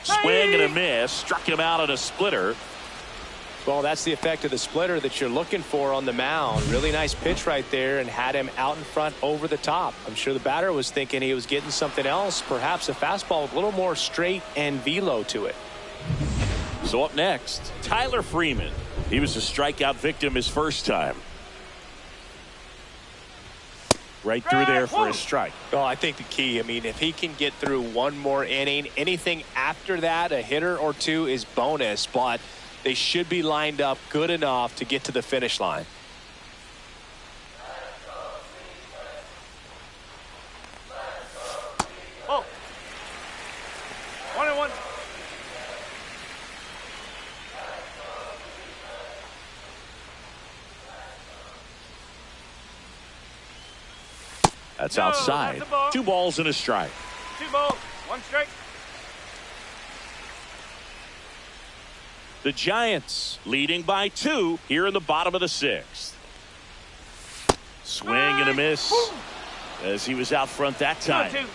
Swing and a miss. Struck him out at a splitter. Well, that's the effect of the splitter that you're looking for on the mound. Really nice pitch right there and had him out in front over the top. I'm sure the batter was thinking he was getting something else, perhaps a fastball with a little more straight and velo to it. So up next, Tyler Freeman. He was a strikeout victim his first time. Right through there for a strike. Well, I think the key, I mean, if he can get through one more inning, anything after that, a hitter or two is bonus, but they should be lined up good enough to get to the finish line. Oh. 1-1. That's No, outside. that's a ball. 2 balls and a strike. 2 balls, 1 strike. The Giants leading by 2 here in the bottom of the 6th. Swing and a miss as he was out front that time. 2-2.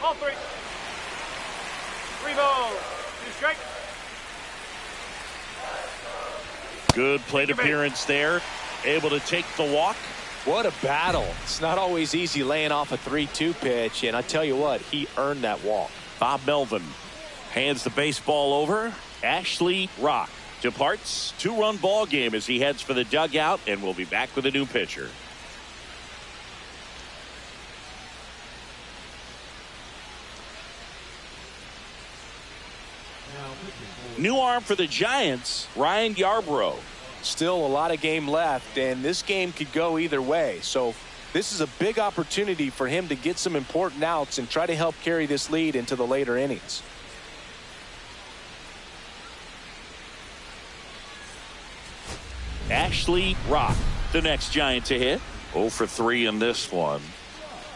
Ball 3. 3 balls, 2 strikes. Good plate appearance there. Able to take the walk. What a battle. It's not always easy laying off a 3-2 pitch, and I tell you what, he earned that walk. Bob Melvin hands the baseball over. Ashley Rock departs. 2-run ball game as he heads for the dugout, and we'll be back with a new pitcher. New arm for the Giants, Ryan Yarbrough. Still a lot of game left, and this game could go either way. So this is a big opportunity for him to get some important outs and try to help carry this lead into the later innings. Ashley Rock, the next Giant to hit. 0 for 3 in this one.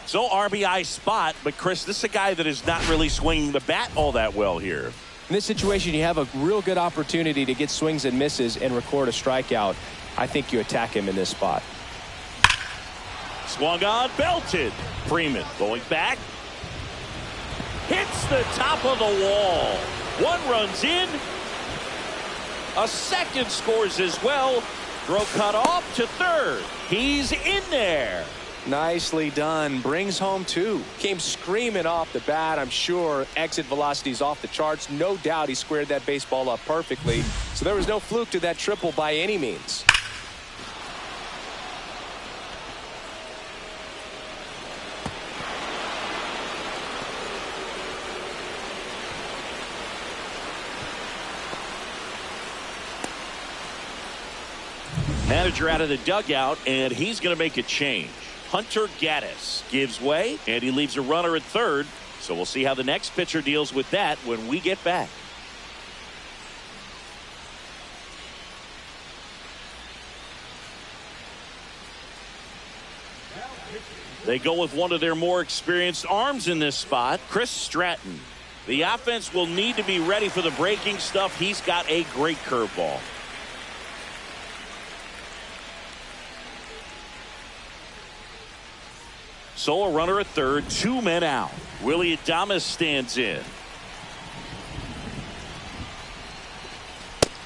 So RBI spot, but Chris, this is a guy that is not really swinging the bat all that well here. In this situation, you have a real good opportunity to get swings and misses and record a strikeout. I think you attack him in this spot. Swung on, belted. Freeman going back. Hits the top of the wall. 1 runs in. A second scores as well. Throw cut off to third. He's in there. Nicely done. Brings home 2. Came screaming off the bat. I'm sure exit velocity's off the charts. No doubt he squared that baseball up perfectly. So there was no fluke to that triple by any means. Manager out of the dugout, and he's going to make a change. Hunter Gaddis gives way, and he leaves a runner at third. So we'll see how the next pitcher deals with that when we get back. They go with one of their more experienced arms in this spot, Chris Stratton. The offense will need to be ready for the breaking stuff. He's got a great curveball. So a runner at third, 2 men out. Willie Adames stands in.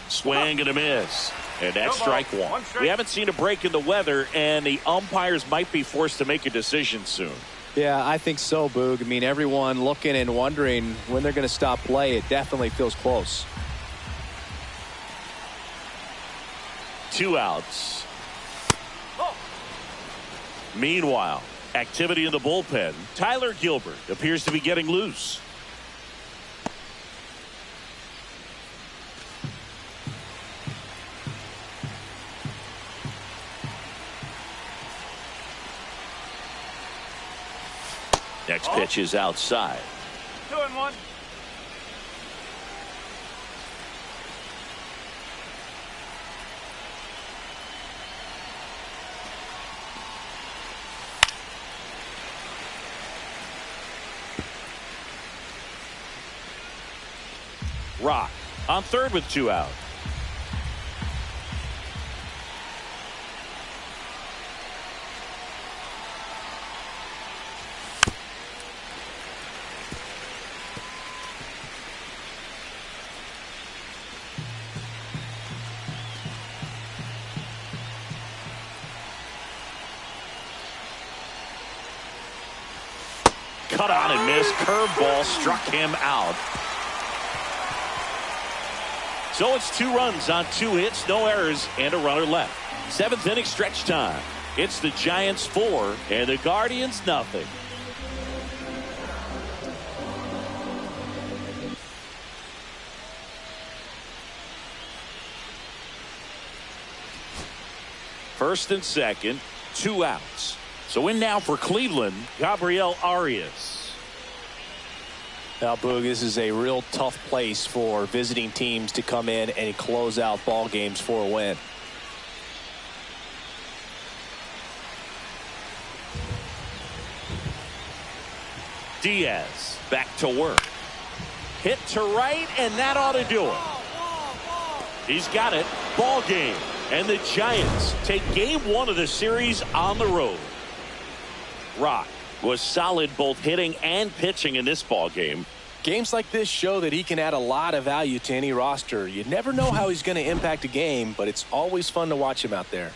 Swing and a miss. And that's No ball. strike one. One strike. We haven't seen a break in the weather, and the umpires might be forced to make a decision soon. Yeah, I think so, Boog. I mean, everyone looking and wondering when they're going to stop play. It definitely feels close. 2 outs. Oh. Meanwhile, activity in the bullpen. Tyler Gilbert appears to be getting loose. Next pitch is outside. 2-1. Rock on third with 2 out. Cut on and missed. Curveball struck him out. So it's 2 runs on 2 hits, no errors, and a runner left. 7th inning stretch time. It's the Giants 4 and the Guardians nothing. First and second, 2 outs. So in now for Cleveland, Gabriel Arias. Now, Boog, this is a real tough place for visiting teams to come in and close out ball games for a win. Diaz back to work. Hit to right, and that ought to do it. He's got it. Ball game. And the Giants take game 1 of the series on the road. Rock was solid both hitting and pitching in this ball game. Games like this show that he can add a lot of value to any roster. You never know how he's going to impact a game, but it's always fun to watch him out there.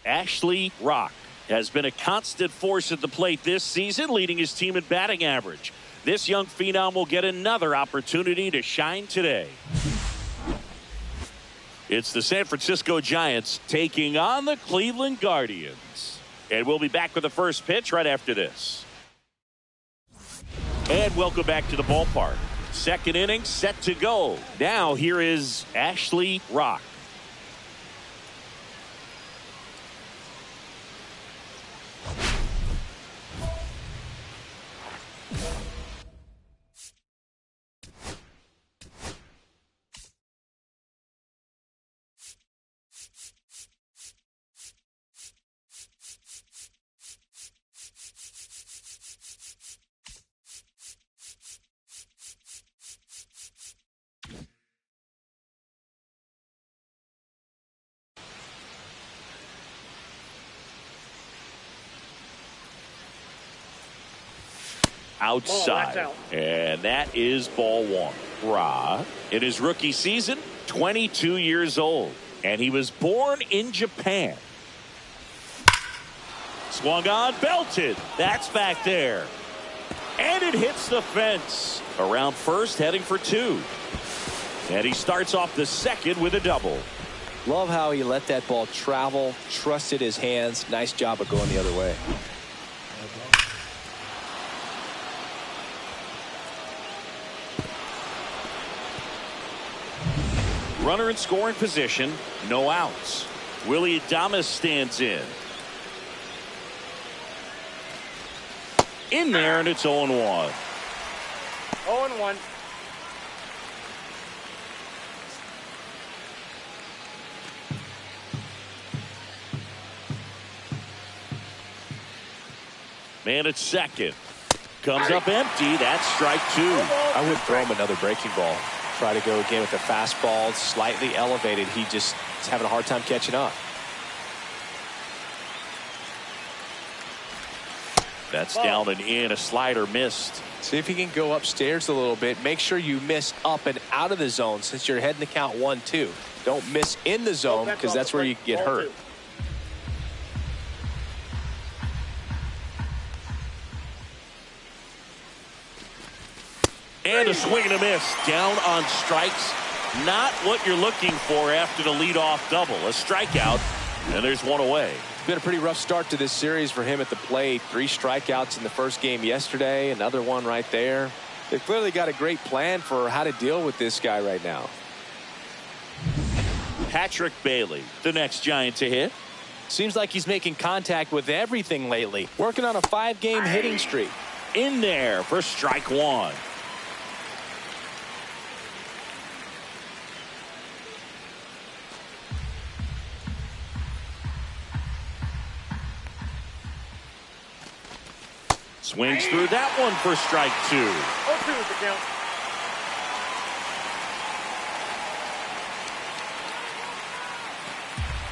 Ashley Rock has been a constant force at the plate this season, leading his team in batting average. This young phenom will get another opportunity to shine today. It's the San Francisco Giants taking on the Cleveland Guardians. And we'll be back with the first pitch right after this. And welcome back to the ballpark. Second inning set to go. Now here is Ashley Rock. Outside. And that is ball one. Ra, in his rookie season, 22 years old. And he was born in Japan. Swung on, belted. That's back there. And it hits the fence. Around first, heading for two. And he starts off the second with a double. Love how he let that ball travel, trusted his hands. Nice job of going the other way. Runner in scoring position, no outs. Willie Adames stands in. In there, and it's 0-1. 0-1. Man at second. Comes up empty. That's strike two. I would throw him another breaking ball. Try to go again with the fastball, slightly elevated. He just is having a hard time catching up. That's down and in. A slider missed. See if he can go upstairs a little bit. Make sure you miss up and out of the zone since you're heading to count 1-2. Don't miss in the zone because that's where you get hurt. And a swing and a miss. Down on strikes. Not what you're looking for after the leadoff double. A strikeout, and there's one away. It's been a pretty rough start to this series for him at the plate. 3 strikeouts in the first game yesterday. Another one right there. They've clearly got a great plan for how to deal with this guy right now. Patrick Bailey, the next Giant to hit. Seems like he's making contact with everything lately. Working on a 5-game hitting streak. In there for strike 1. Swings through that one for strike 2. 0-2 is the count.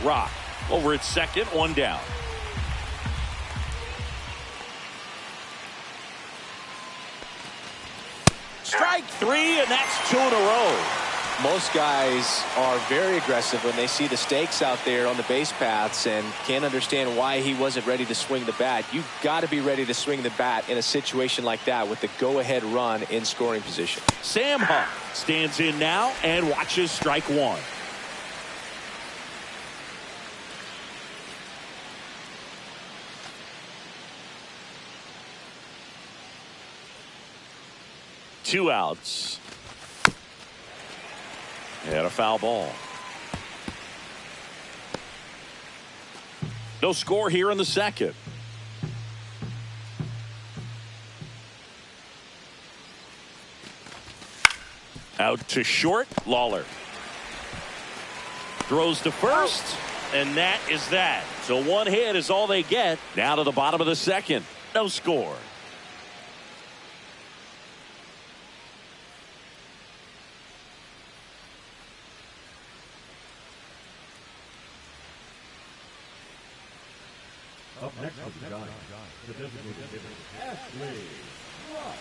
Rock over at second, 1 down. Strike 3, and that's 2 in a row. Most guys are very aggressive when they see the stakes out there on the base paths and can't understand why he wasn't ready to swing the bat. You've got to be ready to swing the bat in a situation like that with the go-ahead run in scoring position. Sam Huff stands in now and watches strike 1. Two outs. And a foul ball. No score here in the second. Out to short, Lawler. Throws to first, and that is that. So 1 hit is all they get. Now to the bottom of the second. No score. Up next for the Giants, the designated hitter, Ashley Rock.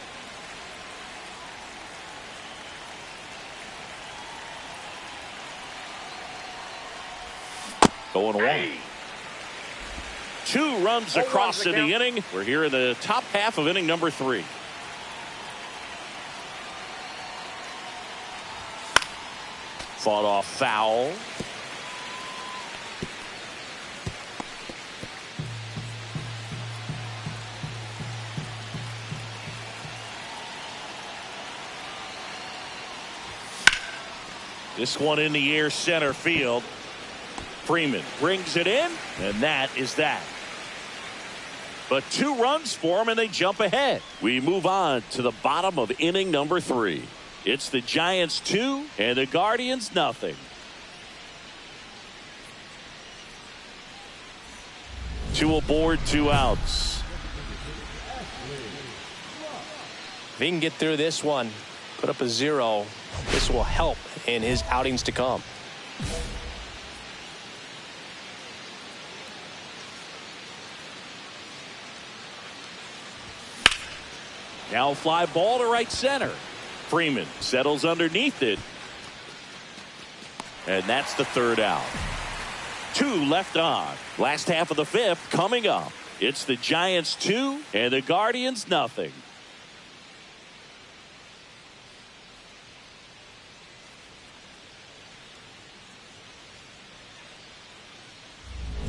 0-1. 2 runs across in the inning. We're here in the top half of inning number 3. Fought off foul. This one in the air, center field. Freeman brings it in, and that is that. But 2 runs for him, and they jump ahead. We move on to the bottom of inning number 3. It's the Giants 2 and the Guardians nothing. 2 aboard, 2 outs. If he can get through this one, put up a 0, this will help in his outings to come. Now fly ball to right center. Freeman settles underneath it. And that's the 3rd out. 2 left on. Last half of the 5th coming up. It's the Giants 2 and the Guardians nothing.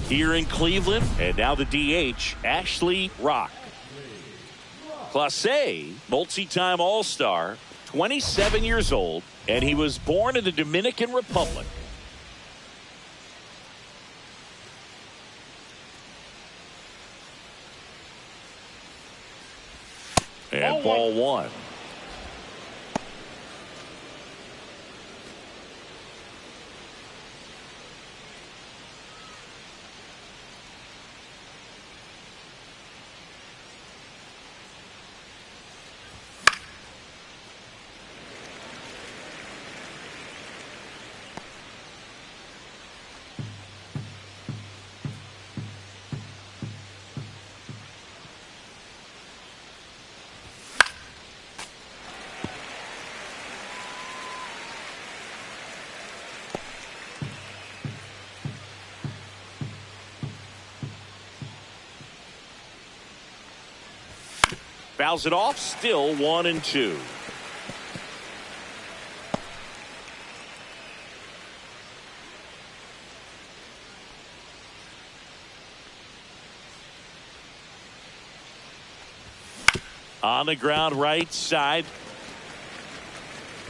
Here in Cleveland, and now the DH, Ashley Rock. Clase A, multi-time All-Star, 27 years old, and he was born in the Dominican Republic. And ball 1. Fouls it off, still 1-2. On the ground, right side.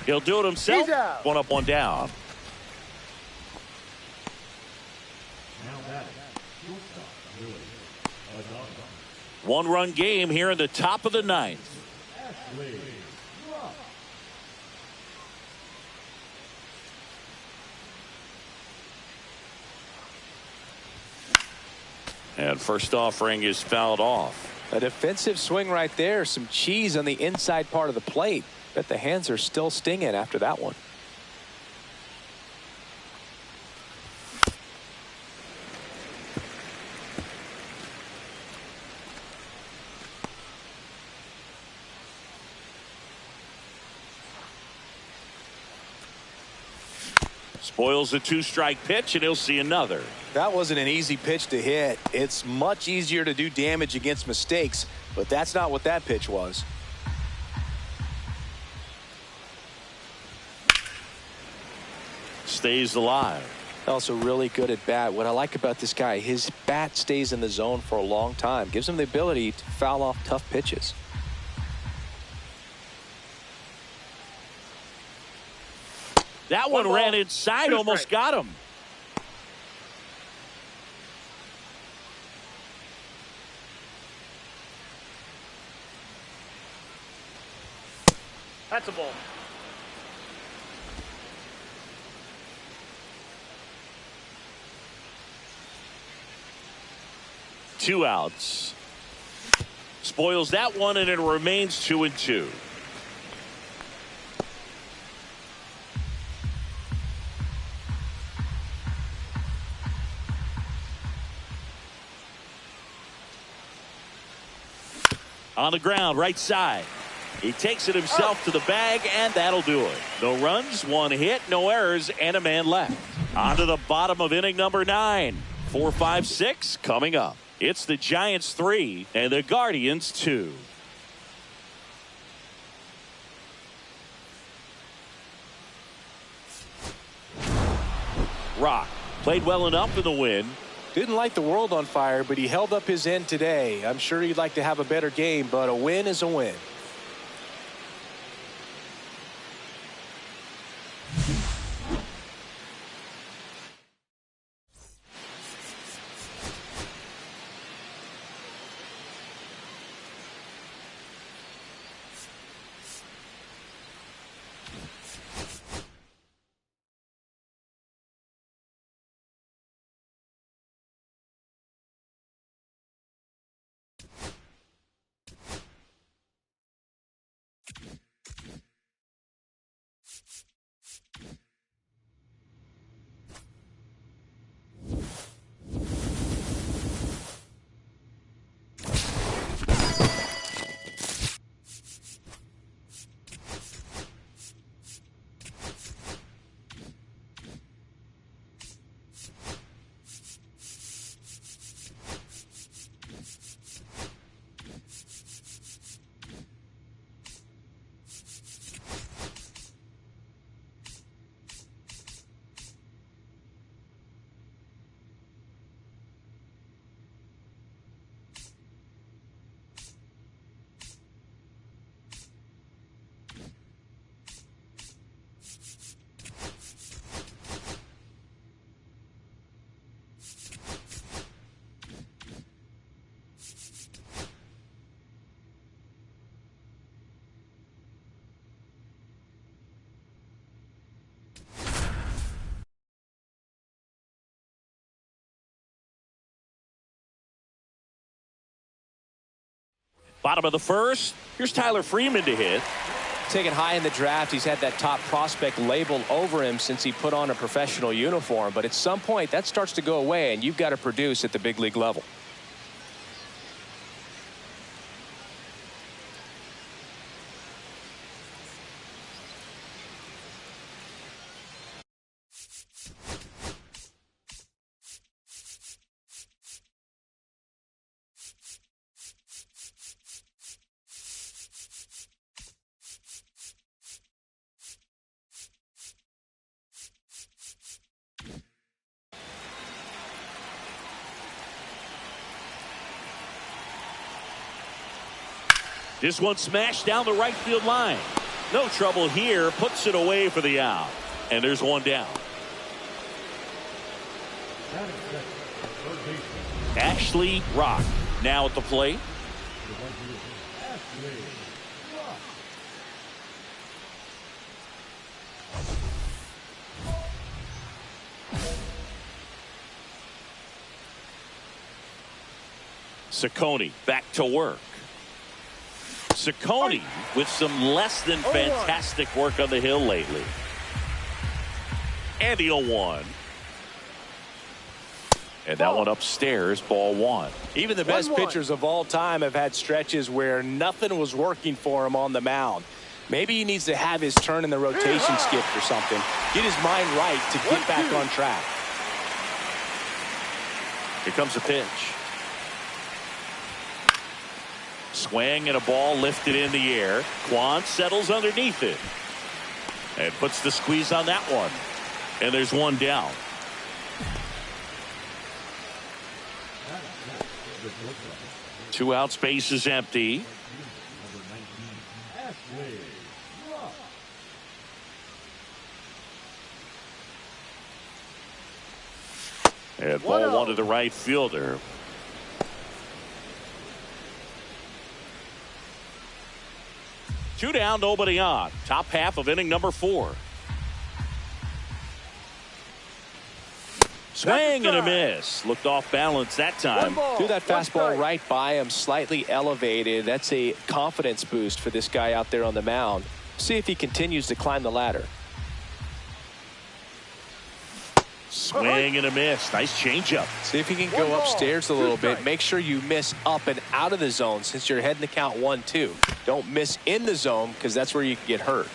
He'll do it himself. One up, one down. One-run game here in the top of the ninth. And first offering is fouled off. A defensive swing right there. Some cheese on the inside part of the plate. Bet the hands are still stinging after that one. Spoils a two-strike pitch, and he'll see another. That wasn't an easy pitch to hit. It's much easier to do damage against mistakes, but that's not what that pitch was. Stays alive. Also really good at bat. What I like about this guy, his bat stays in the zone for a long time. Gives him the ability to foul off tough pitches. That one ran inside, almost got him. That's a ball. Two outs. Spoils that one, and it remains 2-2. On the ground, right side. He takes it himself to the bag, and that'll do it. No runs, one hit, no errors, and a man left. On to the bottom of inning number 9. 4, 5, 6 coming up. It's the Giants 3 and the Guardians 2. Rock played well enough in the win. Didn't light the world on fire, but he held up his end today. I'm sure he'd like to have a better game, but a win is a win. Bottom of the first. Here's Tyler Freeman to hit. Taken high in the draft, he's had that top prospect label over him since he put on a professional uniform. But at some point, that starts to go away, and you've got to produce at the big league level. This one smashed down the right field line. No trouble here. Puts it away for the out. And there's one down. Ashley Rock now at the plate. Ciccone back to work. Ciccone with some less than fantastic work on the hill lately. And the 0-1. And that one upstairs, ball 1. Even the best pitchers of all time have had stretches where nothing was working for him on the mound. Maybe he needs to have his turn in the rotation skipped or something. Get his mind right to get back on track. Here comes a pitch. Swing and a ball lifted in the air. Juan settles underneath it. And puts the squeeze on that one. And there's one down. Two outs, base is empty. And ball 1 to the right fielder. Two down, nobody on. Top half of inning number 4. Swing and a miss. Looked off balance that time. Threw that fastball right by him, slightly elevated. That's a confidence boost for this guy out there on the mound. See if he continues to climb the ladder. Swing and a miss. Nice changeup. See if he can go upstairs a little bit. Make sure you miss up and out of the zone since you're heading to count 1-2. Don't miss in the zone because that's where you can get hurt.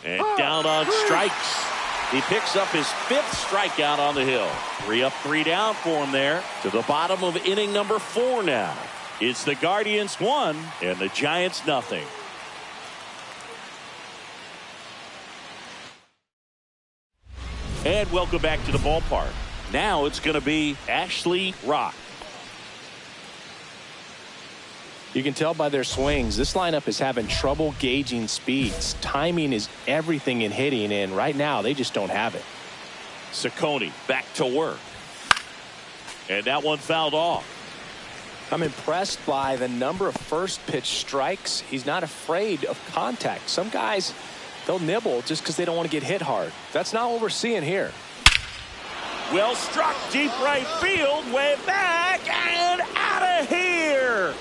And down on strikes. He picks up his 5th strikeout on the hill. 3 up, 3 down for him there. To the bottom of inning number 4 now. It's the Guardians 1 and the Giants nothing. And welcome back to the ballpark. Now it's going to be Ashley Rock. You can tell by their swings, this lineup is having trouble gauging speeds. Timing is everything in hitting, and right now they just don't have it. Ciccone back to work. And that one fouled off. I'm impressed by the number of first pitch strikes. He's not afraid of contact. Some guys, they'll nibble just because they don't want to get hit hard. That's not what we're seeing here. Well struck, deep right field, way back and out of here.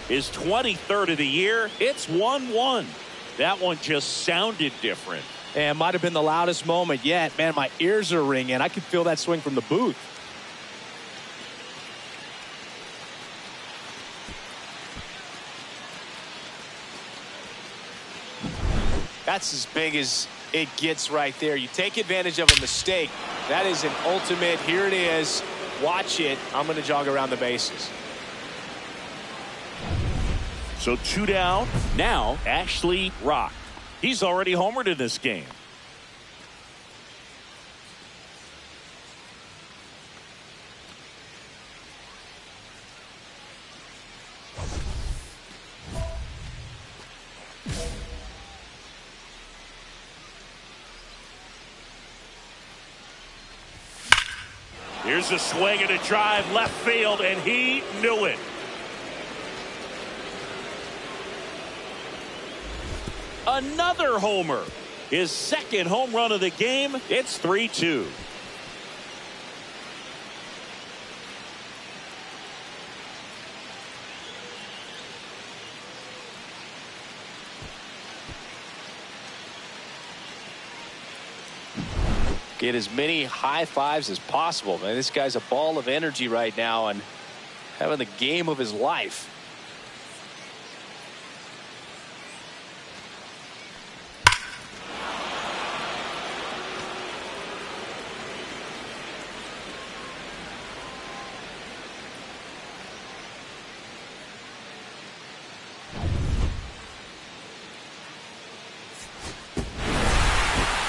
His 23rd of the year. It's 1-1. That one just sounded different. And might have been the loudest moment yet. Man, my ears are ringing. I could feel that swing from the booth. That's as big as it gets right there. You take advantage of a mistake. That is an ultimate. Here it is. Watch it. I'm going to jog around the bases. So 2 down. Now Ashley Rock. He's already homered in this game. Here's a swing and a drive left field, and he knew it. Another homer. His 2nd home run of the game. It's 3-2. Get as many high fives as possible. Man, this guy's a ball of energy right now and having the game of his life.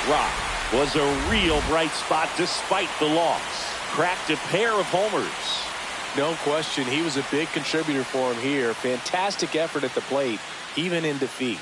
Rock was a real bright spot despite the loss. Cracked a pair of homers. No question, he was a big contributor for him here. Fantastic effort at the plate, even in defeat.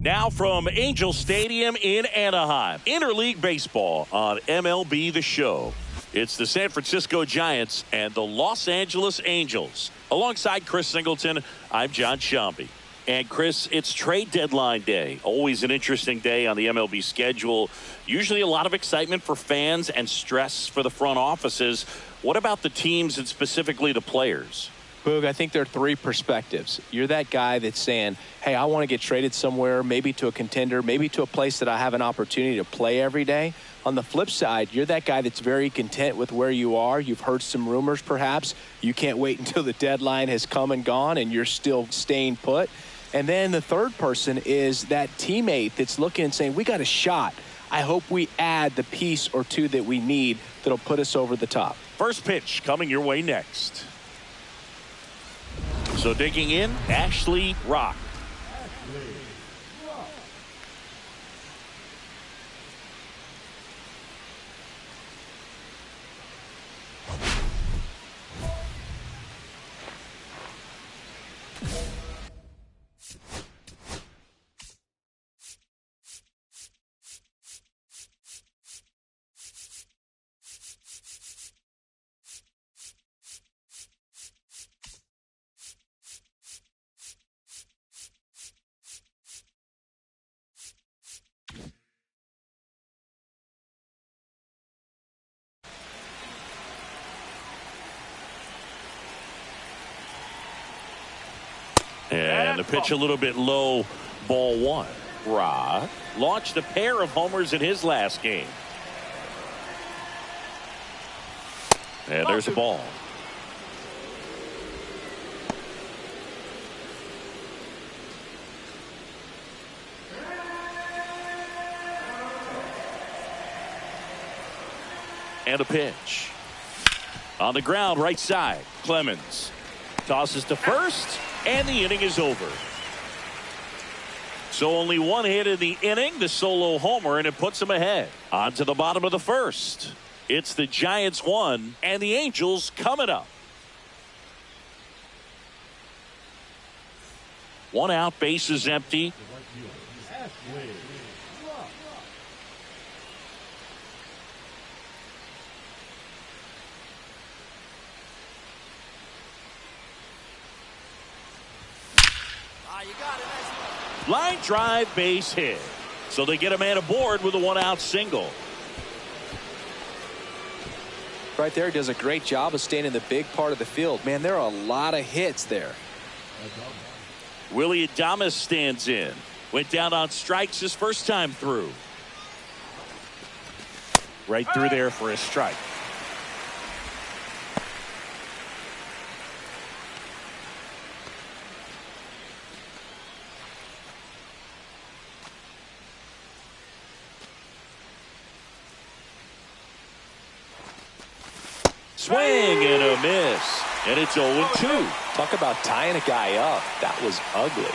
Now from Angel Stadium in Anaheim, interleague baseball on MLB The Show. It's the San Francisco Giants and the Los Angeles Angels. Alongside Chris Singleton, I'm John Shambi. And Chris, it's trade deadline day. Always an interesting day on the MLB schedule. Usually a lot of excitement for fans and stress for the front offices. What about the teams and specifically the players? Boog, I think there are three perspectives. You're that guy that's saying, hey, I want to get traded somewhere, maybe to a contender, maybe to a place that I have an opportunity to play every day. On the flip side, you're that guy that's very content with where you are. You've heard some rumors, perhaps. You can't wait until the deadline has come and gone, and you're still staying put. And then the third person is that teammate that's looking and saying, we got a shot. I hope we add the piece or two that we need that'll put us over the top. First pitch coming your way next. So digging in, Ashley Rock. And the pitch a little bit low, ball one. Rock launched a pair of homers in his last game. And there's a ball. And a pitch. On the ground, right side. Clemens tosses to first, and the inning is over. So only one hit in the inning, the solo homer, and it puts them ahead. On to the bottom of the first. It's the Giants 1 and the Angels coming up. 1 out, bases empty. Line drive, base hit. So they get a man aboard with a 1 out single. Right there, does a great job of staying in the big part of the field. Man, there are a lot of hits there. Willie Adames stands in. Went down on strikes his first time through. Right through there for a strike. Swing and a miss. And it's 0-2. Talk about tying a guy up. That was ugly.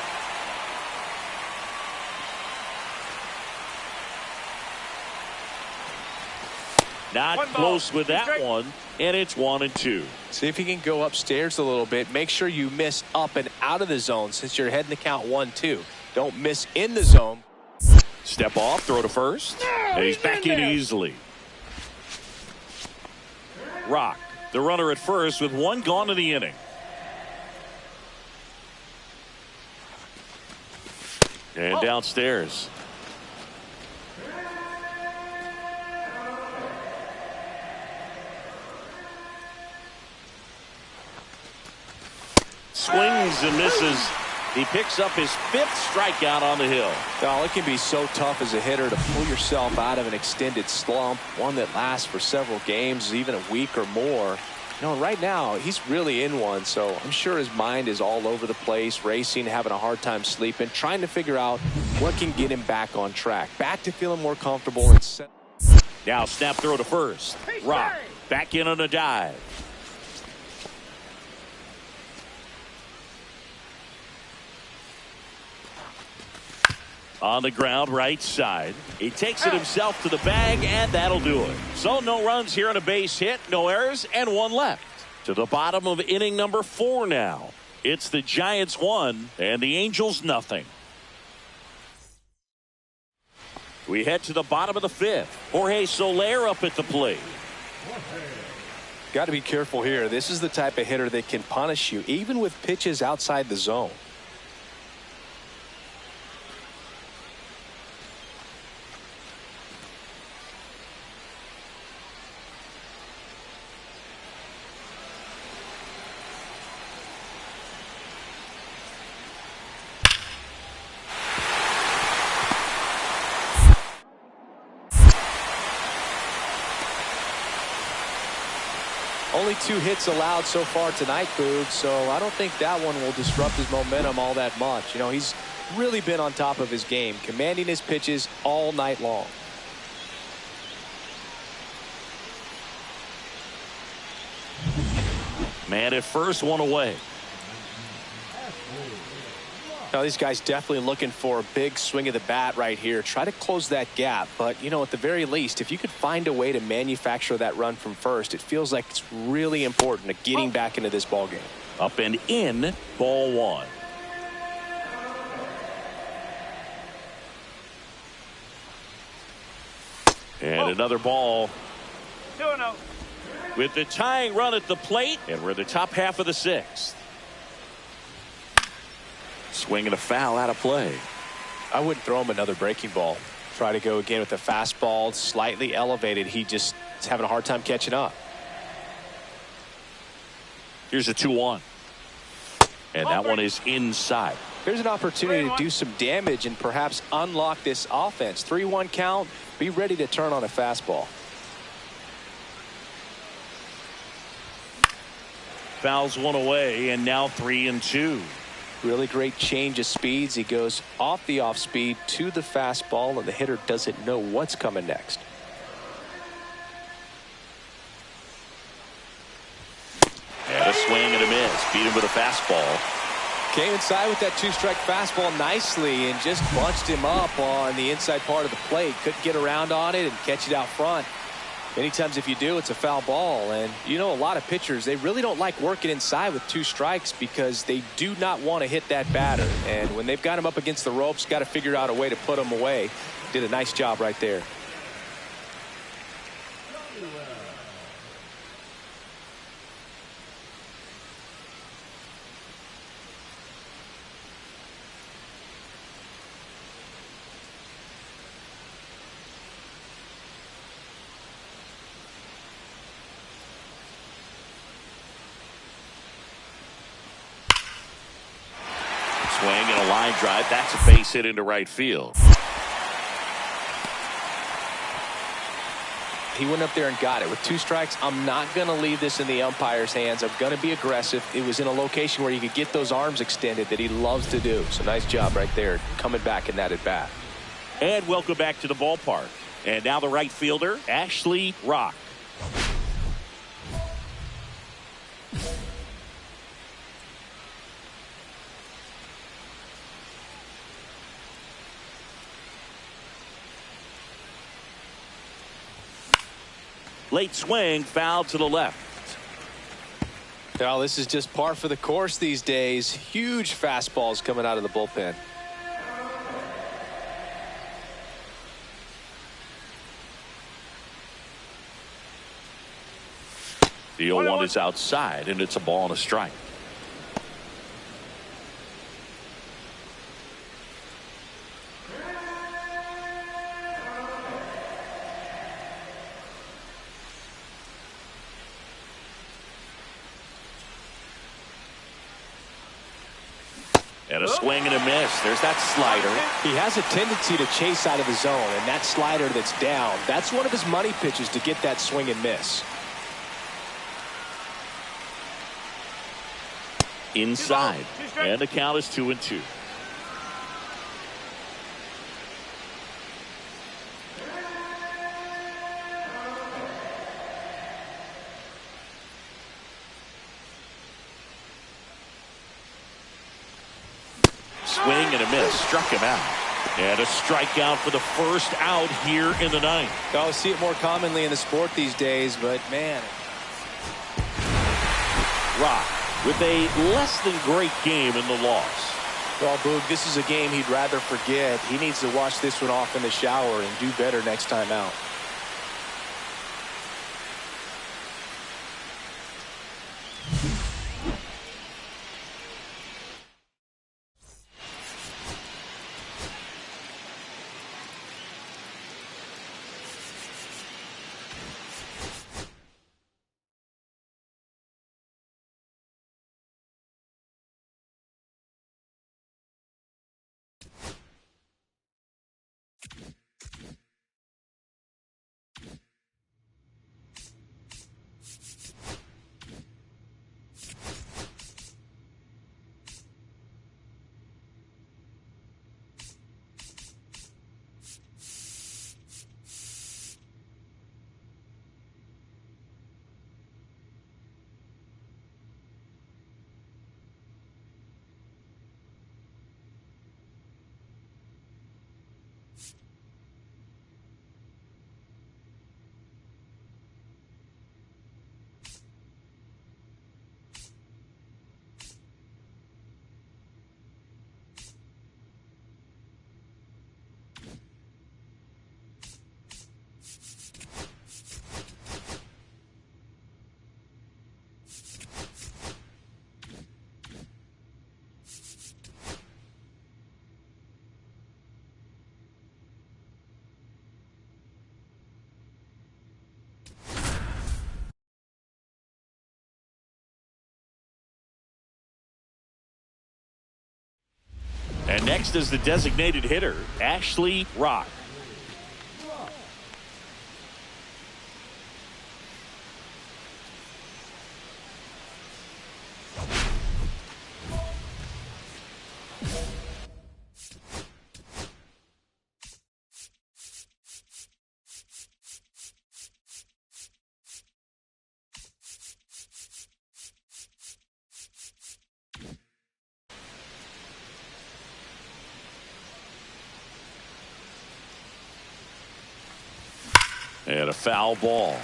Not close with that one. And it's 1-2. See if you can go upstairs a little bit. Make sure you miss up and out of the zone since you're heading the count 1-2. Don't miss in the zone. Step off, throw to first. And he's back in easily. Rock, the runner at first with 1 gone in the inning. And downstairs. Swings and misses. He picks up his 5th strikeout on the hill. Oh, it can be so tough as a hitter to pull yourself out of an extended slump, one that lasts for several games, even a week or more. You know, right now, he's really in one, so I'm sure his mind is all over the place, racing, having a hard time sleeping, trying to figure out what can get him back on track, back to feeling more comfortable. And set. Now snap throw to first. Rock back in on a dive. On the ground, right side. He takes it himself to the bag, and that'll do it. So no runs here on a base hit, no errors, and 1 left. To the bottom of inning number 4 now. It's the Giants 1 and the Angels nothing. We head to the bottom of the 5th. Jorge Soler up at the plate. Got to be careful here. This is the type of hitter that can punish you, even with pitches outside the zone. Only 2 hits allowed so far tonight, Boog, so I don't think that one will disrupt his momentum all that much. You know, he's really been on top of his game, commanding his pitches all night long. Man at first, 1 away. Now, these guys definitely looking for a big swing of the bat right here. Try to close that gap. But, you know, at the very least, if you could find a way to manufacture that run from first, it feels like it's really important to getting back into this ball game. Up and in, ball 1. And another ball. 2-0. With the tying run at the plate, and we're in the top half of the 6th. Swing and a foul out of play. I wouldn't throw him another breaking ball. Try to go again with the fastball, slightly elevated. He just is having a hard time catching up. Here's a 2-1. And that one is inside. Here's an opportunity to do some damage and perhaps unlock this offense. 3-1 count. Be ready to turn on a fastball. fouls one away, and now 3-2. Really great change of speeds. He goes off the off speed to the fastball, and the hitter doesn't know what's coming next. And a swing and a miss. Beat him with a fastball. Came inside with that two-strike fastball nicely and just bunched him up on the inside part of the plate. Couldn't get around on it and catch it out front. Many times if you do, it's a foul ball. And you know, a lot of pitchers, they really don't like working inside with two strikes because they do not want to hit that batter. And when they've got him up against the ropes, got to figure out a way to put him away. Did a nice job right there. Swing and a line drive. That's a base hit into right field. He went up there and got it. With two strikes, I'm not going to leave this in the umpire's hands. I'm going to be aggressive. It was in a location where you could get those arms extended that he loves to do. So nice job right there coming back in that at bat. And welcome back to the ballpark. And now the right fielder, Ashley Rock. Late swing, foul to the left. Well, this is just par for the course these days. Huge fastballs coming out of the bullpen. The 0-1 is outside, and it's a ball and a strike. And a swing and a miss. There's that slider. He has a tendency to chase out of the zone, and that slider that's down, that's one of his money pitches to get that swing and miss. Inside. And the count is 2-2. Swing and a miss. Struck him out. And a strikeout for the first out here in the ninth. I see it more commonly in the sport these days, but man. Rock with a less than great game in the loss. Well, Boog, this is a game he'd rather forget. He needs to wash this one off in the shower and do better next time out. And next is the designated hitter, Ashley Rock. And a foul ball.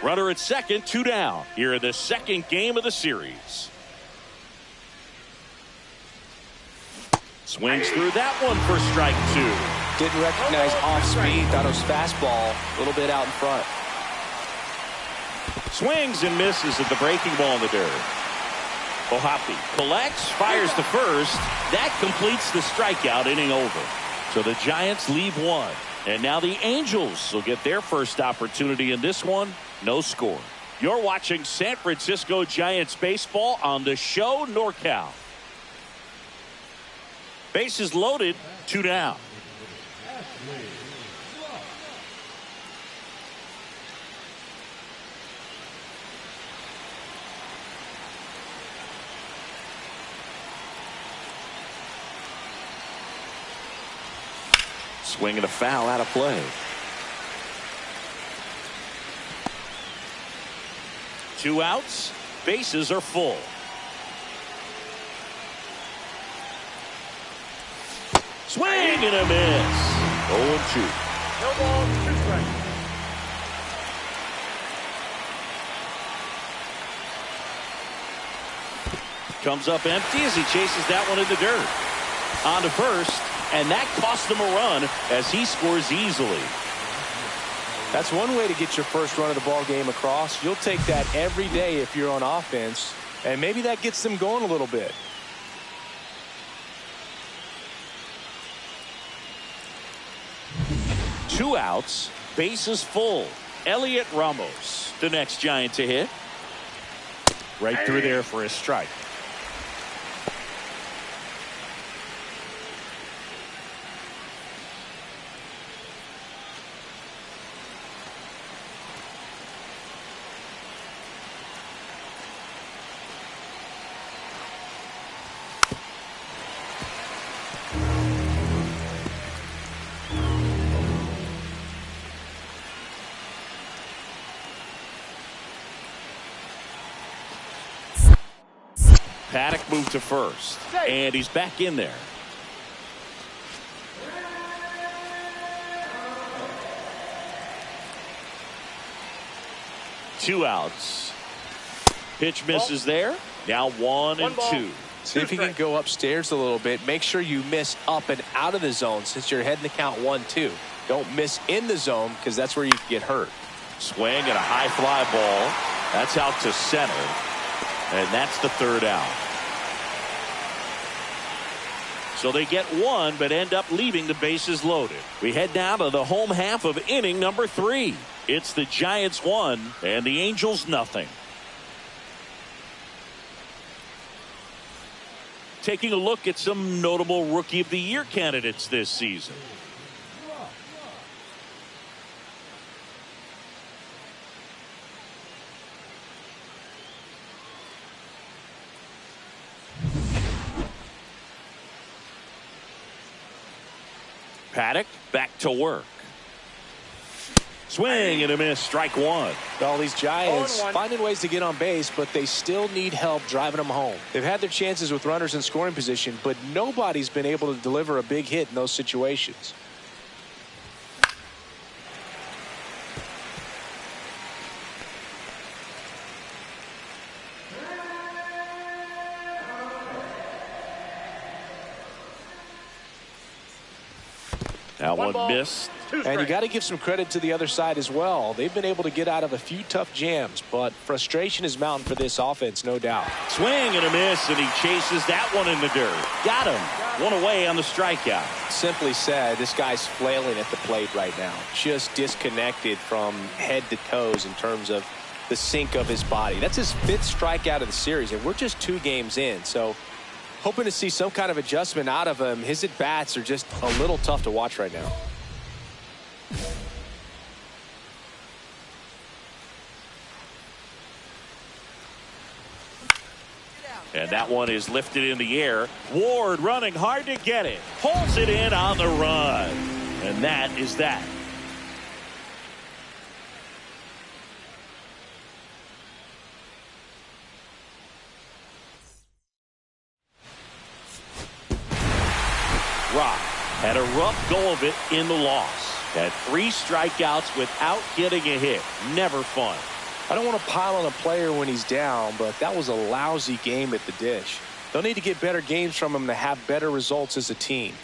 Runner at second, 2 down. Here in the second game of the series. Swings through that one for strike 2. Didn't recognize off speed. Thought it was fastball. A little bit out in front. Swings and misses at the breaking ball in the dirt. Ohapi collects, fires to first. That completes the strikeout, inning over. So the Giants leave 1. And now the Angels will get their first opportunity in this one. No score. You're watching San Francisco Giants baseball on the show NorCal. Bases loaded, 2 down. Swing and a foul out of play. 2 outs. Bases are full. Swing and a miss. 0-2. No ball, 2 strikes. Comes up empty as he chases that one in the dirt. On to first, and that cost him a run as he scores easily. That's one way to get your first run of the ball game across. You'll take that every day if you're on offense, and maybe that gets them going a little bit. Two outs, bases full. Elliot Ramos, the next Giant to hit. Right through there for a strike. Paddock moved to first, and he's back in there. Two outs. Pitch misses there. Now 1-2. See if you can go upstairs a little bit. Make sure you miss up and out of the zone since you're heading to count 1-2. Don't miss in the zone because that's where you can get hurt. Swing and a high fly ball. That's out to center. And that's the third out. So they get one, but end up leaving the bases loaded. We head now to the home half of inning number 3. It's the Giants 1 and the Angels nothing. Taking a look at some notable Rookie of the Year candidates this season. Paddock back to work. Swing and a miss, strike one. All these Giants finding ways to get on base, but they still need help driving them home. They've had their chances with runners in scoring position, but nobody's been able to deliver a big hit in those situations. That one missed. And you got to give some credit to the other side as well. They've been able to get out of a few tough jams, but frustration is mounting for this offense, no doubt. Swing and a miss, and he chases that one in the dirt. Got him. One away on the strikeout. Simply said, this guy's flailing at the plate right now. Just disconnected from head to toes in terms of the sink of his body. That's his 5th strikeout of the series, and we're just 2 games in. So hoping to see some kind of adjustment out of him. His at-bats are just a little tough to watch right now. And that one is lifted in the air. Ward running hard to get it. Pulls it in on the run. And that is that. Rock Had a rough go of it in the loss. Had 3 strikeouts without getting a hit. Never fun. I don't want to pile on a player when he's down, but that was a lousy game at the dish. They'll need to get better games from him to have better results as a team.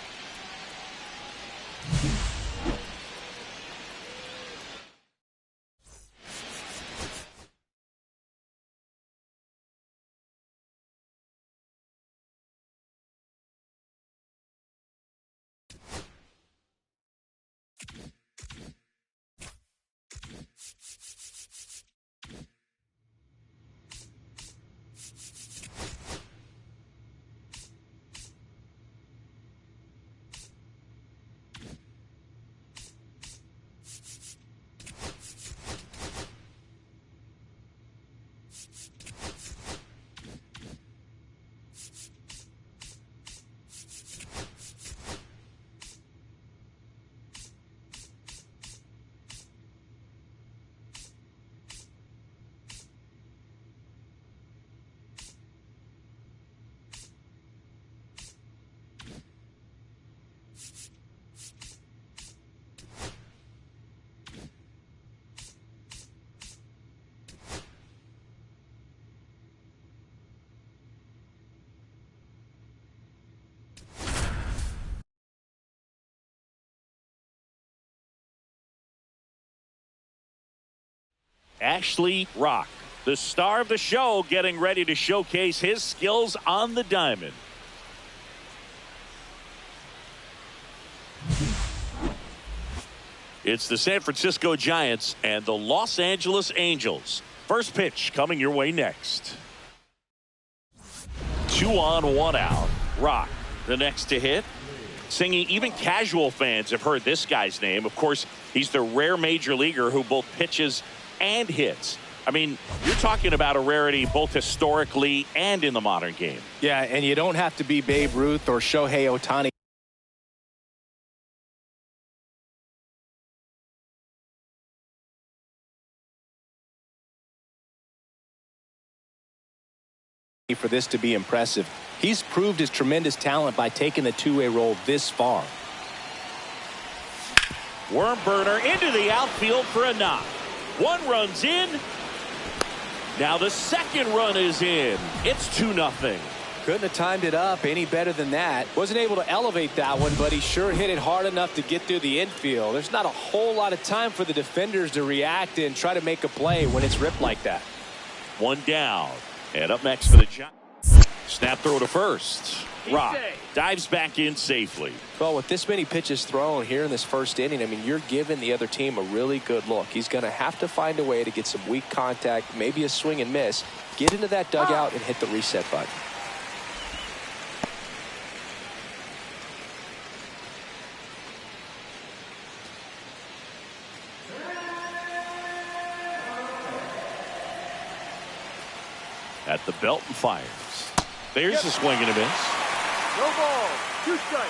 Ashley Rock, the star of the show, getting ready to showcase his skills on the diamond. It's the San Francisco Giants and the Los Angeles Angels. First pitch coming your way next. 2 on, 1 out. Rock, the next to hit. Singing, even casual fans have heard this guy's name. Of course, he's the rare major leaguer who both pitches and hits. I mean, you're talking about a rarity both historically and in the modern game. Yeah, and you don't have to be Babe Ruth or Shohei Ohtani for this to be impressive. He's proved his tremendous talent by taking the two-way role this far. Worm burner into the outfield for a knock. 1 run's in. Now the second run is in. It's 2-0. Couldn't have timed it up any better than that. Wasn't able to elevate that one, but he sure hit it hard enough to get through the infield. There's not a whole lot of time for the defenders to react and try to make a play when it's ripped like that. 1 down. And up next for the Giants. Snap throw to first. Rock dives back in safely. Well, with this many pitches thrown here in this first inning, I mean, you're giving the other team a really good look. He's going to have to find a way to get some weak contact, maybe a swing and miss, get into that dugout and hit the reset button. At the belt and fires. There's a swing and a miss. No ball. 2 strikes.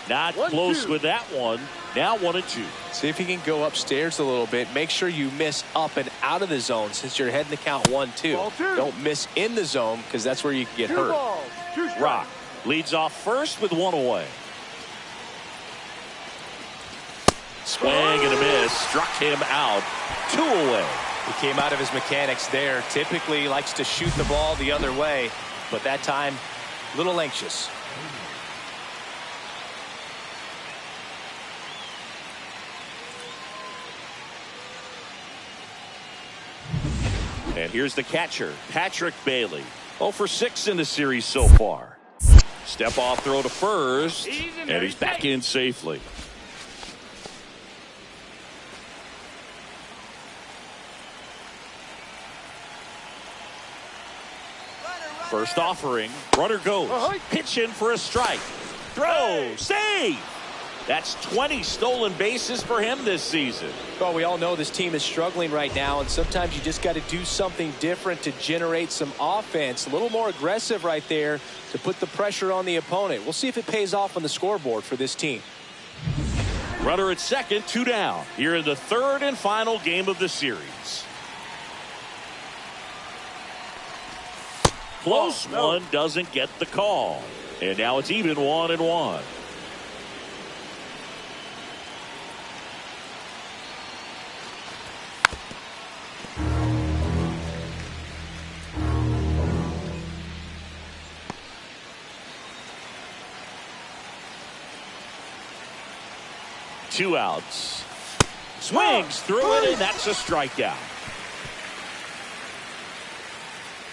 Not close with that one. Now 1-2. See if you can go upstairs a little bit. Make sure you miss up and out of the zone since you're heading to count 1-2. Don't miss in the zone because that's where you can get hurt. Balls, 2 strikes. Rock leads off first with 1 away. Swing and a miss. Struck him out. 2 away. He came out of his mechanics there. Typically he likes to shoot the ball the other way, but that time a little anxious. And here's the catcher, Patrick Bailey. 0 for 6 in the series so far. Step off throw to first, and he's back in safely. First offering, runner goes. Pitch in for a strike. Throw, save. That's 20 stolen bases for him this season. Well, we all know this team is struggling right now, and sometimes you just got to do something different to generate some offense. A little more aggressive right there to put the pressure on the opponent. We'll see if it pays off on the scoreboard for this team. Runner at second, 2 down. Here in the third and final game of the series. Close one, doesn't get the call. And now it's even 1-1. Two outs. Swings through it, and that's a strikeout.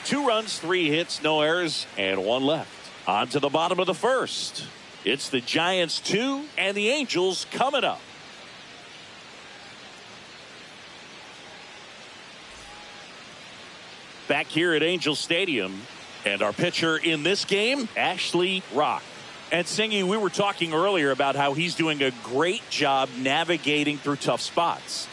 2 runs, 3 hits, no errors, and 1 left. On to the bottom of the first. It's the Giants 2 and the Angels coming up. Back here at Angel Stadium, and our pitcher in this game, Ashley Rock. And Singy, we were talking earlier about how he's doing a great job navigating through tough spots.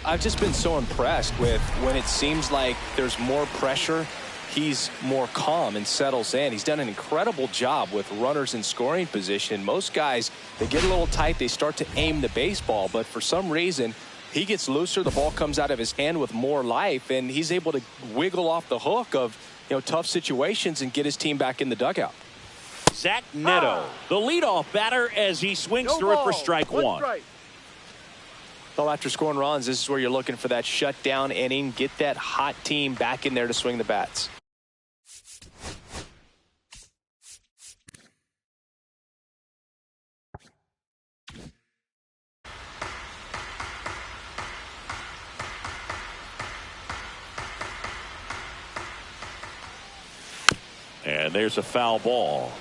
I've just been so impressed with when it seems like there's more pressure, he's more calm and settles in. He's done an incredible job with runners in scoring position. Most guys, they get a little tight, they start to aim the baseball, but for some reason, he gets looser, the ball comes out of his hand with more life, and he's able to wiggle off the hook of, tough situations and get his team back in the dugout. Zach Neto, the leadoff batter as he swings through it for strike 1. Well, after scoring runs, this is where you're looking for that shutdown inning, get that hot team back in there to swing the bats. And there's a foul ball.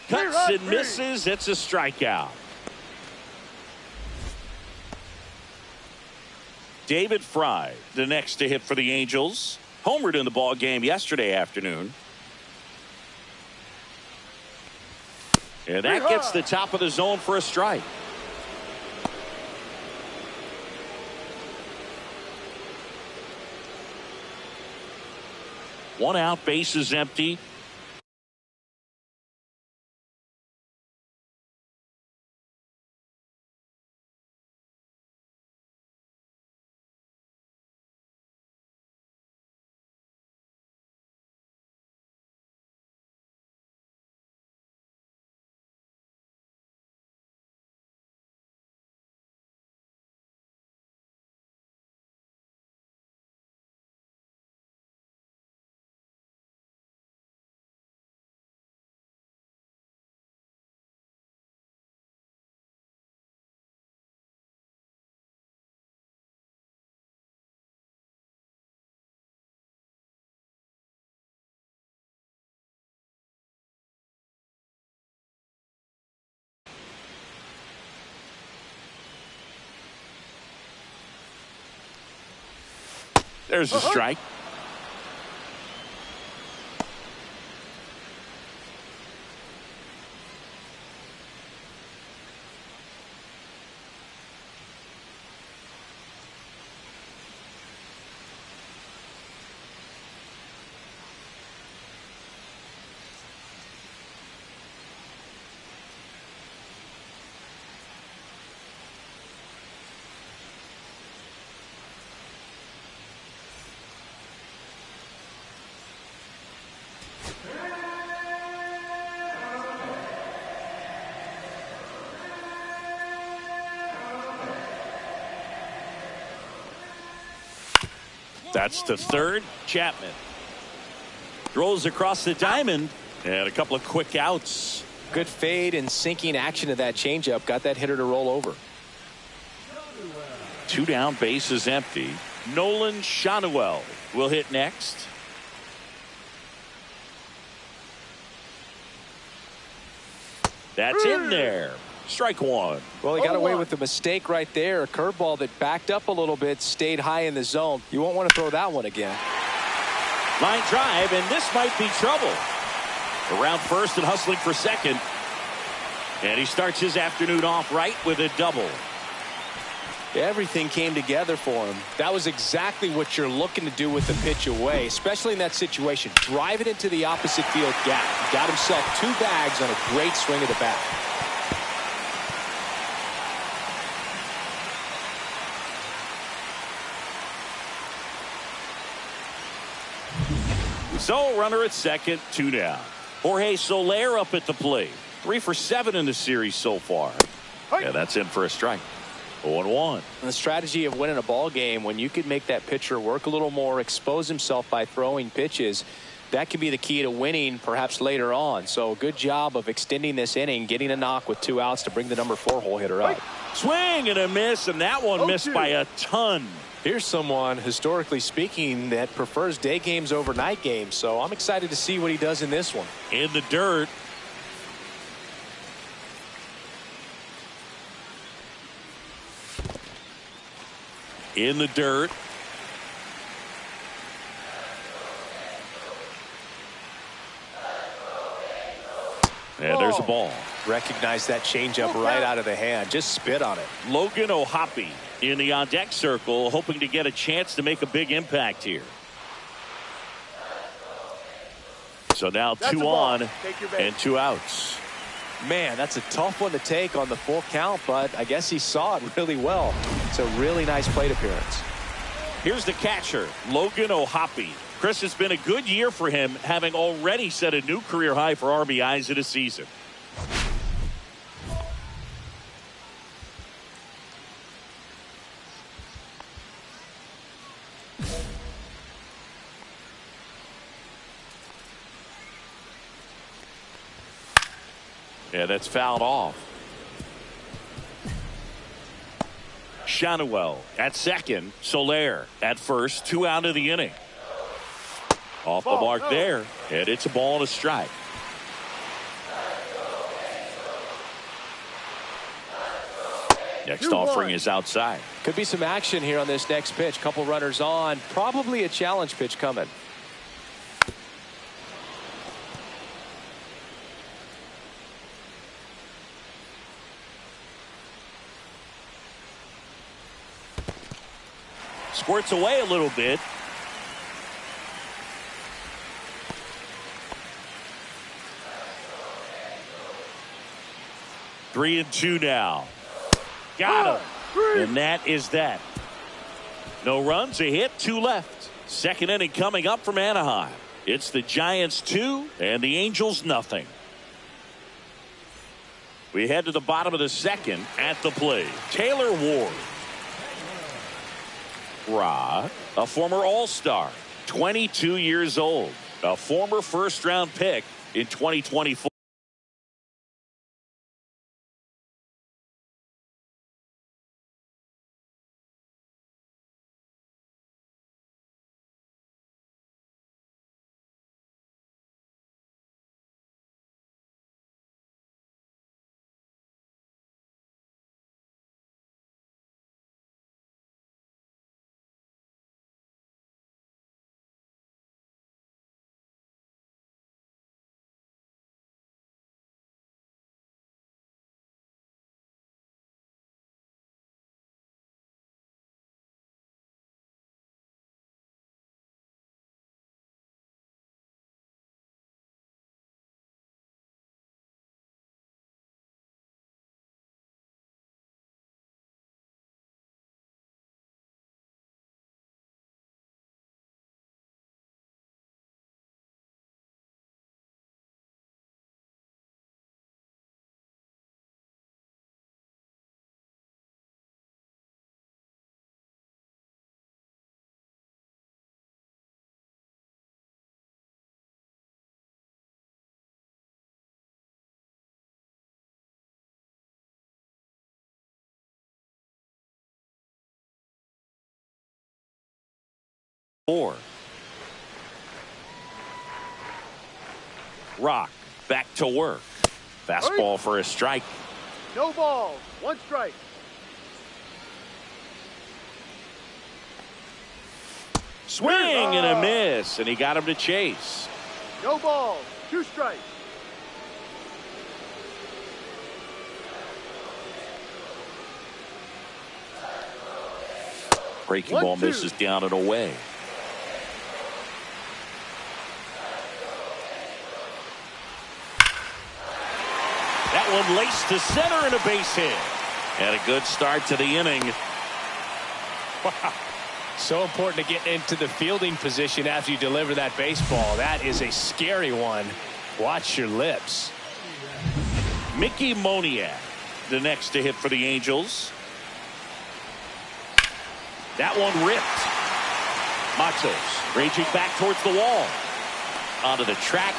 Cuts and misses. It's a strikeout. David Fry, the next to hit for the Angels. Homered in the ball game yesterday afternoon. And that gets the top of the zone for a strike. One out, base is empty. There's a strike. That's to third. Chapman throws across the diamond, and a couple of quick outs. Good fade and sinking action of that changeup got that hitter to roll over. 2 down, bases empty. Nolan Shanuel will hit next. That's in there. Strike one. Well, he got away with the mistake right there. A curveball that backed up a little bit, stayed high in the zone. You won't want to throw that one again. Line drive, and this might be trouble. Around first and hustling for second. And he starts his afternoon off right with a double. Everything came together for him. That was exactly what you're looking to do with the pitch away, especially in that situation. Drive it into the opposite field gap. He got himself 2 bags on a great swing of the bat. So, runner at second, 2 down. Jorge Soler up at the plate. 3 for 7 in the series so far. Yeah, that's in for a strike. 0-1. The strategy of winning a ball game, when you could make that pitcher work a little more, expose himself by throwing pitches, that can be the key to winning perhaps later on. So good job of extending this inning, getting a knock with 2 outs to bring the number 4 hole hitter up. Swing and a miss, and that one missed by a ton. Here's someone, historically speaking, that prefers day games over night games. So I'm excited to see what he does in this one. In the dirt. In the dirt. And there's a ball. Recognize that changeup right out of the hand. Just spit on it. Logan O'Hoppe in the on-deck circle, hoping to get a chance to make a big impact here. So now 2 on and 2 outs. Man, that's a tough one to take on the full count, but I guess he saw it really well. It's a really nice plate appearance. Here's the catcher, Logan O'Hoppe. Chris, it's been a good year for him, having already set a new career high for RBIs in a season. Yeah, that's fouled off. Shanuel at second. Soler at first. 2 out of the inning. Off the mark there. And it's a ball and a strike. Next offering is outside. Could be some action here on this next pitch. Couple runners on. Probably a challenge pitch coming. Squirts away a little bit. Three and 2 now. Got him. And that is that. No runs, a hit, 2 left. Second inning coming up from Anaheim. It's the Giants 2 and the Angels nothing. We head to the bottom of the second. At the plate, Taylor Ward. A former All-Star, 22 years old, a former first-round pick in 2024. 4. Rock back to work. Fastball for a strike. No ball. 1 strike. Swing and a miss, and he got him to chase. No ball. 2 strikes. Breaking ball misses down and away. That one laced to center and a base hit. And a good start to the inning. Wow. So important to get into the fielding position after you deliver that baseball. That is a scary one. Watch your lips. Mickey Moniak, the next to hit for the Angels. That one ripped. Matos raging back towards the wall. Onto the track,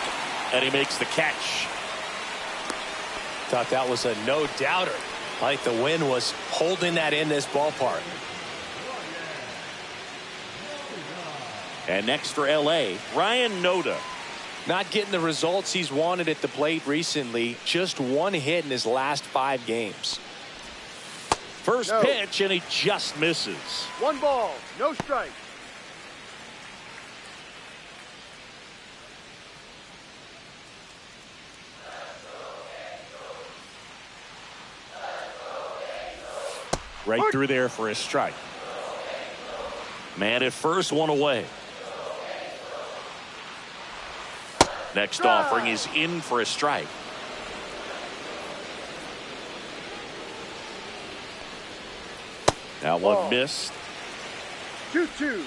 and he makes the catch. Thought that was a no-doubter. Like the wind was holding that in this ballpark. And next for L.A., Ryan Noda. Not getting the results he's wanted at the plate recently. Just 1 hit in his last 5 games. First pitch, and he just misses. 1 ball. No strike. Right through there for a strike. Man at first, 1 away. Next offering is in for a strike. Now one missed. 2-2.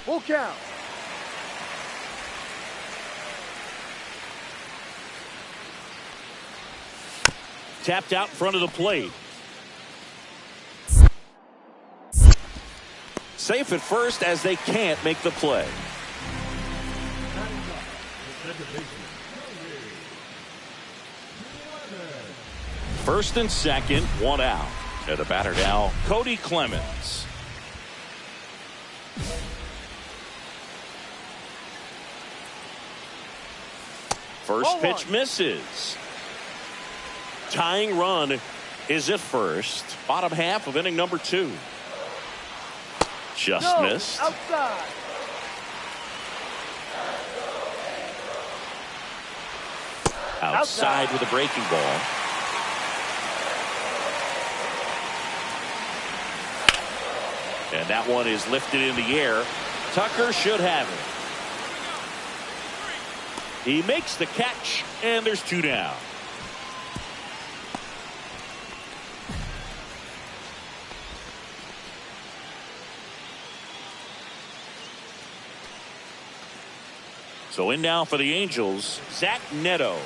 Full count. Tapped out in front of the plate. Safe at first as they can't make the play. First and second, 1 out. And the batter now, Cody Clemens. First pitch misses. Tying run is at first. Bottom half of inning number 2. Just missed. Outside. Outside with a breaking ball. And that one is lifted in the air. Tucker should have it. He makes the catch, and there's 2 down. So in now for the Angels, Zach Neto.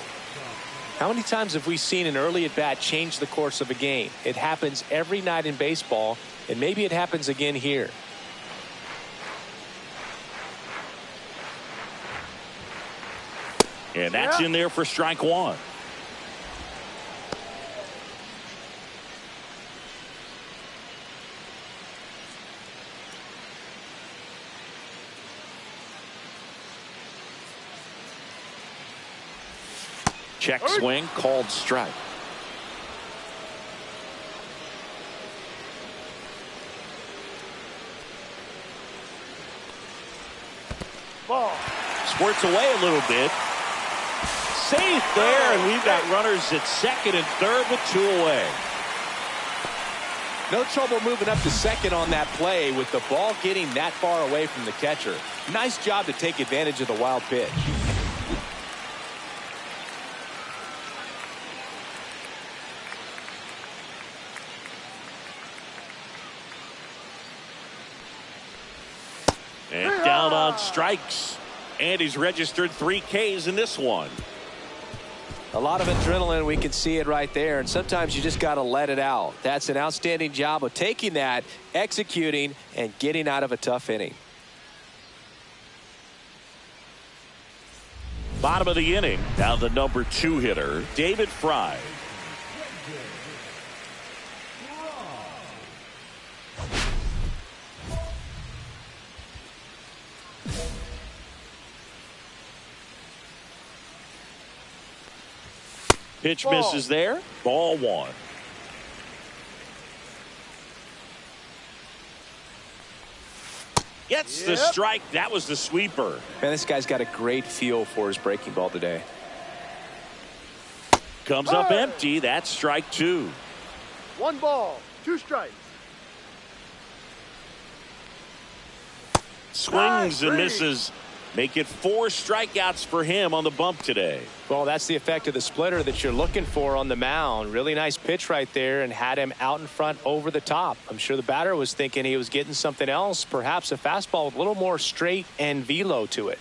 How many times have we seen an early at-bat change the course of a game? It happens every night in baseball, and maybe it happens again here. And that's in there for strike 1. Check swing, called strike. Ball. Squirts away a little bit. Safe there, and we've got runners at second and third with 2 away. No trouble moving up to second on that play with the ball getting that far away from the catcher. Nice job to take advantage of the wild pitch. And down on strikes. And he's registered 3 Ks in this one. A lot of adrenaline, we can see it right there, and sometimes you just got to let it out. That's an outstanding job of taking that, executing, and getting out of a tough inning. Bottom of the inning, now the number 2 hitter, David Fry. Pitch misses there. Ball one. Gets the strike. That was the sweeper. Man, this guy's got a great feel for his breaking ball today. Comes up empty. That's strike two. 1 ball, 2 strikes. Swings and misses. Make it 4 strikeouts for him on the bump today. Well, that's the effect of the splitter that you're looking for on the mound. Really nice pitch right there and had him out in front over the top. I'm sure the batter was thinking he was getting something else, perhaps a fastball with a little more straight and velo to it.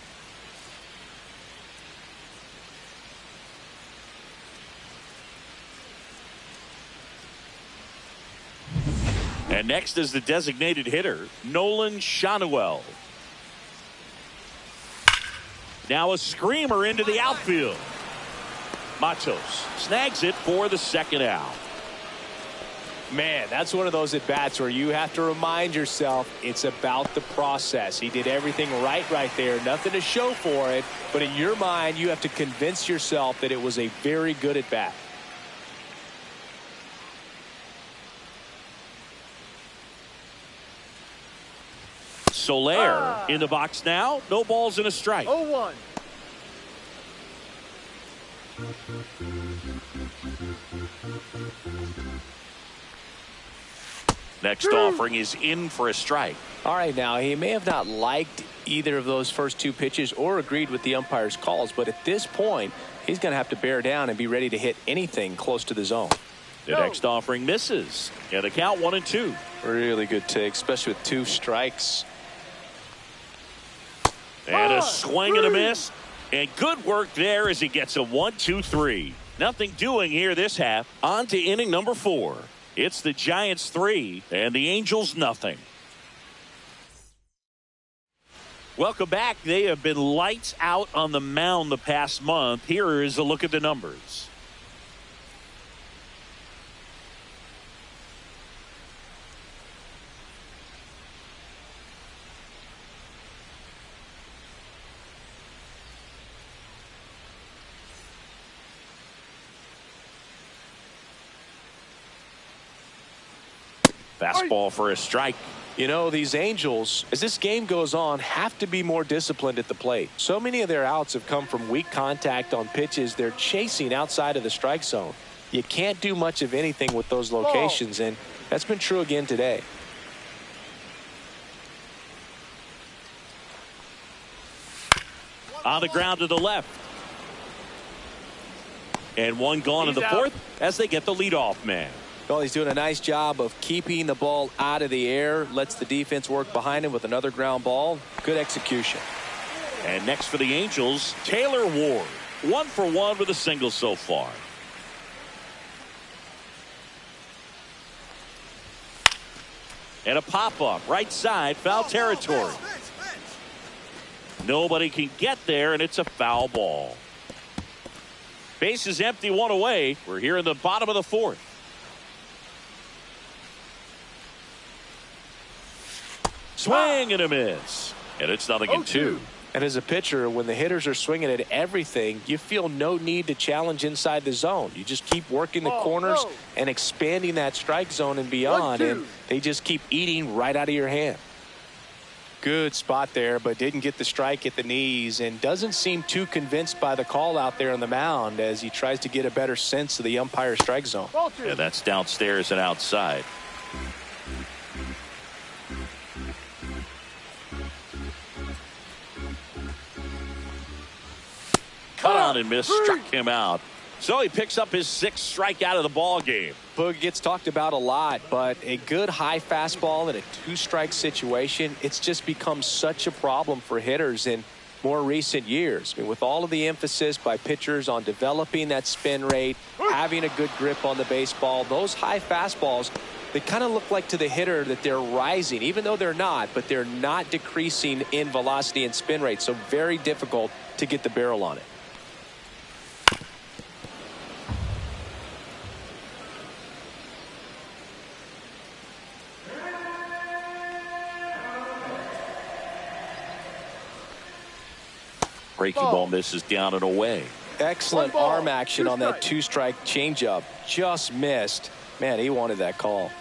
And next is the designated hitter, Nolan Shanuel. Now a screamer into the outfield. Matos snags it for the second out. Man, that's one of those at-bats where you have to remind yourself it's about the process. He did everything right there. Nothing to show for it. But in your mind, you have to convince yourself that it was a very good at-bat. Soler in the box now. No balls and a strike. 0-1. Next offering is in for a strike. All right, now he may have not liked either of those first 2 pitches or agreed with the umpire's calls, but at this point, he's going to have to bear down and be ready to hit anything close to the zone. The next offering misses. And the count 1-2. Really good take, especially with 2 strikes. And a swing and a miss. And good work there as he gets a 1-2-3. Nothing doing here this half. On to inning number 4. It's the Giants 3 and the Angels nothing. Welcome back. They have been lights out on the mound the past month. Here is a look at the numbers. Fastball for a strike. You know, these Angels, as this game goes on, have to be more disciplined at the plate. So many of their outs have come from weak contact on pitches they're chasing outside of the strike zone. You can't do much of anything with those locations, and that's been true again today. On the ground to the left. And one gone in the fourth as they get the leadoff man. Well, he's doing a nice job of keeping the ball out of the air, lets the defense work behind him with another ground ball. Good execution. And next for the Angels, Taylor Ward. 1 for 1 with a single so far. And a pop-up right side, foul territory. Nobody can get there, and it's a foul ball. Base is empty, 1 away. We're here in the bottom of the 4th. Swing and a miss. And it's 0-2. And as a pitcher, when the hitters are swinging at everything, you feel no need to challenge inside the zone. You just keep working the corners and expanding that strike zone and beyond, and they just keep eating right out of your hand. Good spot there, but didn't get the strike at the knees and doesn't seem too convinced by the call out there on the mound as he tries to get a better sense of the umpire's strike zone. And that's downstairs and outside. Cut on and missed, struck him out. So he picks up his 6th strikeout of the ball game. Boog gets talked about a lot, but a good high fastball in a 2-strike situation, it's just become such a problem for hitters in more recent years. I mean, with all of the emphasis by pitchers on developing that spin rate, having a good grip on the baseball, those high fastballs, they kind of look like to the hitter that they're rising, even though they're not, but they're not decreasing in velocity and spin rate. So very difficult to get the barrel on it. Breaking ball misses down and away. Excellent arm action on that two-strike changeup. Just missed. Man, he wanted that call.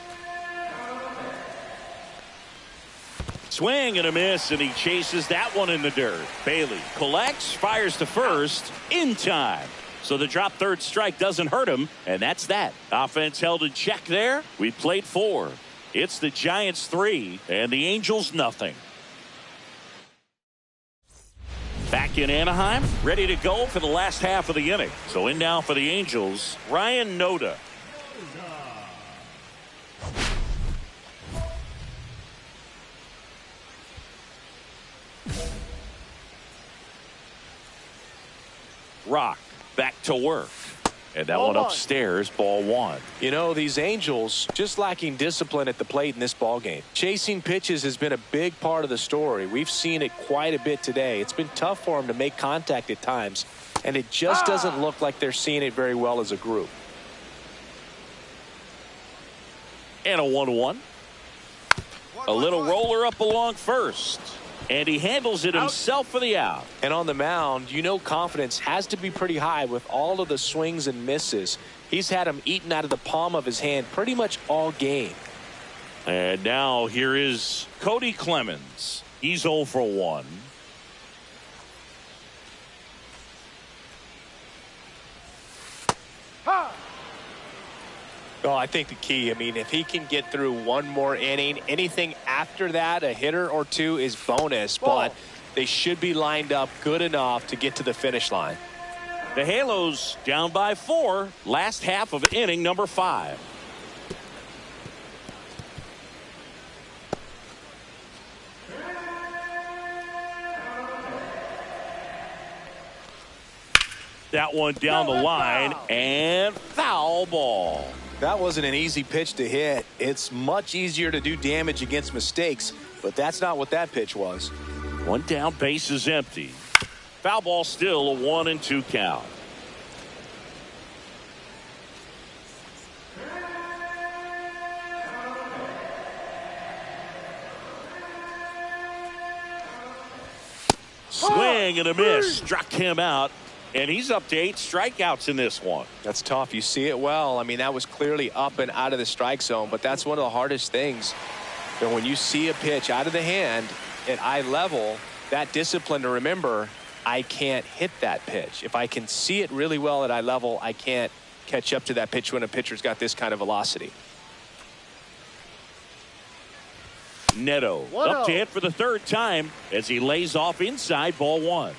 Swing and a miss, and he chases that one in the dirt. Bailey collects, fires to first in time. So the drop third strike doesn't hurt him, and that's that. Offense held in check there. We played 4. It's the Giants 3 and the Angels nothing. Back in Anaheim, ready to go for the last half of the inning. So in now for the Angels, Ryan Noda. Rock back to work. And that one upstairs, ball 1. You know, these Angels just lacking discipline at the plate in this ball game. Chasing pitches has been a big part of the story. We've seen it quite a bit today. It's been tough for them to make contact at times, and it just doesn't look like they're seeing it very well as a group. And a 1-1. A little roller up along first. And he handles it himself for the out. And on the mound, you know confidence has to be pretty high with all of the swings and misses. He's had them eaten out of the palm of his hand pretty much all game. And now here is Cody Clemens. He's 0 for 1. Well, I think the key, I mean, if he can get through one more inning, anything after that, a hitter or two is bonus, but they should be lined up good enough to get to the finish line. The Halos down by 4, last half of inning number 5. That one down the line, and foul ball. That wasn't an easy pitch to hit. It's much easier to do damage against mistakes, but that's not what that pitch was. One down, base is empty. Foul ball, still a 1-2 count. Swing and a miss. Struck him out. And he's up to 8 strikeouts in this one. That's tough. You see it well. I mean, that was clearly up and out of the strike zone, but that's one of the hardest things. You know, when you see a pitch out of the hand at eye level, that discipline to remember, I can't hit that pitch. If I can see it really well at eye level, I can't catch up to that pitch when a pitcher's got this kind of velocity. Neto up to hit for the 3rd time as he lays off inside, ball 1.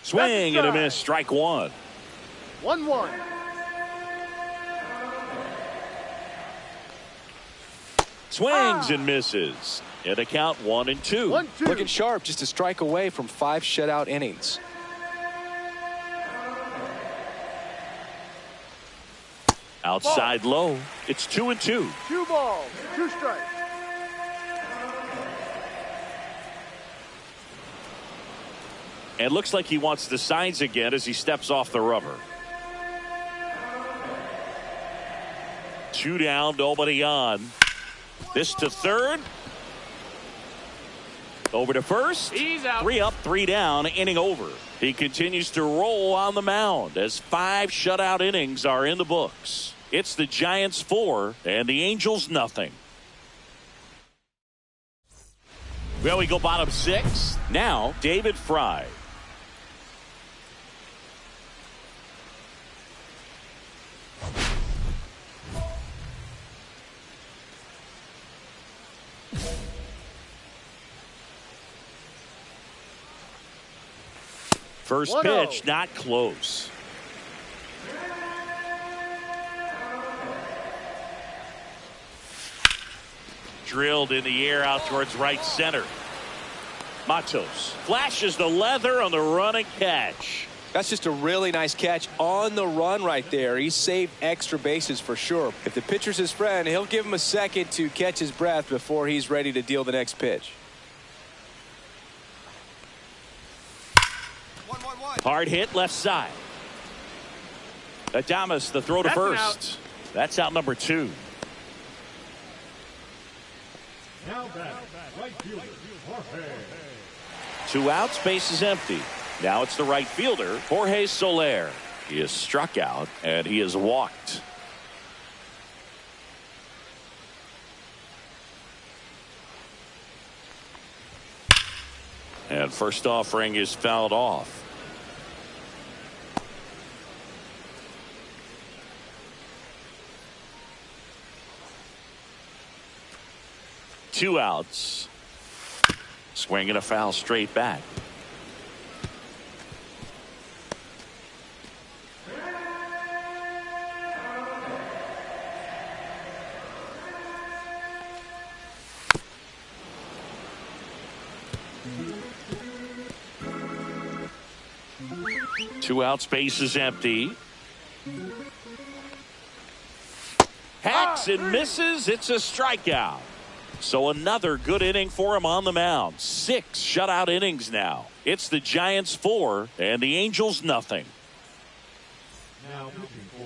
Swing and a miss, strike 1. 1-1. Swings and misses. And the count 1-2. 1-2. Looking sharp, just a strike away from 5 shutout innings. Outside low. It's 2-2. 2 balls, 2 strikes. And looks like he wants the signs again as he steps off the rubber. 2 down, nobody on. This to third. Over to first. He's out. 3 up, 3 down, inning over. He continues to roll on the mound as 5 shutout innings are in the books. It's the Giants 4 and the Angels nothing. Well, we go bottom 6. Now, David Fry. First pitch, not close. Drilled in the air out towards right center. Matos flashes the leather on the run and catch. That's just a really nice catch on the run right there. He saved extra bases for sure. If the pitcher's his friend, he'll give him a second to catch his breath before he's ready to deal the next pitch. Hard hit left side. Adames the throw to first. That's out number 2. Now back, right fielder, Jorge. 2 outs, base is empty. Now it's the right fielder, Jorge Soler. He is struck out and he is walked. And first offering is fouled off. Two outs. Swing and a foul straight back. Two outs, base is empty. Hacks and misses. It's a strikeout. So another good inning for him on the mound. 6 shutout innings now. It's the Giants 4 and the Angels nothing.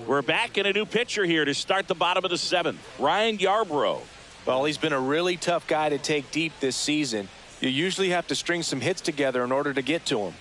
We're back in a new pitcher here to start the bottom of the 7th. Ryan Yarbrough. Well, he's been a really tough guy to take deep this season. You usually have to string some hits together in order to get to him.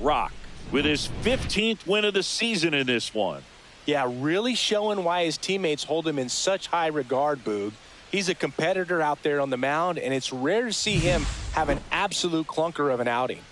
Rock with his 15th win of the season in this one. Yeah, really showing why his teammates hold him in such high regard, Boog. He's a competitor out there on the mound, and it's rare to see him have an absolute clunker of an outing.